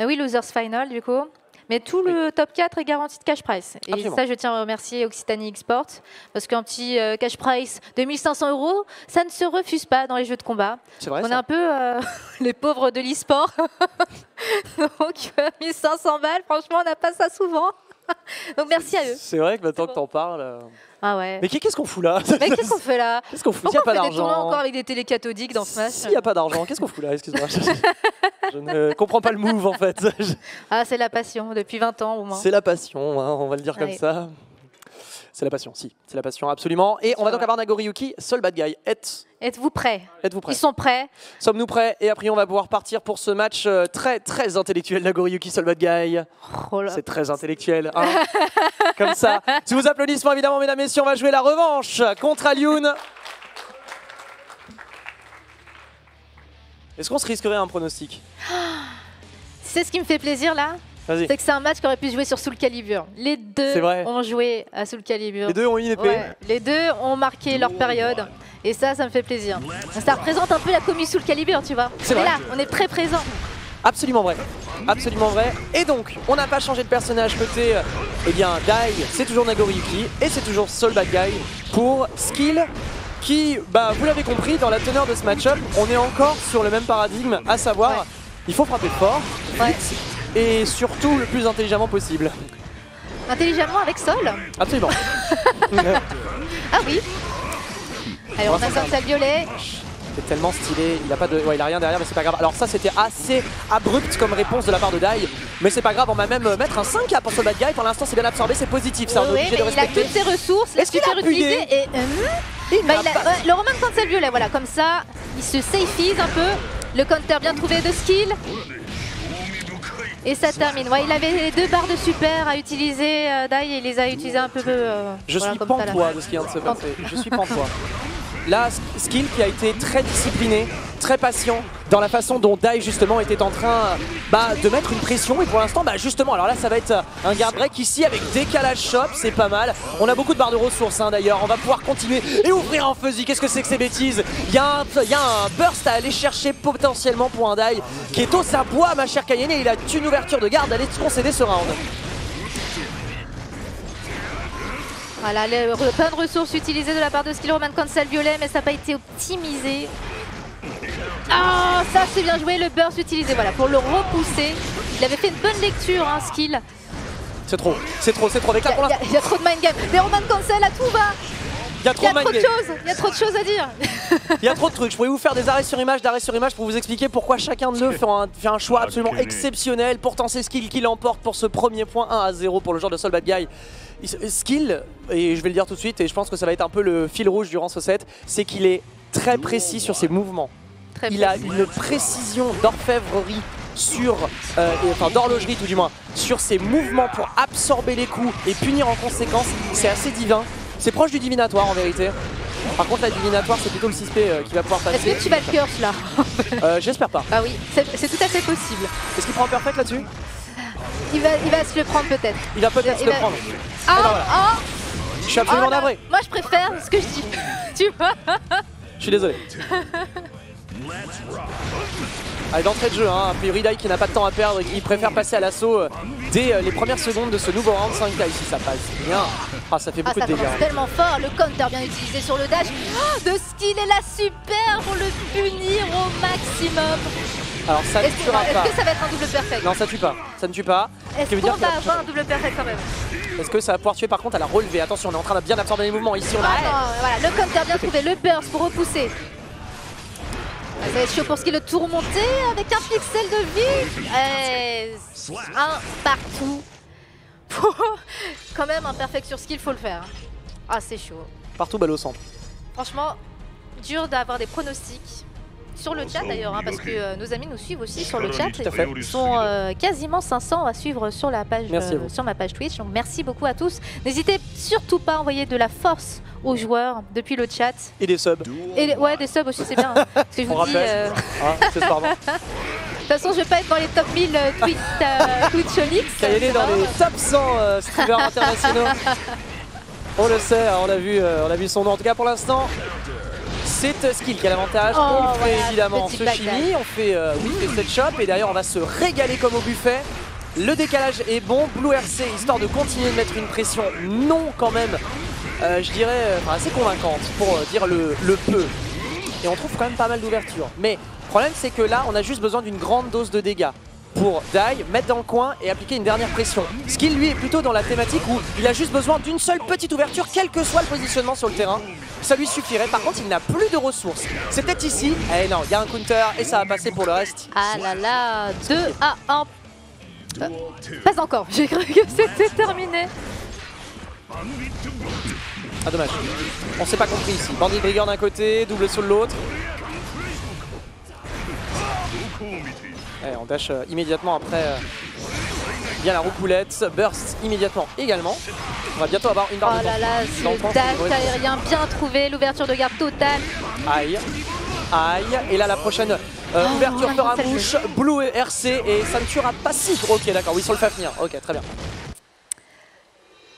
Speaker 2: Oui, Losers Final du coup. Mais tout le top 4 est garanti de cash price. Et absolument. Ça, je tiens à remercier Occitanie Export, parce qu'un petit cash price de 1 500 €, ça ne se refuse pas dans les jeux de combat.
Speaker 3: C'est vrai,
Speaker 2: on est un peu les pauvres de l'e-sport. Donc 1 500 balles, franchement, on n'a pas ça souvent. Donc merci à eux.
Speaker 3: C'est vrai que maintenant que t'en parles...
Speaker 2: Ah ouais.
Speaker 3: Mais qu'est-ce qu'on fout là?
Speaker 2: Mais qu'est-ce qu'on fait là?
Speaker 3: Qu'est-ce qu'on fout?
Speaker 2: Pourquoi
Speaker 3: il n'y a pas
Speaker 2: on fait des tournois
Speaker 3: d'argent
Speaker 2: encore avec des télécathodiques dans Smash?
Speaker 3: S'il n'y a pas d'argent, qu'est-ce qu'on fout là? Excuse-moi. Je ne comprends pas le move en fait.
Speaker 2: Ah, c'est la passion, depuis 20 ans au moins.
Speaker 3: C'est la passion, hein, on va le dire comme ça. C'est la passion, si. C'est la passion, absolument. Et on va donc avoir Nagoriyuki, Soul Bad Guy.
Speaker 2: Êtes-vous prêts?
Speaker 3: Êtes-vous prêts?
Speaker 2: Ils sont prêts.
Speaker 3: Sommes-nous prêts? Et après, on va pouvoir partir pour ce match très, très intellectuel. Nagoriyuki, Soul Bad Guy.
Speaker 2: Oh
Speaker 3: c'est très intellectuel. Hein. Comme ça. Sous vos applaudissements, évidemment, mesdames et messieurs, on va jouer la revanche contre Alioune. Est-ce qu'on se risquerait un pronostic?
Speaker 2: C'est ce qui me fait plaisir là. C'est que c'est un match qui aurait pu se jouer sur Soul Calibur. Les deux ont joué à Soul Calibur.
Speaker 3: Les deux ont une épée.
Speaker 2: Ouais. Les deux ont marqué leur période. Et ça me fait plaisir. Ça représente un peu la commu Soul Calibur, tu vois. On est là, on est très présent.
Speaker 3: Absolument vrai. Absolument vrai. Et donc, on n'a pas changé de personnage côté Dai, c'est toujours Nagoriyuki. Et c'est toujours Soul Bad Guy pour Skill. Qui, vous l'avez compris, dans la teneur de ce match-up, on est encore sur le même paradigme, à savoir, il faut frapper fort, vite, et surtout le plus intelligemment possible.
Speaker 2: Intelligemment avec Sol?
Speaker 3: Absolument.
Speaker 2: Ah oui. Allez, on a sorti le violet.
Speaker 3: C'est tellement stylé, il a rien derrière, mais c'est pas grave. Alors ça, c'était assez abrupt comme réponse de la part de Dai, mais c'est pas grave, on va même mettre un 5K pour Soul Bad Guy. Pour l'instant, c'est bien absorbé, c'est positif, ça, on est obligé de respecter.
Speaker 2: Il a toutes ses ressources,
Speaker 3: est-ce qu'il a
Speaker 2: utilisé et le Roman Cancel violet, voilà, comme ça, il se safeise un peu. Le counter bien trouvé de Skill. Et ça termine. Ouais, il avait 2 barres de super à utiliser, Dai, et il les a utilisées un peu.
Speaker 3: Je suis pantois de ce qui vient de se passer. Je suis pantois. Là, Skill qui a été très discipliné, très patient dans la façon dont Dai justement était en train de mettre une pression. Et pour l'instant, justement, alors là, ça va être un guard break ici avec décalage shop, c'est pas mal. On a beaucoup de barres de ressources d'ailleurs. On va pouvoir continuer et ouvrir en fuzzy. Qu'est-ce que c'est que ces bêtises? Il y a un burst à aller chercher potentiellement pour un Dai qui est au sa bois, ma chère Kayene. Il a une ouverture de garde d'aller concéder ce round.
Speaker 2: Voilà, plein de ressources utilisées de la part de Skill. Roman Cancel violet, mais ça n'a pas été optimisé. Ah, ça c'est bien joué, le burst utilisé, voilà, pour le repousser. Il avait fait une bonne lecture, Skill.
Speaker 3: C'est trop. Avec là,
Speaker 2: il y a trop de mind game. Mais Roman Cancel à tout va. Il y a trop de choses à dire.
Speaker 3: Il y a trop de trucs. Je pourrais vous faire des arrêts sur image pour vous expliquer pourquoi chacun de eux fait un choix absolument exceptionnel. Pourtant, c'est Skill qui l'emporte pour ce premier point 1-0 pour le joueur de Soul Bad Guy. Skill, et je vais le dire tout de suite, et je pense que ça va être un peu le fil rouge durant ce set, c'est qu'il est très précis sur ses mouvements. Il a une précision d'orfèvrerie d'horlogerie tout du moins, sur ses mouvements pour absorber les coups et punir en conséquence. C'est assez divin. C'est proche du divinatoire en vérité. Par contre, la divinatoire, c'est plutôt le 6P qui va pouvoir passer.
Speaker 2: Est-ce que tu vas le curse là?
Speaker 3: J'espère pas.
Speaker 2: Ah oui, c'est tout à fait possible.
Speaker 3: Est-ce qu'il prend un perfect là-dessus?
Speaker 2: Il va se le prendre peut-être.
Speaker 3: Il va peut-être se le prendre. Je suis absolument navré.
Speaker 2: Moi, je préfère ce que je dis. Tu vois?
Speaker 3: Je suis désolé. Allez, d'entrée de jeu, a priori Dai qui n'a pas de temps à perdre et qui préfère passer à l'assaut dès les premières secondes de ce nouveau round 5K ici, ça passe bien. Ça fait beaucoup de dégâts.
Speaker 2: Ça tellement fort, le counter bien utilisé sur le dash de Skill et la super pour le punir au maximum.
Speaker 3: Alors ça ne tuera pas.
Speaker 2: Est-ce que ça va être un double perfect?
Speaker 3: Non, ça tue pas. Ça ne tue pas.
Speaker 2: Est-ce qu'on va avoir un double perfect quand même?
Speaker 3: Est-ce que ça va pouvoir tuer par contre à la relever? Attention, on est en train de bien absorber les mouvements ici.
Speaker 2: Non, voilà, le counter bien trouvé, le burst pour repousser. Ça va être chaud pour Skill de tout remonter avec un pixel de vie. Un partout. Quand même un perfect sur Skill, faut le faire. Ah, c'est chaud.
Speaker 3: Partout balle au centre.
Speaker 2: Franchement, dur d'avoir des pronostics sur le chat d'ailleurs, parce que nos amis nous suivent aussi sur le chat. Ils sont quasiment 500 à suivre sur la page, sur ma page Twitch. Donc merci beaucoup à tous. N'hésitez surtout pas à envoyer de la force aux joueurs depuis le chat.
Speaker 3: Et des subs.
Speaker 2: Et ouais, des subs aussi, c'est bien. Parce que je vous dis.
Speaker 3: C'est pardon.
Speaker 2: De toute façon, je vais pas être dans les top 1000 Twitcholix.
Speaker 3: Elle est dans les top 100 streamers internationaux. On le sait, on a vu son nom. En tout cas, pour l'instant, c'est Skill qui a l'avantage. On fait évidemment ce chimie, on fait cette shop et d'ailleurs on va se régaler comme au buffet. Le décalage est bon, Blue RC, histoire de continuer de mettre une pression non quand même, je dirais, assez convaincante pour dire le peu. Et on trouve quand même pas mal d'ouverture. Mais le problème c'est que là, on a juste besoin d'une grande dose de dégâts pour Dai, mettre dans le coin et appliquer une dernière pression. Skill lui est plutôt dans la thématique où il a juste besoin d'une seule petite ouverture, quel que soit le positionnement sur le terrain. Ça lui suffirait, par contre il n'a plus de ressources. C'est peut-être ici, eh non, il y a un counter et ça va passer pour le reste.
Speaker 2: Ah là là, 2 à 1. Pas encore, j'ai cru que c'était terminé.
Speaker 3: Ah dommage, on s'est pas compris ici. Bandit Brigand d'un côté, double soul de l'autre. On dash immédiatement après bien la roupoulette, burst immédiatement également. On va bientôt avoir une barre de
Speaker 2: là là, ce dash aérien bien trouvé, l'ouverture de garde totale.
Speaker 3: Aïe, aïe, et là la prochaine ouverture fera mouche, Blue RC et ça ne tuera pas si. Ok d'accord, oui, sur le Fafnir, ok très bien.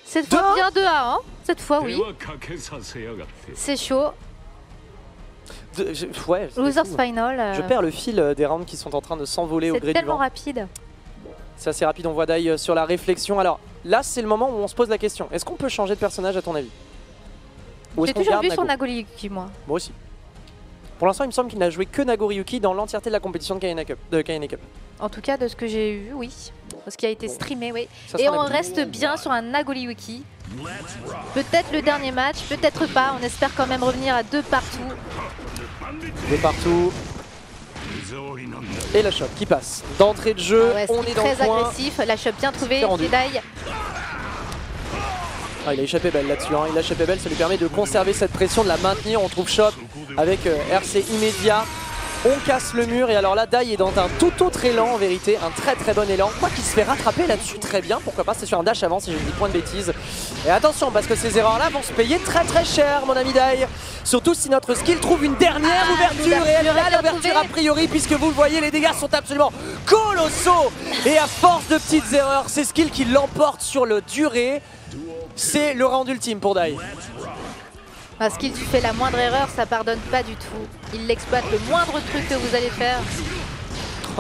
Speaker 2: Cette fois bien 2 à 1, cette fois oui. C'est chaud. Losers Final.
Speaker 3: Je perds le fil des rounds qui sont en train de s'envoler au gré du vent.
Speaker 2: C'est tellement rapide.
Speaker 3: C'est assez rapide, on voit Dai sur la réflexion. Alors là, c'est le moment où on se pose la question. Est-ce qu'on peut changer de personnage à ton avis?
Speaker 2: J'ai toujours vu sur Nagoriyuki, moi.
Speaker 3: Moi aussi. Pour l'instant, il me semble qu'il n'a joué que Nagoriyuki dans l'entièreté de la compétition de KNA Cup.
Speaker 2: En tout cas, de ce que j'ai vu, oui. Parce qu'il a été streamé, oui. Et on reste bien sur un Nagoriyuki. Peut-être le dernier match, peut-être pas. On espère quand même revenir à 2 partout.
Speaker 3: 2 partout. Et la shop qui passe. D'entrée de jeu, on est dans le
Speaker 2: très
Speaker 3: coin.
Speaker 2: agressif, la shop bien trouvée. Dai.
Speaker 3: Il a échappé belle là-dessus, il a échappé belle, ça lui permet de conserver cette pression, de la maintenir. On trouve shop avec RC immédiat. On casse le mur et alors là, Dai est dans un tout autre élan en vérité, un très très bon élan. Quoi qu'il se fait rattraper là-dessus très bien, pourquoi pas, c'est sur un dash avant si je ne dis point de bêtises. Et attention parce que ces erreurs-là vont se payer très très cher mon ami Dai. Surtout si notre skill trouve une dernière ouverture et elle a l'ouverture a priori puisque vous le voyez, les dégâts sont absolument colossaux. Et à force de petites erreurs, c'est skill qui l'emporte sur le durée. C'est le round ultime pour Dai.
Speaker 2: Parce qu'il fait la moindre erreur, ça pardonne pas du tout. Il exploite le moindre truc que vous allez faire.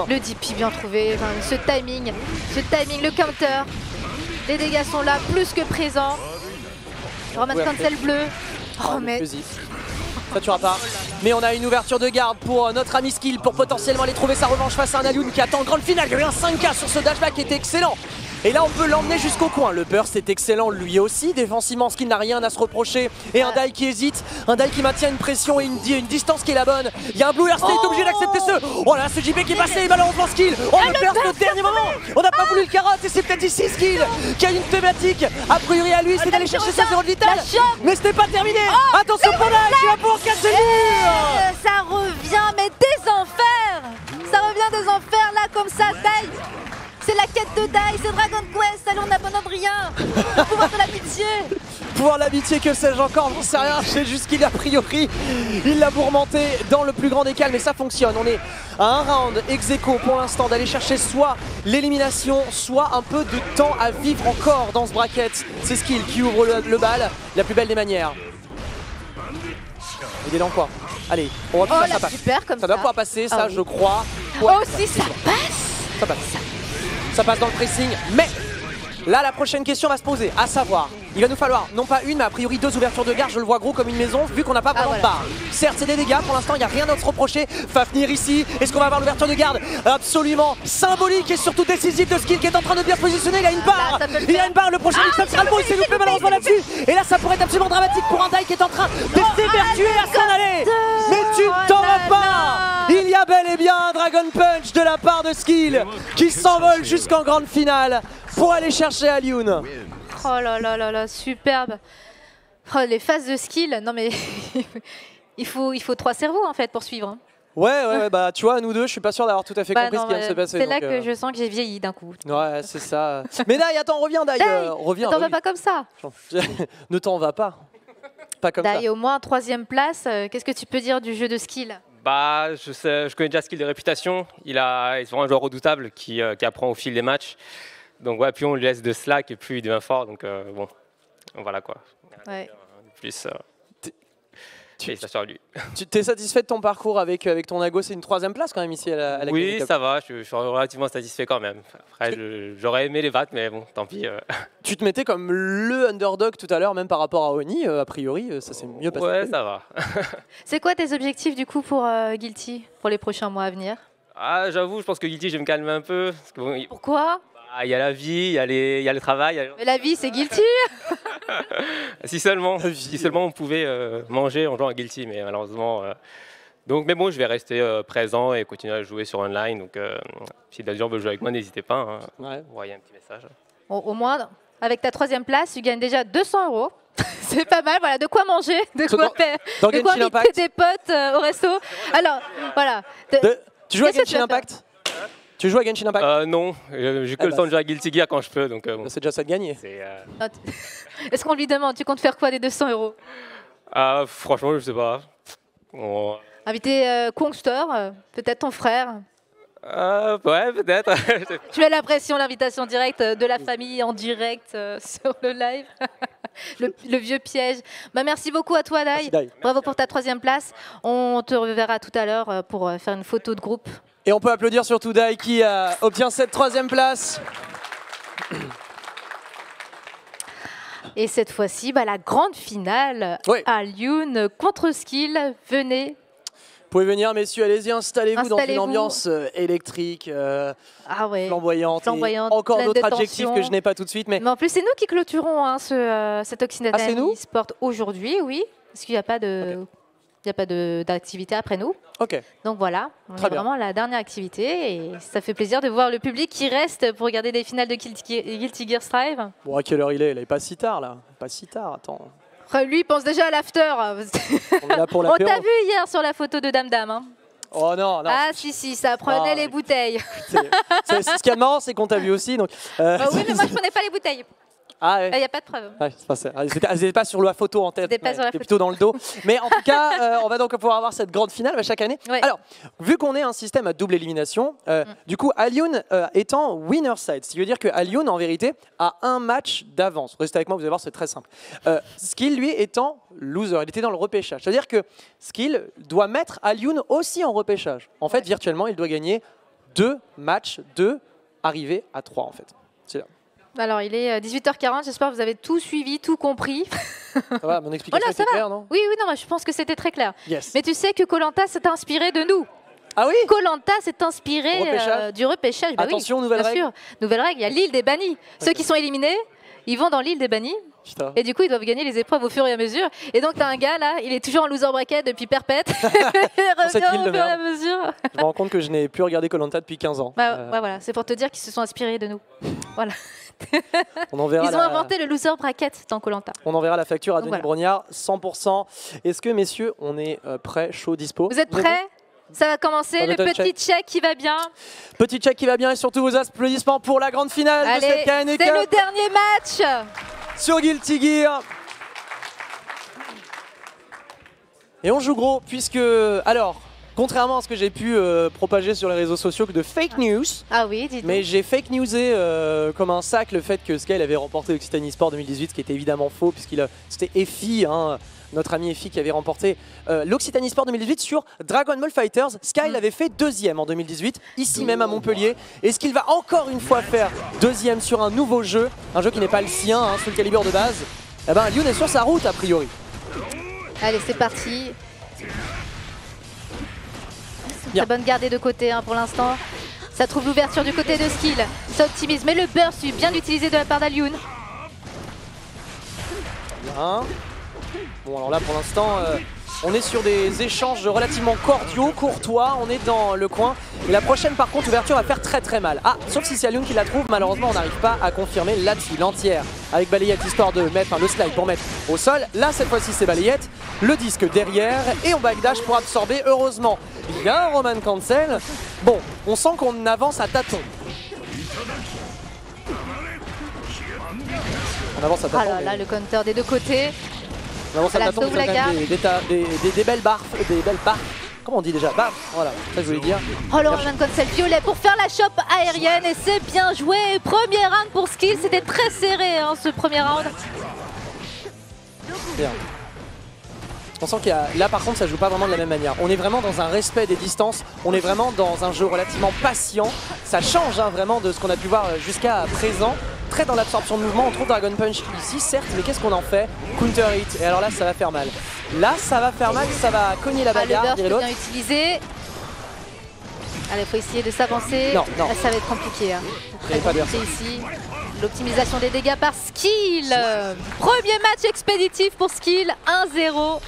Speaker 2: Le DP bien trouvé, enfin, ce timing, le counter. Les dégâts sont là, plus que présents. Roman cancel bleu. Oh mais...
Speaker 3: Ça tuera pas. Mais on a une ouverture de garde pour notre ami Skill pour potentiellement aller trouver sa revanche face à un Alioun qui attend le grand final. Il y a eu un 5K sur ce dashback qui était excellent. Et là on peut l'emmener jusqu'au coin. Le burst est excellent lui aussi. Défensivement Skill n'a rien à se reprocher. Et un Dai qui hésite, un Dai qui maintient une pression et une distance qui est la bonne. Il y a un Blue RC qui est obligé d'accepter ce. Oh là, c'est JP qui est passé et malheureusement Skill. Oh le burst au dernier moment. On n'a pas voulu le carotte et c'est peut-être ici Skill qui a une thématique. A priori à lui c'est d'aller chercher sa 0 de vital. Mais ce n'est pas terminé. Attention pour Dai qui va pouvoir casser le mur.
Speaker 2: Ça revient mais des enfers. Ça revient des enfers là comme ça Dai. C'est la quête de Dai, c'est Dragon Quest, allez on n'abandonne rien. Le pouvoir de l'amitié.
Speaker 3: Pouvoir l'amitié, que sais-je encore, j'en sais rien, je sais juste qu'il a priori, il l'a bourmenté dans le plus grand des calmes et ça fonctionne. On est à un round ex aequo pour l'instant d'aller chercher soit l'élimination, soit un peu de temps à vivre encore dans ce bracket. C'est Skill qui ouvre le bal, la plus belle des manières. Il est dans quoi? Allez, on va ça passe.
Speaker 2: Super, comme
Speaker 3: ça doit pouvoir passer, ça je crois.
Speaker 2: Oh si ça passe.
Speaker 3: Ça passe. Ça passe dans le pressing, mais là la prochaine question va se poser, à savoir, il va nous falloir non pas une mais a priori 2 ouvertures de garde, je le vois gros comme une maison vu qu'on n'a pas vraiment de barre. Certes c'est des dégâts, pour l'instant il n'y a rien d'autre à se reprocher. Fafnir ici, est-ce qu'on va avoir l'ouverture de garde absolument symbolique et surtout décisive de Skill qui est en train de bien se positionner, il a une barre, le prochain mix-up sera le beau, il s'est loupé malheureusement là-dessus. Et là ça pourrait être absolument dramatique pour un Dai qui est en train de s'évertuer à s'en aller. Mais tu ne t'en vas pas. Il y a bel et bien un Dragon Punch de la part de Skill qui s'envole jusqu'en grande finale pour aller chercher Alioun.
Speaker 2: Oh là là là là, superbe. Oh, les phases de Skill, non mais il faut 3 cerveaux en fait pour suivre.
Speaker 3: Ouais, bah tu vois, nous deux, je suis pas sûr d'avoir tout à fait compris ce qui vient de se passer.
Speaker 2: C'est là que je sens que j'ai vieilli d'un coup.
Speaker 3: Ouais, c'est ça. Mais Dai, attends, reviens, Dai. Reviens.
Speaker 2: Ne t'en vas pas comme ça.
Speaker 3: Ne t'en va pas. Pas comme ça.
Speaker 2: Dai, au moins 3e place. Qu'est-ce que tu peux dire du jeu de skill?
Speaker 7: Bah, je connais déjà Skill de réputation. Il est vraiment un joueur redoutable qui apprend au fil des matchs. Donc ouais, plus on lui laisse de slack et plus il devient fort. Donc bon, voilà quoi.
Speaker 2: Ouais.
Speaker 7: Plus, félicitations à lui.
Speaker 3: Tu t'es satisfait de ton parcours avec ton Nago? C'est une 3e place quand même ici à la
Speaker 7: Oui,
Speaker 3: Gaming Cup.
Speaker 7: ça va. Je suis relativement satisfait quand même. Après, j'aurais aimé les VAT, mais bon, tant pis.
Speaker 3: Tu te mettais comme le underdog tout à l'heure, même par rapport à Oni. A priori, ça s'est mieux passé.
Speaker 7: Ouais, ça va.
Speaker 2: C'est quoi tes objectifs du coup pour Guilty pour les prochains mois à venir?
Speaker 7: Ah, j'avoue, je pense que Guilty, je vais me calmer un peu. Parce que, bon,
Speaker 2: Pourquoi?
Speaker 7: il y a la vie, il y a le travail.
Speaker 2: Mais la vie, c'est Guilty.
Speaker 7: Si seulement on pouvait manger en jouant à Guilty, mais malheureusement. Donc, mais bon, je vais rester présent et continuer à jouer sur online. Donc, si des gens veulent jouer avec moi, n'hésitez pas. Hein.
Speaker 3: Ouais.
Speaker 7: Envoyez un petit message.
Speaker 2: Au moins, avec ta 3e place, tu gagnes déjà 200 €. C'est pas mal, voilà, de quoi manger, de quoi inviter des potes au resto. Alors, voilà.
Speaker 3: Tu joues à Genshin Impact? Tu joues à Genshin Impact?
Speaker 7: Non, j'ai que le temps de jouer à Guilty Gear quand je peux. Donc, bon.
Speaker 3: C'est déjà ça de gagner.
Speaker 2: Est-ce qu'on lui demande, tu comptes faire quoi des 200 €?
Speaker 7: Franchement, je sais pas.
Speaker 2: Inviter Kongster, peut-être ton frère.
Speaker 7: Ouais, peut-être.
Speaker 2: Tu as l'impression, l'invitation directe de la famille en direct sur le live. le vieux piège. Bah, merci beaucoup à toi, Dai. Bravo pour ta 3e place. On te reverra tout à l'heure pour faire une photo de groupe.
Speaker 3: Et on peut applaudir surtout Dai qui obtient cette 3e place.
Speaker 2: Et cette fois-ci, la grande finale, Alioun contre Skill. Venez.
Speaker 3: Vous pouvez venir, messieurs, allez-y, installez-vous dans une ambiance électrique, flamboyante, et encore d'autres adjectifs que je n'ai pas tout de suite. Mais
Speaker 2: en plus, c'est nous qui clôturons cet Occitanie e-sport aujourd'hui, oui, parce qu'il n'y a pas de... Il n'y a pas d'activité après nous.
Speaker 3: Ok.
Speaker 2: Donc voilà, on est vraiment à la dernière activité et ça fait plaisir de voir le public qui reste pour regarder les finales de Guilty Gear Strive.
Speaker 3: Bon, à quelle heure il est? Il n'est pas si tard là. Pas si tard, attends.
Speaker 2: Lui, il pense déjà à l'after.
Speaker 3: On est là pour l'apéro.
Speaker 2: On t'a vu hier sur la photo de Dame Dame. Hein.
Speaker 3: Oh non.
Speaker 2: Ah si, ça prenait les bouteilles.
Speaker 3: Ce qui est marrant, c'est qu'on t'a vu aussi. Donc,
Speaker 2: oui, mais moi je prenais pas les bouteilles.
Speaker 3: Ah ouais.
Speaker 2: Il n'y a pas de preuve.
Speaker 3: Ouais, elles n'étaient pas sur la photo en tête, c'était plutôt dans le dos. Mais en tout cas, on va donc pouvoir avoir cette grande finale chaque année. Ouais. Alors, vu qu'on est un système à double élimination, du coup, Alioun étant winner side, ce qui veut dire que Alioun, en vérité, a un match d'avance. Restez avec moi, vous allez voir, c'est très simple. Skill, lui, étant loser, il était dans le repêchage. C'est-à-dire que Skill doit mettre Alioun aussi en repêchage. En fait, virtuellement, il doit gagner 2 matchs de arriver à 3, en fait. C'est là.
Speaker 2: Alors, il est 18h40, j'espère que vous avez tout suivi, tout compris.
Speaker 3: Ça va, mon explication était claire, non?
Speaker 2: Oui, non, je pense que c'était très clair.
Speaker 3: Yes.
Speaker 2: Mais tu sais que Koh-Lanta s'est inspiré de nous.
Speaker 3: Ah oui?
Speaker 2: Koh-Lanta s'est inspiré du repêchage.
Speaker 3: Attention, nouvelle règle.
Speaker 2: Bien sûr, nouvelle règle, il y a l'île des bannis. Okay. Ceux qui sont éliminés, ils vont dans l'île des bannis. Putain. Et du coup, ils doivent gagner les épreuves au fur et à mesure. Et donc, tu as un gars là, il est toujours en loser bracket depuis perpète. Il revient au fur et à mesure.
Speaker 3: Je me rends compte que je n'ai plus regardé Koh-Lanta depuis 15 ans.
Speaker 2: Voilà, c'est pour te dire qu'ils se sont inspirés de nous. Voilà.
Speaker 3: Ils ont
Speaker 2: inventé le loser bracket dans Koh-Lanta.
Speaker 3: On enverra la facture à Denis Brognard, 100%. Est-ce que, messieurs, on est prêts, chaud, dispo?
Speaker 2: Vous êtes prêts? Ça va commencer, le petit check qui va bien.
Speaker 3: Petit check qui va bien et surtout vos applaudissements pour la grande finale de cette KNE Cup.
Speaker 2: C'est le dernier match
Speaker 3: sur Guilty Gear. Et on joue gros puisque... Alors, contrairement à ce que j'ai pu propager sur les réseaux sociaux de fake news, mais j'ai fake newsé comme un sac le fait que Sky avait remporté Occitanie e-sport 2018, ce qui était évidemment faux puisqu'il c'était Effie, notre ami Effie qui avait remporté l'Occitanie e-sport 2018 sur Dragon Ball Fighters. Sky l'avait fait 2e en 2018, ici même à Montpellier. Est-ce qu'il va encore une fois faire 2e sur un nouveau jeu, un jeu qui n'est pas le sien, sous le calibre de base? Eh ben, Lyon est sur sa route a priori.
Speaker 2: Allez, c'est parti. Très bonne gardée de côté pour l'instant. Ça trouve l'ouverture du côté de Skill. Ça optimise, mais le burst bien utilisé de la part d'Alioun.
Speaker 3: Bien. Bon, alors là pour l'instant, On est sur des échanges relativement cordiaux, courtois, on est dans le coin. Et la prochaine par contre ouverture va faire très mal. Ah, sauf si c'est Alioun qui la trouve, malheureusement on n'arrive pas à confirmer là-dessus. L'entière avec balayette histoire de mettre le slide pour mettre au sol. Là cette fois-ci c'est balayette, le disque derrière et on backdash pour absorber. Heureusement, il y a un Roman Cancel. Bon, on sent qu'on avance à tâtons. On avance à tâtons.
Speaker 2: Ah là là, le counter des deux côtés.
Speaker 3: On avance à tâtons, des belles barres, comment on dit déjà? Baffes, voilà, ça je voulais dire.
Speaker 2: Oh le Roman Cancel violet pour faire la chope aérienne et c'est bien joué. Premier round pour Skill, c'était très serré hein, ce premier round.
Speaker 3: Bien. On sent qu'il y a... Là par contre ça joue pas vraiment de la même manière. On est vraiment dans un respect des distances, on est vraiment dans un jeu relativement patient. Ça change hein, vraiment de ce qu'on a pu voir jusqu'à présent. Très dans l'absorption de mouvement, on trouve Dragon Punch ici certes, mais qu'est-ce qu'on en fait? Counter hit, et alors là ça va faire mal. Là ça va faire mal, ça va cogner la bagarre.
Speaker 2: Le burst bien utilisé. Allez, faut essayer de s'avancer.
Speaker 3: Non.
Speaker 2: Là, ça va être compliqué. Hein.
Speaker 3: Très compliqué
Speaker 2: ici. L'optimisation des dégâts par Skill. Premier match expéditif pour Skill, 1-0.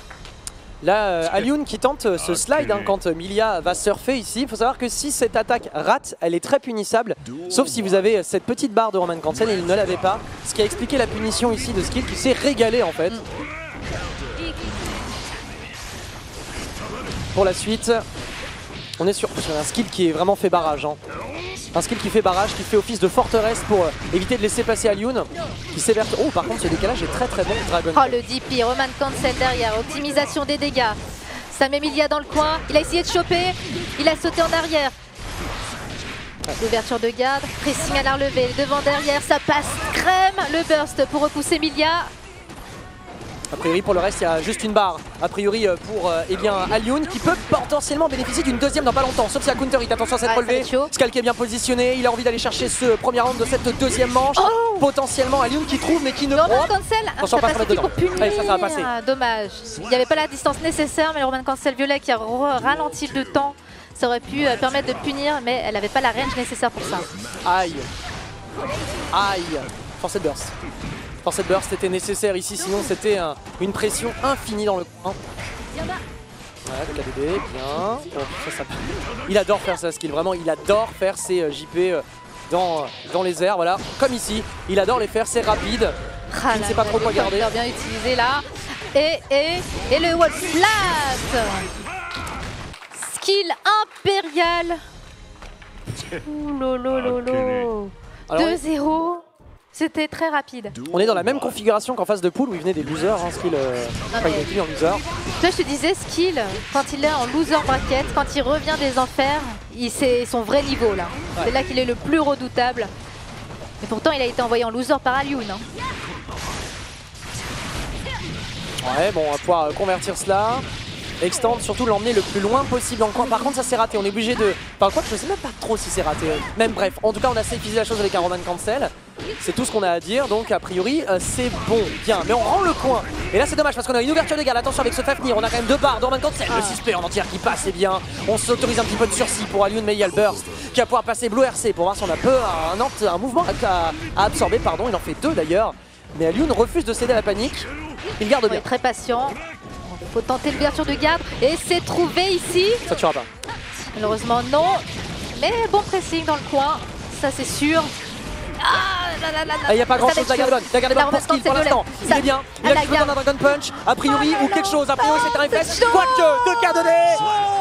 Speaker 3: Là, Alioun qui tente ce slide hein, quand Millia va surfer ici. Il faut savoir que si cette attaque rate, elle est très punissable. Sauf si vous avez cette petite barre de Roman Cancel et il ne l'avait pas. Ce qui a expliqué la punition ici de Skill qui s'est régalé en fait. Pour la suite, on est sur un Skill qui est vraiment fait barrage. Hein. Un Skill qui fait barrage, qui fait office de forteresse pour éviter de laisser passer Alioun. Qui s'éverte. Oh, par contre, ce décalage est très bon. Dragon.
Speaker 2: Oh, le DP, Roman Cancel derrière, optimisation des dégâts. Ça met Millia dans le coin. Il a essayé de choper. Il a sauté en arrière. L'ouverture de garde, pressing à l'arme levée, devant derrière, ça passe crème. Le burst pour repousser Millia.
Speaker 3: A priori pour le reste il y a juste une barre a priori pour eh bien Alioun qui peut potentiellement bénéficier d'une deuxième dans pas longtemps, sauf si la counter hit. Attention à cette relevée, Skal qui est bien positionné, il a envie d'aller chercher ce premier round de cette deuxième manche. Potentiellement Alioun qui trouve mais qui ne
Speaker 2: Roman Cancel,
Speaker 3: attention pas mettre dedans.
Speaker 2: Pour punir.
Speaker 3: Allez, ça va passer.
Speaker 2: Dommage, il n'y avait pas la distance nécessaire mais le Roman Cancel violet qui a ralenti le temps, ça aurait pu permettre de punir mais elle n'avait pas la range nécessaire pour ça.
Speaker 3: Aïe. Force burst. Force burst était nécessaire ici, sinon c'était une pression infinie dans le coin. Voilà, le KDB, bien. Oh, ça. Il adore faire sa skill, vraiment, il adore faire ses JP dans les airs, voilà. Comme ici, il adore les faire, c'est rapide. Il ne sait pas trop quoi garder.
Speaker 2: Bien utilisé là. Et le wall flat. Skill impérial. Ouh lolo. 2-0. C'était très rapide.
Speaker 3: On est dans la même configuration qu'en phase de pool où il venait des losers, hein, Skill. Enfin, il est plus en loser.
Speaker 2: Toi, je te disais, Skill, quand il est en loser bracket, quand il revient des enfers, c'est son vrai niveau là. Ouais. C'est là qu'il est le plus redoutable. Et pourtant, il a été envoyé en loser par Alioun. Hein.
Speaker 3: Ouais, bon, on va pouvoir convertir cela. Extend, surtout l'emmener le plus loin possible dans le coin. Par contre ça s'est raté, on est obligé de... Enfin quoi, je sais même pas trop si c'est raté. Même bref, en tout cas on a sécurisé la chose avec un Roman Cancel. C'est tout ce qu'on a à dire, donc a priori c'est bon, bien. Mais on rend le coin. Et là c'est dommage parce qu'on a une ouverture de garde. Attention avec ce Fafnir, on a quand même deux barres de Roman Cancel. Le suspect en entière qui passe, et bien. On s'autorise un petit peu de sursis pour Alioun, mais il y a le burst qui va pouvoir passer Blue RC pour voir si on a peu un mouvement à absorber, pardon. Il en fait deux d'ailleurs. Mais Alioun refuse de céder à la panique. Il garde bien.
Speaker 2: Très patient. Faut tenter l'ouverture de garde et c'est trouvé ici.
Speaker 3: Ça tuera pas.
Speaker 2: Malheureusement non. Mais bon pressing dans le coin, ça c'est sûr.
Speaker 3: Il n'y a pas grand chose d'Agadon. D'Agadon pour Skill pour l'instant. Il est bien. Il a besoin d'un Dragon Punch. A priori ou quelque chose. A priori c'est un réflexe. Quoique de Cadenet.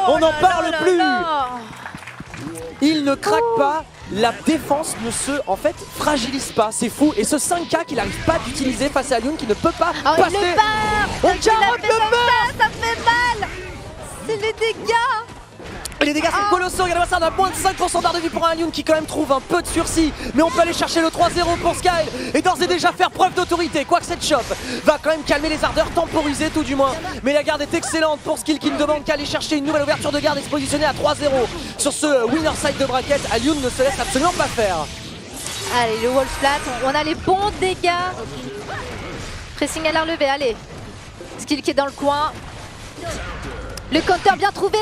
Speaker 3: On n'en parle plus. Il ne craque pas. La défense ne se fragilise pas, c'est fou. Et ce 5K qu'il n'arrive pas d'utiliser face à Alioun qui ne peut pas passer.
Speaker 2: On carotte le bar. Ça fait mal. C'est les dégâts.
Speaker 3: Les dégâts sont colossaux, regardez-moi ça, on a moins de 5% barre de vie pour un Alioun qui quand même trouve un peu de sursis. Mais on peut aller chercher le 3-0 pour Sky et d'ores et déjà faire preuve d'autorité. Quoique cette chope va quand même calmer les ardeurs, temporiser tout du moins. Mais la garde est excellente pour Skill qui ne demande qu'à aller chercher une nouvelle ouverture de garde et se positionner à 3-0. Sur ce winner side de bracket, Alioun ne se laisse absolument pas faire.
Speaker 2: Allez, le wall flat, on a les bons dégâts. Pressing à l'air levé, allez. Skill qui est dans le coin. Le counter bien trouvé.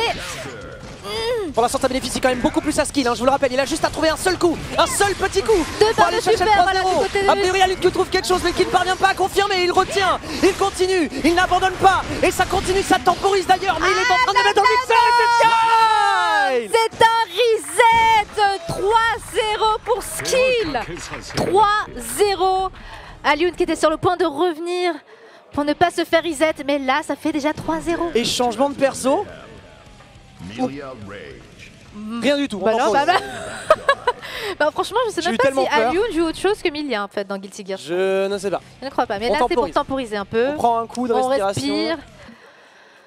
Speaker 3: Pour l'instant, ça bénéficie quand même beaucoup plus à Skill, hein, je vous le rappelle. Il a juste à trouver un seul coup, un seul petit coup pour aller chercher le 3-0. A priori, Alioune qui trouve quelque chose, mais qui ne parvient pas à confirmer. Il retient, il continue, il n'abandonne pas. Et ça continue, ça temporise d'ailleurs. Mais il est en train de mettre dans le mixeur et c'est Sky.
Speaker 2: C'est un reset 3-0 pour Skill. 3-0. Alioune qui était sur le point de revenir pour ne pas se faire reset, mais là ça fait déjà 3-0.
Speaker 3: Et changement de perso. Rien du tout.
Speaker 2: Bah franchement, je sais même pas si Alioune joue autre chose que Milia en fait dans Guilty Gear.
Speaker 3: Je ne sais pas.
Speaker 2: Je ne crois pas, mais là c'est pour temporiser un peu.
Speaker 3: On prend un coup de respiration.
Speaker 2: On respire.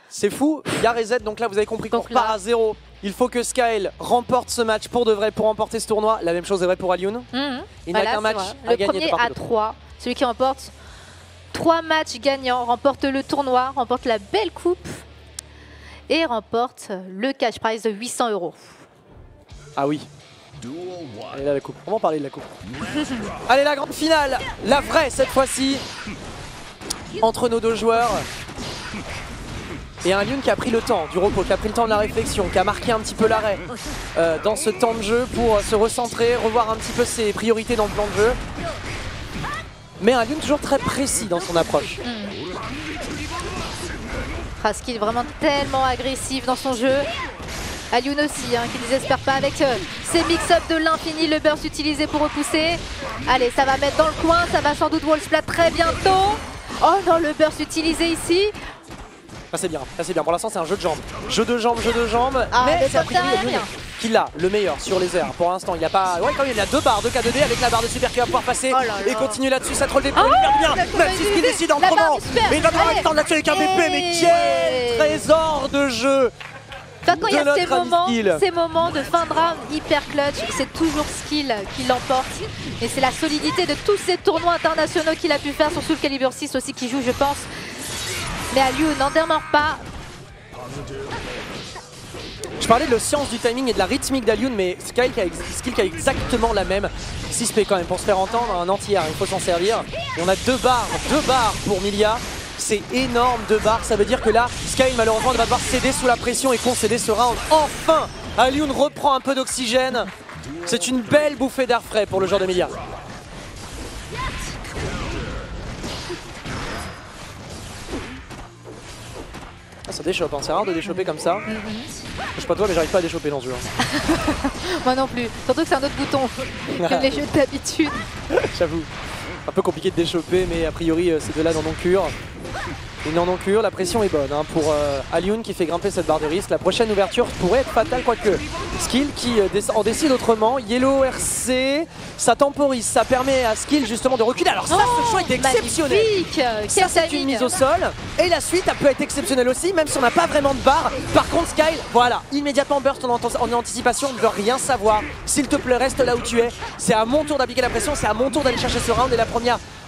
Speaker 3: C'est fou, il y a reset, donc là vous avez compris qu'on repart à 0. Il faut que Skyle remporte ce match pour de vrai, pour remporter ce tournoi. La même chose est vrai pour Alioune. Il n'a qu'un match à gagner.
Speaker 2: Le premier à 3, celui qui remporte 3 matchs gagnants, remporte le tournoi, remporte la belle coupe et remporte le cash prize de 800 €.
Speaker 3: Ah oui. Allez là la coupe, on va en parler de la coupe. Allez la grande finale, la vraie cette fois-ci, entre nos deux joueurs. Et un Alioune qui a pris le temps du repos, qui a pris le temps de la réflexion, qui a marqué un petit peu l'arrêt dans ce temps de jeu pour se recentrer, revoir un petit peu ses priorités dans le plan de jeu. Mais un Alioune toujours très précis dans son approche.
Speaker 2: Skill vraiment tellement agressif dans son jeu. Alioune aussi, hein, qui ne désespère pas avec ses mix-up de l'infini, le burst utilisé pour repousser. Allez, ça va mettre dans le coin, ça va sans doute wall splat très bientôt. Oh non, le burst utilisé ici.
Speaker 3: Ah, c'est bien, pour l'instant c'est un jeu de jambes. Jeu de jambes,
Speaker 2: Ah,
Speaker 3: mais c'est a priori Alioune qui l'a, le meilleur sur les airs. Pour l'instant, il n'y a pas... Ouais, quand même, il y a 2 barres de K2D avec la barre de super qui va pouvoir passer et continuer là-dessus, ça troll des points, il perd bien. Même si ce qu'il décide en prenant. Mais il va devoir attendre là-dessus avec un BP, mais quel trésor de jeu.
Speaker 2: Quand il y a ces moments de fin de round hyper clutch, c'est toujours Skill qui l'emporte. Et c'est la solidité de tous ces tournois internationaux qu'il a pu faire sur Soul Calibur 6 aussi qui joue, je pense. Mais Alioune n'en demeure pas.
Speaker 3: Je parlais de la science du timing et de la rythmique d'Alioune, mais Skill qui a exactement la même. 6P quand même pour se faire entendre, un anti-air, il faut s'en servir. Et on a 2 barres pour Milia. C'est énorme, 2 barres, ça veut dire que là, Skyle malheureusement va devoir céder sous la pression et concéder ce round. Enfin, Alioune reprend un peu d'oxygène. C'est une belle bouffée d'air frais pour le joueur de Milia. Ah, ça déchoppe, hein. C'est rare de déchopper comme ça. Je sais pas toi, mais j'arrive pas à déchopper dans ce jeu.
Speaker 2: Moi non plus, surtout que c'est un autre bouton que les jeux d'habitude.
Speaker 3: J'avoue, un peu compliqué de déchopper, mais a priori ces deux-là n'en ont cure. Ils n'en ont cure, la pression est bonne hein, pour Alioune qui fait grimper cette barre de risque. La prochaine ouverture pourrait être fatale, quoique Skill qui en décide autrement. Yellow RC, ça temporise, ça permet à Skill justement de reculer. Alors ça, ce choix est exceptionnel. Ça, c'est une mise au sol. Et la suite, elle peut être exceptionnelle aussi, même si on n'a pas vraiment de barre. Par contre, Skyle, voilà, immédiatement burst en anticipation, ne veut rien savoir. S'il te plaît, reste là où tu es. C'est à mon tour d'appliquer la pression, c'est à mon tour d'aller chercher ce round. Et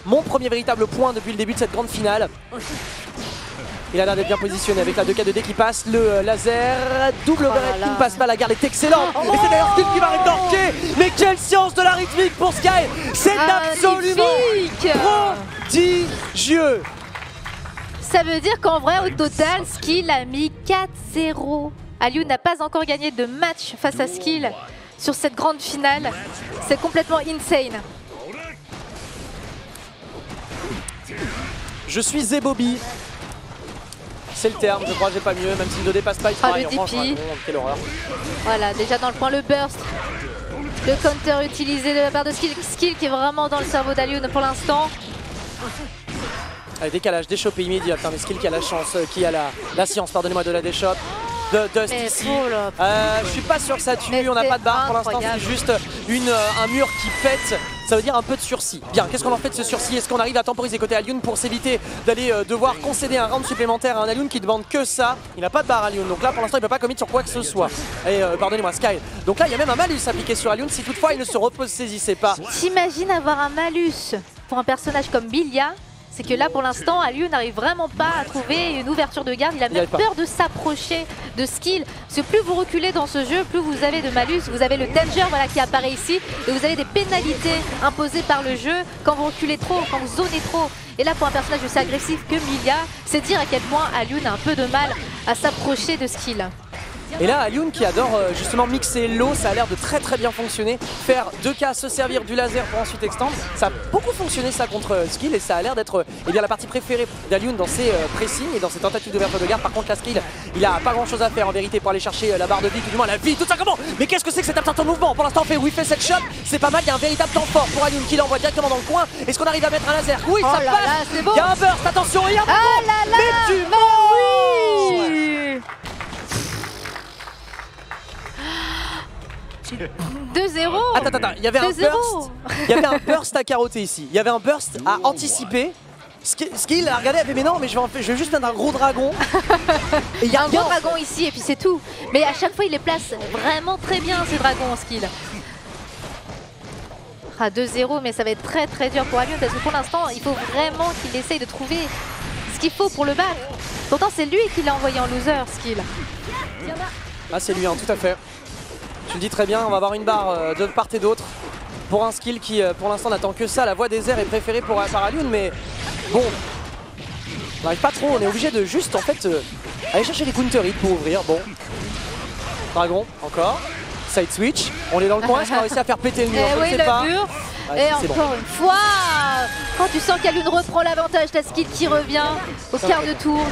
Speaker 3: mon premier véritable point depuis le début de cette grande finale. Il a l'air d'être bien positionné avec la 2K2D qui passe, le laser, double overhead qui ne passe pas, la garde est excellente. Et c'est d'ailleurs Skill qui va rétorquer. Mais quelle science de la rythmique pour Sky. C'est absolument prodigieux.
Speaker 2: Ça veut dire qu'en vrai, au total, Skill a mis 4-0. Alioune n'a pas encore gagné de match face à Skill sur cette grande finale. C'est complètement insane.
Speaker 3: Je suis Zebobi. C'est le terme, je crois, j'ai pas mieux, même s'il ne dépasse pas, il sera
Speaker 2: franchement,
Speaker 3: quelle horreur.
Speaker 2: Voilà, déjà dans le point, le burst. Le counter utilisé de la part de Skill. Skill qui est vraiment dans le cerveau d'Alioune pour l'instant.
Speaker 3: Allez, décalage, déchopé immédiat. Putain, mais Skill qui a la chance, qui a la science, pardonnez-moi, de la déchoppe. De Dust ici. Je suis pas sûr que ça tue, on n'a pas de barre pour l'instant, c'est juste un mur qui pète. Ça veut dire un peu de sursis. Bien, qu'est-ce qu'on en fait de ce sursis? Est-ce qu'on arrive à temporiser côté Alioune pour s'éviter d'aller devoir concéder un round supplémentaire à un Alioune qui ne demande que ça? Il n'a pas de barre Alioune, donc là pour l'instant il ne peut pas commit sur quoi que ce soit. Et pardonnez-moi, Sky. Donc là il y a même un malus appliqué sur Alioune si toutefois il ne se saisissait pas.
Speaker 2: T'imagines avoir un malus pour un personnage comme Milia? C'est que là pour l'instant Alioune n'arrive vraiment pas à trouver une ouverture de garde, il a même peur de s'approcher de Skill. Parce que plus vous reculez dans ce jeu, plus vous avez de malus, vous avez le danger voilà, qui apparaît ici et vous avez des pénalités imposées par le jeu quand vous reculez trop, quand vous zonez trop. Et là pour un personnage aussi agressif que Milia, c'est dire à quel point Alioune a un peu de mal à s'approcher de Skill.
Speaker 3: Et là, Alioun qui adore justement mixer l'eau, ça a l'air de très bien fonctionner. Faire 2K, se servir du laser pour ensuite extendre, ça a beaucoup fonctionné ça contre Skill et ça a l'air d'être la partie préférée d'Alioun dans ses pressings et dans ses tentatives d'ouverture de garde. Par contre, la Skill, il a pas grand chose à faire en vérité pour aller chercher la barre de vie, tout du moins la vie, tout ça comment. Mais qu'est-ce que c'est que cet absent de mouvement? Pour l'instant, il fait cette shot, c'est pas mal, il y a un véritable temps fort pour Alioun qui l'envoie directement dans le coin. Est-ce qu'on arrive à mettre un laser? Oui, ça passe. Il y a un burst, attention, il y a un mais tu
Speaker 2: oui 2-0.
Speaker 3: Attends, il y avait un burst à carotter ici. Il y avait un burst à anticiper. Skill a regardé, elle fait mais non, mais je vais juste mettre un gros dragon.
Speaker 2: Et il y a un gros dragon ici et puis c'est tout. Mais à chaque fois il les place vraiment très bien ces dragons en Skill. 2-0, mais ça va être très dur pour Alioun parce que pour l'instant il faut vraiment qu'il essaye de trouver ce qu'il faut pour le battre. Pourtant c'est lui qui l'a envoyé en loser, Skill.
Speaker 3: Ah c'est lui, hein, tout à fait. Tu le dis très bien, on va avoir une barre de part et d'autre pour un Skill qui pour l'instant n'attend que ça. La voie des airs est préférée par Alioun, mais bon, on n'arrive pas trop, on est obligé de juste en fait aller chercher les counter hits pour ouvrir. Bon, dragon encore, side switch, on est dans le coin, est-ce qu'on a réussi à faire péter le mur?
Speaker 2: Oui, le mur.
Speaker 3: Ouais,
Speaker 2: et encore une fois, quand tu sens qu'Alioun reprend l'avantage, ta Skill qui revient au quart de tour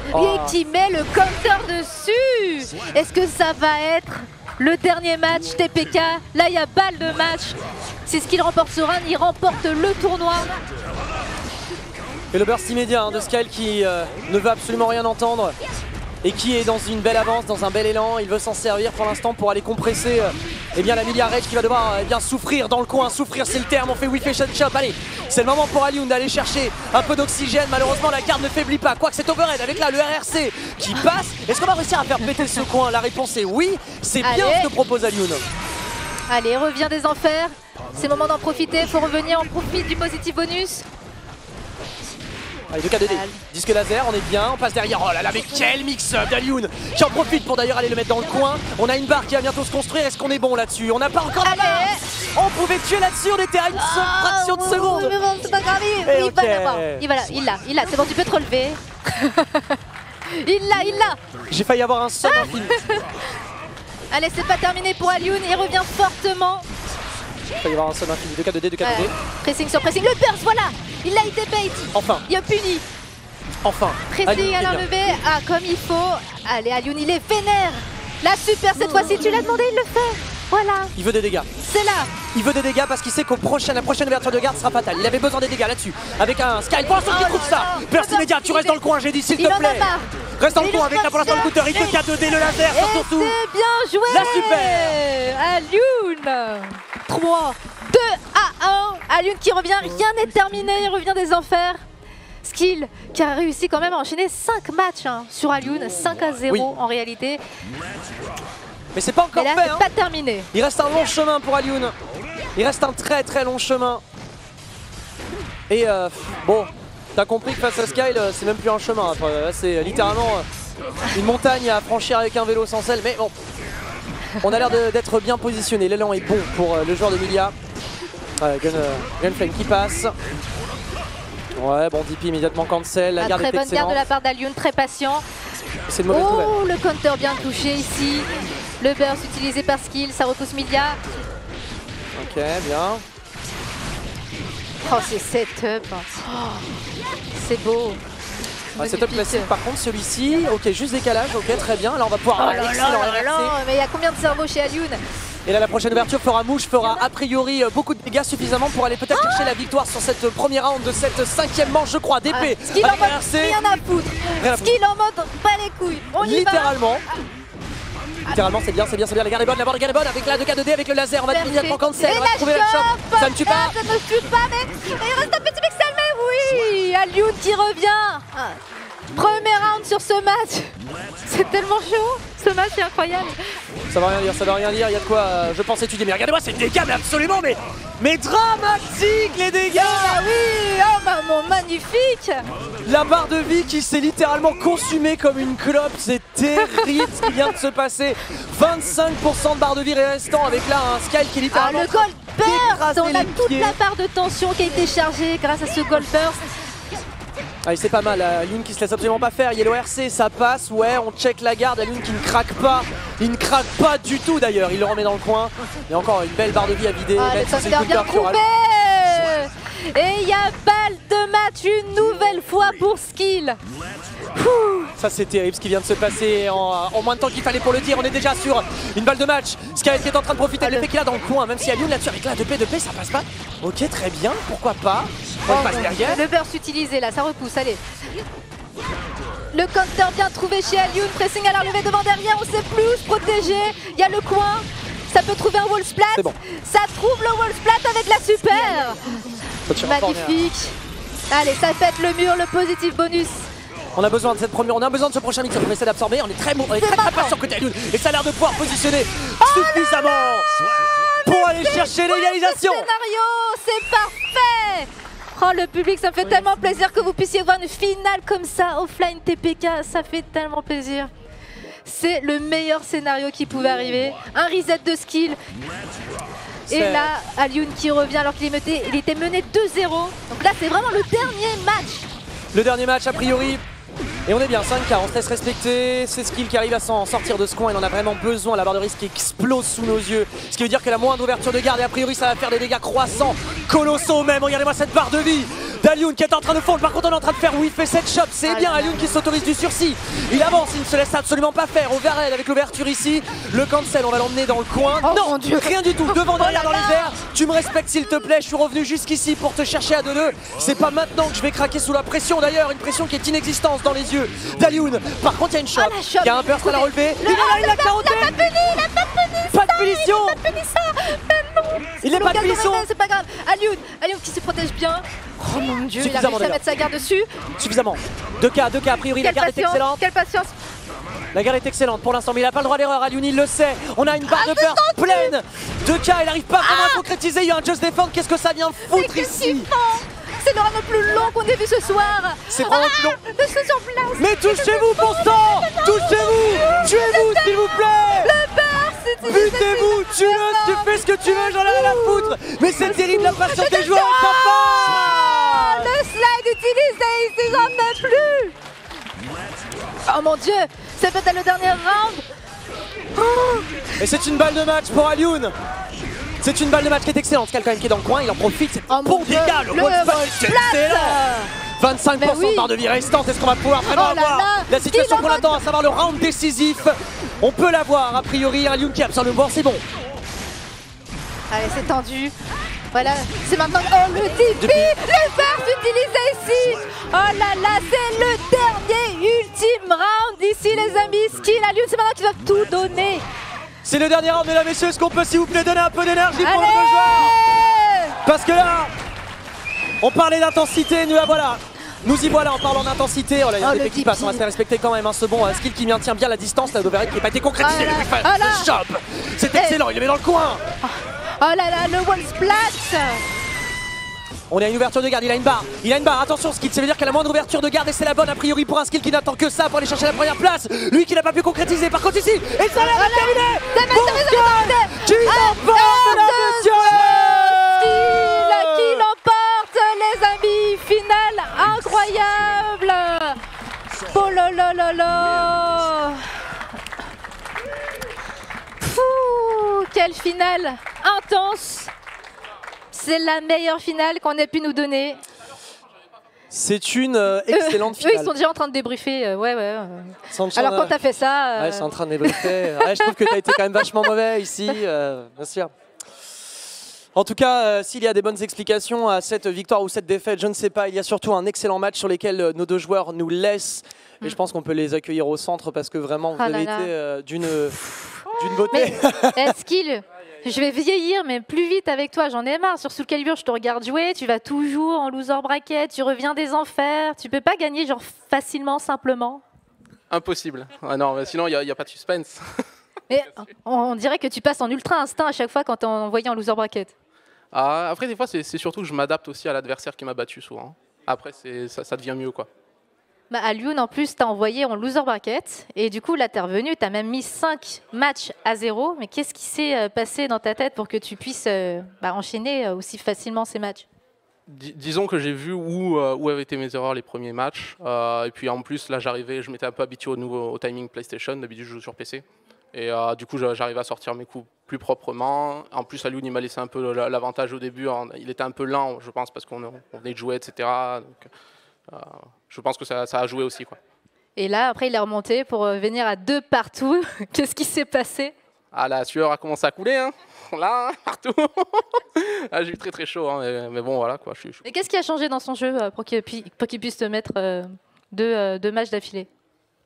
Speaker 2: et qui met le counter dessus. Est-ce que ça va être le dernier match TPK? Là il y a balle de match. C'est ce qu'il remporte ce run, il remporte le tournoi.
Speaker 3: Et le burst immédiat de Skyl qui ne veut absolument rien entendre et qui est dans une belle avance, dans un bel élan. Il veut s'en servir pour l'instant pour aller compresser la Millia Rage qui va devoir souffrir dans le coin. Souffrir c'est le terme, on fait whiff shot chop. Allez, c'est le moment pour Alioun d'aller chercher un peu d'oxygène. Malheureusement la garde ne faiblit pas, quoique c'est overhead avec là le RRC qui passe. Est-ce qu'on va réussir à faire péter ce coin? La réponse est oui, c'est bien ce que propose Alioun.
Speaker 2: Allez, revient des enfers, c'est le moment d'en profiter, faut revenir, on profite du positif bonus.
Speaker 3: Allez, 2K2D, disque laser, on est bien, on passe derrière. Oh là là, mais quel mix-up d'Alioun qui en profite pour d'ailleurs aller le mettre dans le coin. On a une barre qui va bientôt se construire, est-ce qu'on est bon là-dessus? On n'a pas encore la barre. On pouvait tuer là-dessus, on était à une fraction de seconde.
Speaker 2: Mais bon, c'est pas grave, il va l'avoir. Il l'a, c'est bon, tu peux te relever. Il l'a.
Speaker 3: J'ai failli avoir un seul infini.
Speaker 2: Allez, c'est pas terminé pour Alioun, il revient fortement.
Speaker 3: Il va y avoir un seul infini, 2K2D.
Speaker 2: Pressing sur pressing, le burst, voilà. Il a été bait.
Speaker 3: Enfin.
Speaker 2: Il a puni.
Speaker 3: Enfin.
Speaker 2: Pressing à l'enlever, comme il faut. Allez, Alioun, il est vénère. La super cette fois-ci, tu l'as demandé, il le fait. Voilà.
Speaker 3: Il veut des dégâts.
Speaker 2: C'est là.
Speaker 3: Il veut des dégâts parce qu'il sait qu'au la prochaine ouverture de garde sera fatale. Il avait besoin des dégâts là-dessus. Avec un Sky, pour l'instant, il trouve ça. Burst immédiat, tu restes dans le coin, j'ai dit, s'il te plaît. Reste dans le coin avec là pour l'instant le counter. Il te 2K2D, le laser, surtout.
Speaker 2: C'est bien joué.
Speaker 3: La super.
Speaker 2: Alioun. 3, 2 à 1. Alioun qui revient, rien n'est terminé, il revient des enfers. Skill qui a réussi quand même à enchaîner 5 matchs sur Alioun, 5-0 en réalité.
Speaker 3: Mais c'est pas encore
Speaker 2: fait,
Speaker 3: hein.
Speaker 2: Pas terminé.
Speaker 3: Il reste un long chemin pour Alioun. Il reste un très long chemin. Et bon, t'as compris que face à Skyle, c'est même plus un chemin. C'est littéralement une montagne à franchir avec un vélo sans selle. Mais bon, on a l'air d'être bien positionné. L'élan est bon pour le joueur de Millia. Gunflame qui passe. Ouais, bon, DP immédiatement cancel. La garde est excellente.
Speaker 2: Très bonne garde de la part d'Alioun, très patient.
Speaker 3: C'est une mauvaise nouvelle.
Speaker 2: Oh, le counter bien touché ici. Le burst utilisé par Skill, ça repousse Millia.
Speaker 3: Ok, bien.
Speaker 2: Oh, c'est setup. Oh, c'est beau.
Speaker 3: Ouais, setup classique, par contre celui-ci, ok, juste décalage, ok, très bien. Là on va pouvoir
Speaker 2: mais il y a combien de cerveaux chez Alioun?
Speaker 3: Et là la prochaine ouverture fera mouche, fera a priori beaucoup de dégâts suffisamment pour aller peut-être chercher la victoire sur cette première round de cette 5e manche, je crois, d'épée.
Speaker 2: Skill en mode rien à foutre. Skill en mode pas les couilles. On y
Speaker 3: littéralement. Littéralement, c'est bien, la garde est bonne, la garde est bonne avec la 2K2D, avec le laser, on va immédiatement cancel, on va trouver la shop, ça ne tue pas.
Speaker 2: Ça ne tue pas, mais il reste un petit pixel, mais oui, Alioun qui revient. Premier round sur ce match. C'est tellement chaud, ce match est incroyable.
Speaker 3: Ça va rien dire, il y a de quoi, je pense étudier, mais regardez-moi ces dégâts, mais absolument, mais dramatiques les dégâts.
Speaker 2: Ah oui, oh maman, magnifique.
Speaker 3: La barre de vie qui s'est littéralement consumée comme une clope, c'est terrible ce qui vient de se passer. 25% de barre de vie restant avec là un Sky qui est littéralement
Speaker 2: le gold burst, on a toute la barre de tension qui a été chargée grâce à ce gold burst.
Speaker 3: Allez, c'est pas mal, Alioun qui se laisse absolument pas faire, Yellow RC, ça passe, ouais, on check la garde, Alioun qui ne craque pas, il ne craque pas du tout d'ailleurs, il le remet dans le coin, et encore une belle barre de vie à vider,
Speaker 2: même si c'est le bien trouvé. Et il y a balle de match une nouvelle fois pour Skill.
Speaker 3: Ça c'est terrible ce qui vient de se passer en moins de temps qu'il fallait pour le dire, on est déjà sur une balle de match, Sky qui est en train de profiter de l'effet qu'il a dans le coin, même si Alioun là-dessus avec la 2P, ça passe pas. Ok, très bien, pourquoi pas.
Speaker 2: Le burst utilisé là, ça repousse, allez. Le counter bien trouvé chez Alioun, pressing à la relevée devant derrière, on sait plus où se protéger. Il y a le coin, ça peut trouver un wall splat.
Speaker 3: Bon.
Speaker 2: Ça trouve le wall splat avec la super. Magnifique. Allez, ça pète le mur, le positif bonus.
Speaker 3: On a besoin de cette première, on a besoin de ce prochain mix, on essaie d'absorber, on est très patient côté Alioun et ça a l'air de pouvoir positionner suffisamment pour aller chercher l'égalisation.
Speaker 2: Scénario, c'est parfait. Oh le public, ça me fait tellement plaisir que vous puissiez voir une finale comme ça, offline TPK, ça fait tellement plaisir. C'est le meilleur scénario qui pouvait arriver, un reset de skill. Et là, Alioun qui revient alors qu'il était mené 2-0. Donc là, c'est vraiment le dernier match.
Speaker 3: Le dernier match a priori. Et on est bien, 5K, on se laisse respecter, c'est Skill qui arrive à s'en sortir de ce coin, il en a vraiment besoin, la barre de risque qui explose sous nos yeux, ce qui veut dire que la moindre ouverture de garde et a priori ça va faire des dégâts croissants, colossaux même, regardez-moi cette barre de vie d'Alioun qui est en train de fondre, par contre on est en train de faire whiff et set shop, c'est bien Alioun qui s'autorise du sursis, il avance, il ne se laisse absolument pas faire, overhead avec l'ouverture ici, le cancel, on va l'emmener dans le coin, non, rien du tout, devant, derrière, dans les airs, tu me respectes s'il te plaît, je suis revenu jusqu'ici pour te chercher à 2-2, c'est pas maintenant que je vais craquer sous la pression d'ailleurs, une pression qui est inexistante dans les yeux d'Alioun. Par contre, il y a une shot. Il y a un burst à la relevée. Il a carotté. Pas de punition. Il n'est pas de punition.
Speaker 2: C'est pas grave. Alioun qui se protège bien. Oh mon dieu, il a réussi à mettre sa garde dessus.
Speaker 3: Suffisamment. 2K, a priori, la garde est excellente.
Speaker 2: Quelle patience.
Speaker 3: La garde est excellente pour l'instant, mais il n'a pas le droit à l'erreur. Alioun, il le sait. On a une barre de burst pleine. 2K, il n'arrive pas vraiment à concrétiser. Il y a un just defend. Qu'est-ce que ça vient foutre ici?
Speaker 2: C'est le round le plus long qu'on ait vu ce soir.
Speaker 3: C'est vraiment plus long.
Speaker 2: Je suis sur place.
Speaker 3: Mais touchez-vous pour ça. Touchez-vous. Tuez-vous s'il vous plaît.
Speaker 2: Le burst.
Speaker 3: Butez-vous. Tue-le. Tu fais ce que tu veux. J'en ai rien à foutre. Mais c'est terrible la patience des joueurs.
Speaker 2: Le slide utilisé ici, j'en ai plus. Oh mon dieu. C'est peut-être le dernier round.
Speaker 3: Et c'est une balle de match pour Alioun. C'est une balle de match qui est excellente. Quelqu'un qui est dans le coin, il en profite. C'est bon dégât. Le wall splat, c'est excellent. 25% de barre de vie restante. Est-ce qu'on va pouvoir vraiment avoir la situation qu'on attend, à savoir le round décisif? On peut l'avoir a priori. Alioun qui absorbe le bord, c'est bon.
Speaker 2: Allez, c'est tendu. Voilà, c'est maintenant. Oh, le DP, le burst utilisé ici. Oh là là, c'est le dernier ultime round ici, les amis. Skill, Alioun, c'est maintenant qu'ils doivent tout donner.
Speaker 3: C'est le dernier round, mesdames et messieurs. Est-ce qu'on peut, s'il vous plaît, donner un peu d'énergie pour nos deux joueurs? Parce que là, on parlait d'intensité, nous la voilà. Nous y voilà en parlant d'intensité. Oh là, il y a des qui passent, on va se faire respecter quand même. Ce bon Skill qui maintient bien la distance, là, d'Overhead qui n'a pas été concrétisé. Le shop, c'est excellent, il le met dans le coin.
Speaker 2: Oh là là, le wall splat.
Speaker 3: On a une ouverture de garde, il a une barre, attention Skill, ça veut dire qu'elle a la moindre ouverture de garde et c'est la bonne a priori pour un Skill qui n'attend que ça pour aller chercher la première place. Lui qui n'a pas pu concrétiser, par contre ici, et ça a l'air de terminer. Qui l'emporte la monsieur
Speaker 2: qui l'emporte les amis, finale incroyable. Oh là là là là. Quelle finale intense. C'est la meilleure finale qu'on ait pu nous donner.
Speaker 3: C'est une excellente finale.
Speaker 2: Eux, ils sont déjà en train de débriefer. Alors quand t'as fait ça...
Speaker 3: Ouais, ils sont en train de débriefer. Je trouve que t'as été quand même vachement mauvais ici, bien sûr. En tout cas, s'il y a des bonnes explications à cette victoire ou cette défaite, je ne sais pas. Il y a surtout un excellent match sur lequel nos deux joueurs nous laissent. Et je pense qu'on peut les accueillir au centre parce que vraiment, vous avez été d'une beauté.
Speaker 2: Mais Skill, je vais vieillir, mais plus vite avec toi. J'en ai marre. Sur Soul Calibur, je te regarde jouer. Tu vas toujours en loser bracket. Tu reviens des enfers. Tu peux pas gagner genre facilement, simplement.
Speaker 5: Impossible. Ah non, sinon, il n'y a pas de suspense.
Speaker 2: Mais on dirait que tu passes en ultra instinct à chaque fois quand tu es envoyé en loser bracket.
Speaker 5: Ah, après, des fois, c'est surtout que je m'adapte aussi à l'adversaire qui m'a battu souvent. Après, ça devient mieux, quoi.
Speaker 2: Bah, Alioun, en plus, t'as envoyé en loser bracket. Et du coup, là, t'es revenu. T'as même mis 5 matchs à 0. Mais qu'est-ce qui s'est passé dans ta tête pour que tu puisses enchaîner aussi facilement ces matchs?
Speaker 5: disons que j'ai vu où avaient été mes erreurs les premiers matchs. Et puis en plus, là, je m'étais un peu habitué au timing PlayStation. D'habitude, je joue sur PC. Et du coup, j'arrive à sortir mes coups plus proprement. En plus, Alioun, il m'a laissé un peu l'avantage au début. Il était un peu lent, je pense, parce qu'on venait de jouer, etc. Donc, je pense que ça a joué aussi, quoi.
Speaker 2: Et là, après, il est remonté pour venir à 2 partout. Qu'est-ce qui s'est passé?
Speaker 5: Ah, la sueur a commencé à couler, hein. Là, partout. Ah, j'ai eu très très chaud, hein. Mais bon, voilà, quoi.
Speaker 2: Et qu'est-ce qui a changé dans son jeu pour qu'il puisse te mettre 2 matchs d'affilée?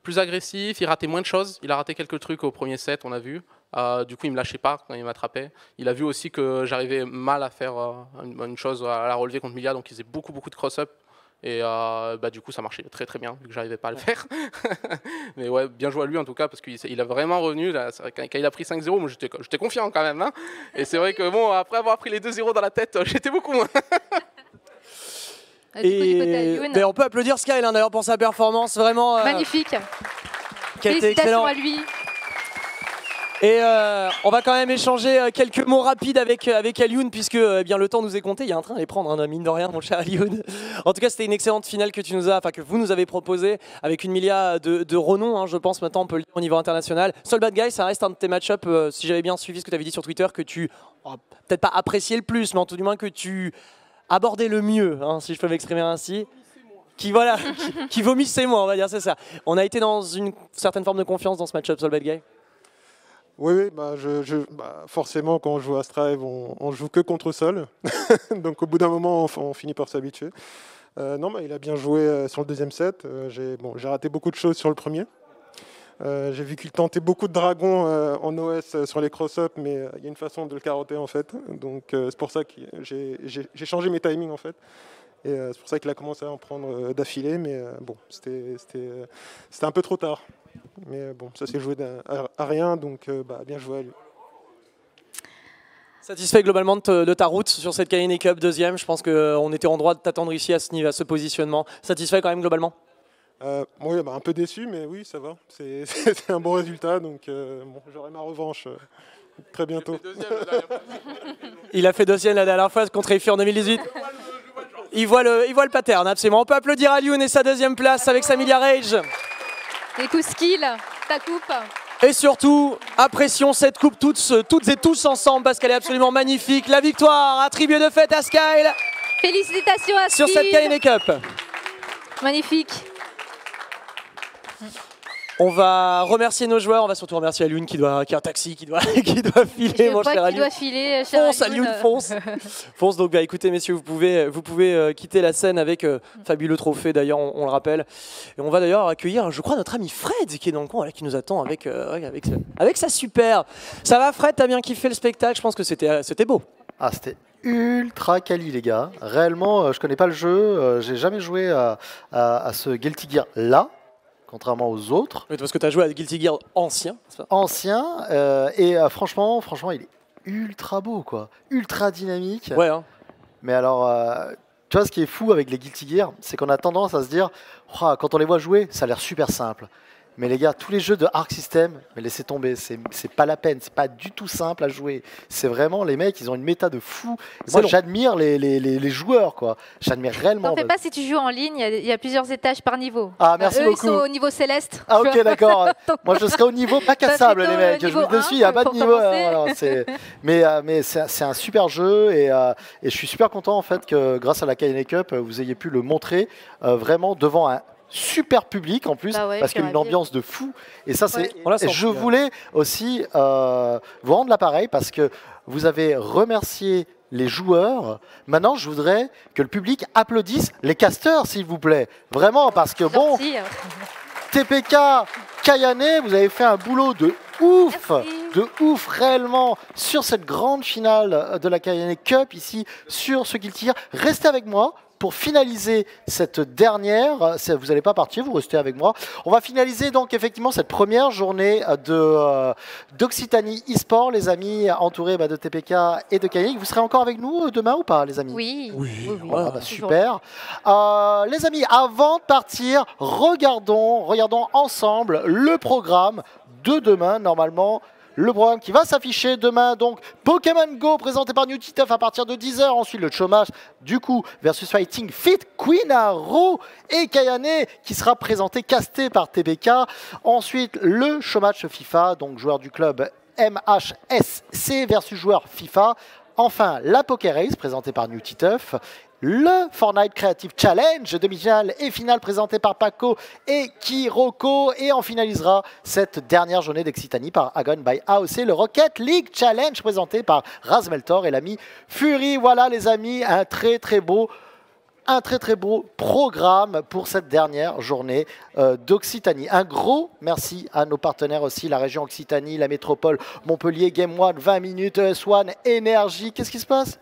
Speaker 5: Plus agressif, il ratait moins de choses. Il a raté quelques trucs au premier set, on a vu. Du coup, il me lâchait pas quand il m'attrapait. Il a vu aussi que j'arrivais mal à faire une chose à la relever contre Milia, donc il faisait beaucoup de cross-up. Et du coup, ça marchait très très bien, vu que j'arrivais pas à le faire. Mais ouais, bien joué à lui en tout cas, parce qu'il a vraiment revenu. Là, quand il a pris 5-0, moi j'étais confiant quand même. Hein. Et c'est vrai que bon, après avoir pris les 2-0 dans la tête, j'étais beaucoup moins.
Speaker 3: Mais on peut applaudir Skyl d'ailleurs pour sa performance vraiment
Speaker 2: magnifique.
Speaker 3: Qui a été excellent.
Speaker 2: À lui.
Speaker 3: Et on va quand même échanger quelques mots rapides avec Alioun, puisque bien le temps nous est compté. Il y a un train à les prendre, hein, mine de rien, mon cher Alioun. En tout cas, c'était une excellente finale que vous nous avez proposée avec une Milia de renom, hein, je pense maintenant on peut le dire au niveau international. Soul Bad Guy, ça reste un de tes match-up, si j'avais bien suivi ce que tu avais dit sur Twitter, que tu peut-être pas apprécié le plus, mais en tout du moins que tu abordais le mieux, hein, si je peux m'exprimer ainsi. Qui vomissait moins, on va dire, c'est ça. On a été dans une certaine forme de confiance dans ce match-up Soul Bad Guy.
Speaker 4: Oui, forcément, quand on joue à Strive, on joue que contre Sol. Donc au bout d'un moment, on finit par s'habituer. Il a bien joué sur le deuxième set. J'ai raté beaucoup de choses sur le premier. J'ai vu qu'il tentait beaucoup de dragons en OS sur les cross-up, mais il y a une façon de le carotter en fait. Donc c'est pour ça que j'ai changé mes timings en fait. Et c'est pour ça qu'il a commencé à en prendre d'affilée, mais c'était un peu trop tard. Mais bon, ça s'est joué à rien, donc bien joué à lui.
Speaker 3: Satisfait globalement de ta route sur cette KNA Cup deuxième. Je pense qu'on était en droit de t'attendre ici à ce positionnement. Satisfait quand même globalement?
Speaker 4: Oui, un peu déçu, mais oui, ça va. C'est un bon résultat, donc j'aurai ma revanche très bientôt.
Speaker 3: Il a fait deuxième la dernière fois contre EFI en 2018. Il voit le pattern, absolument. On peut applaudir Alioun et sa deuxième place avec sa Milia Rage.
Speaker 2: Et coup skill, ta coupe.
Speaker 3: Et surtout, apprécions cette coupe toutes et tous ensemble parce qu'elle est absolument magnifique. La victoire attribuée de fait à Skyl.
Speaker 2: Félicitations à Skyl.
Speaker 3: Sur cette KNA Cup.
Speaker 2: Magnifique.
Speaker 3: On va remercier nos joueurs, on va surtout remercier Alioun qui a un taxi, qui doit filer, mon cher Alioun. Fonce Alioun, fonce. Fonce, donc écoutez messieurs, vous pouvez quitter la scène avec fabuleux trophée d'ailleurs, on le rappelle. Et on va d'ailleurs accueillir, je crois, notre ami Fred qui est dans le coin, qui nous attend avec sa super. Ça va Fred, t'as bien kiffé le spectacle? Je pense que c'était beau.
Speaker 1: Ah, c'était ultra quali les gars. Réellement, je connais pas le jeu, j'ai jamais joué à ce Guilty Gear là. Contrairement aux autres.
Speaker 3: Oui, parce que tu as joué à Guilty Gear ancien.
Speaker 1: Ancien, franchement, il est ultra beau, quoi. Ultra dynamique.
Speaker 3: Ouais. Hein.
Speaker 1: Mais alors, tu vois, ce qui est fou avec les Guilty Gear, c'est qu'on a tendance à se dire, oh, quand on les voit jouer, ça a l'air super simple. Mais les gars, tous les jeux de Arc System, mais laissez tomber, c'est pas la peine, c'est pas du tout simple à jouer. C'est vraiment, les mecs, ils ont une méta de fou. Moi, j'admire les joueurs, quoi. J'admire réellement.
Speaker 2: T'en fais pas si tu joues en ligne, il y a plusieurs étages par niveau.
Speaker 1: Ah, merci beaucoup.
Speaker 2: Ils sont au niveau céleste.
Speaker 1: Ah, ok, d'accord. Moi, je serai au niveau pas cassable, les mecs. Je vous dessus, il n'y a pas de niveau. Mais c'est un super jeu et je suis super content, en fait, que grâce à la KNA Cup, vous ayez pu le montrer vraiment devant un super public en plus, parce qu'il y a une ambiance de fou. Et ça, c'est. Je voulais aussi vous rendre l'appareil parce que vous avez remercié les joueurs. Maintenant, je voudrais que le public applaudisse les casteurs, s'il vous plaît. Vraiment, parce que bon, TPK, Kayane, vous avez fait un boulot de ouf, réellement, sur cette grande finale de la KNA Cup, ici, sur ce Guilty Gear. Restez avec moi pour finaliser cette dernière. Vous n'allez pas partir, vous restez avec moi. On va finaliser donc effectivement cette première journée d'Occitanie e-sport, les amis, entourés de TPK et de Kayane. Vous serez encore avec nous demain ou pas, les amis?
Speaker 2: Oui.
Speaker 1: Super. Les amis, avant de partir, regardons ensemble le programme de demain. Normalement, le programme qui va s'afficher demain. Donc Pokémon Go présenté par New Titeuf à partir de 10h. Ensuite le chômage du coup versus Fighting Fit, Queen Arrow et Kayane qui sera présenté, casté par TBK. Ensuite le showmatch FIFA, donc joueur du club MHSC versus joueur FIFA. Enfin la Poké Race présentée par New Titeuf. Le Fortnite Creative Challenge, demi-finale et finale présenté par Paco et Kiroko. Et on finalisera cette dernière journée d'Exitani par Agon by AOC, le Rocket League Challenge présenté par Razmeltor et l'ami Fury. Voilà les amis, un très très beau programme pour cette dernière journée d'Occitanie. Un gros merci à nos partenaires aussi, la région Occitanie, la métropole Montpellier, Game One, 20 minutes, ES1, Énergie. Qu'est-ce qui se passe ?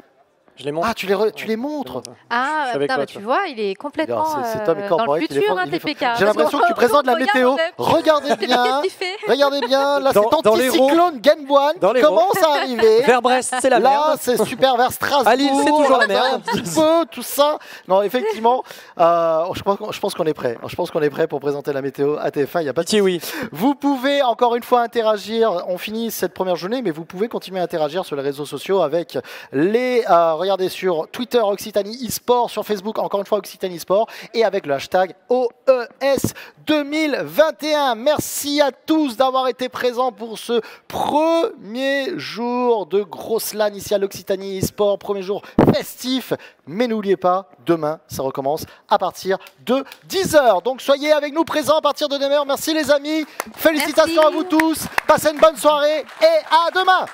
Speaker 3: Je les montre.
Speaker 1: Ah, tu les montres.
Speaker 2: Ah, putain, bah, tu vois, il est complètement
Speaker 1: c'est
Speaker 2: dans le futur, hein, TPK.
Speaker 1: J'ai l'impression que tu présentes la météo. Regardez bien. Regardez bien. Là, c'est anticyclone Game One. Commence à arriver.
Speaker 3: Vers Brest, c'est la merde.
Speaker 1: Là, c'est super vers Strasbourg.
Speaker 3: À Lille, c'est toujours la merde.
Speaker 1: Un petit peu, tout ça. Non, effectivement, je pense qu'on est prêt. Je pense qu'on est prêt pour présenter la météo à TF1. Il n'y a pas de
Speaker 3: oui.
Speaker 1: Vous pouvez encore une fois interagir. On finit cette première journée, mais vous pouvez continuer à interagir sur les réseaux sociaux avec les... regardez sur Twitter Occitanie eSport, sur Facebook encore une fois Occitanie eSport et avec le hashtag OES 2021. Merci à tous d'avoir été présents pour ce premier jour de grosse LAN ici à l'Occitanie eSport, premier jour festif. Mais n'oubliez pas, demain ça recommence à partir de 10h. Donc soyez avec nous présents à partir de demain. Merci les amis, félicitations à vous tous, passez une bonne soirée et à demain.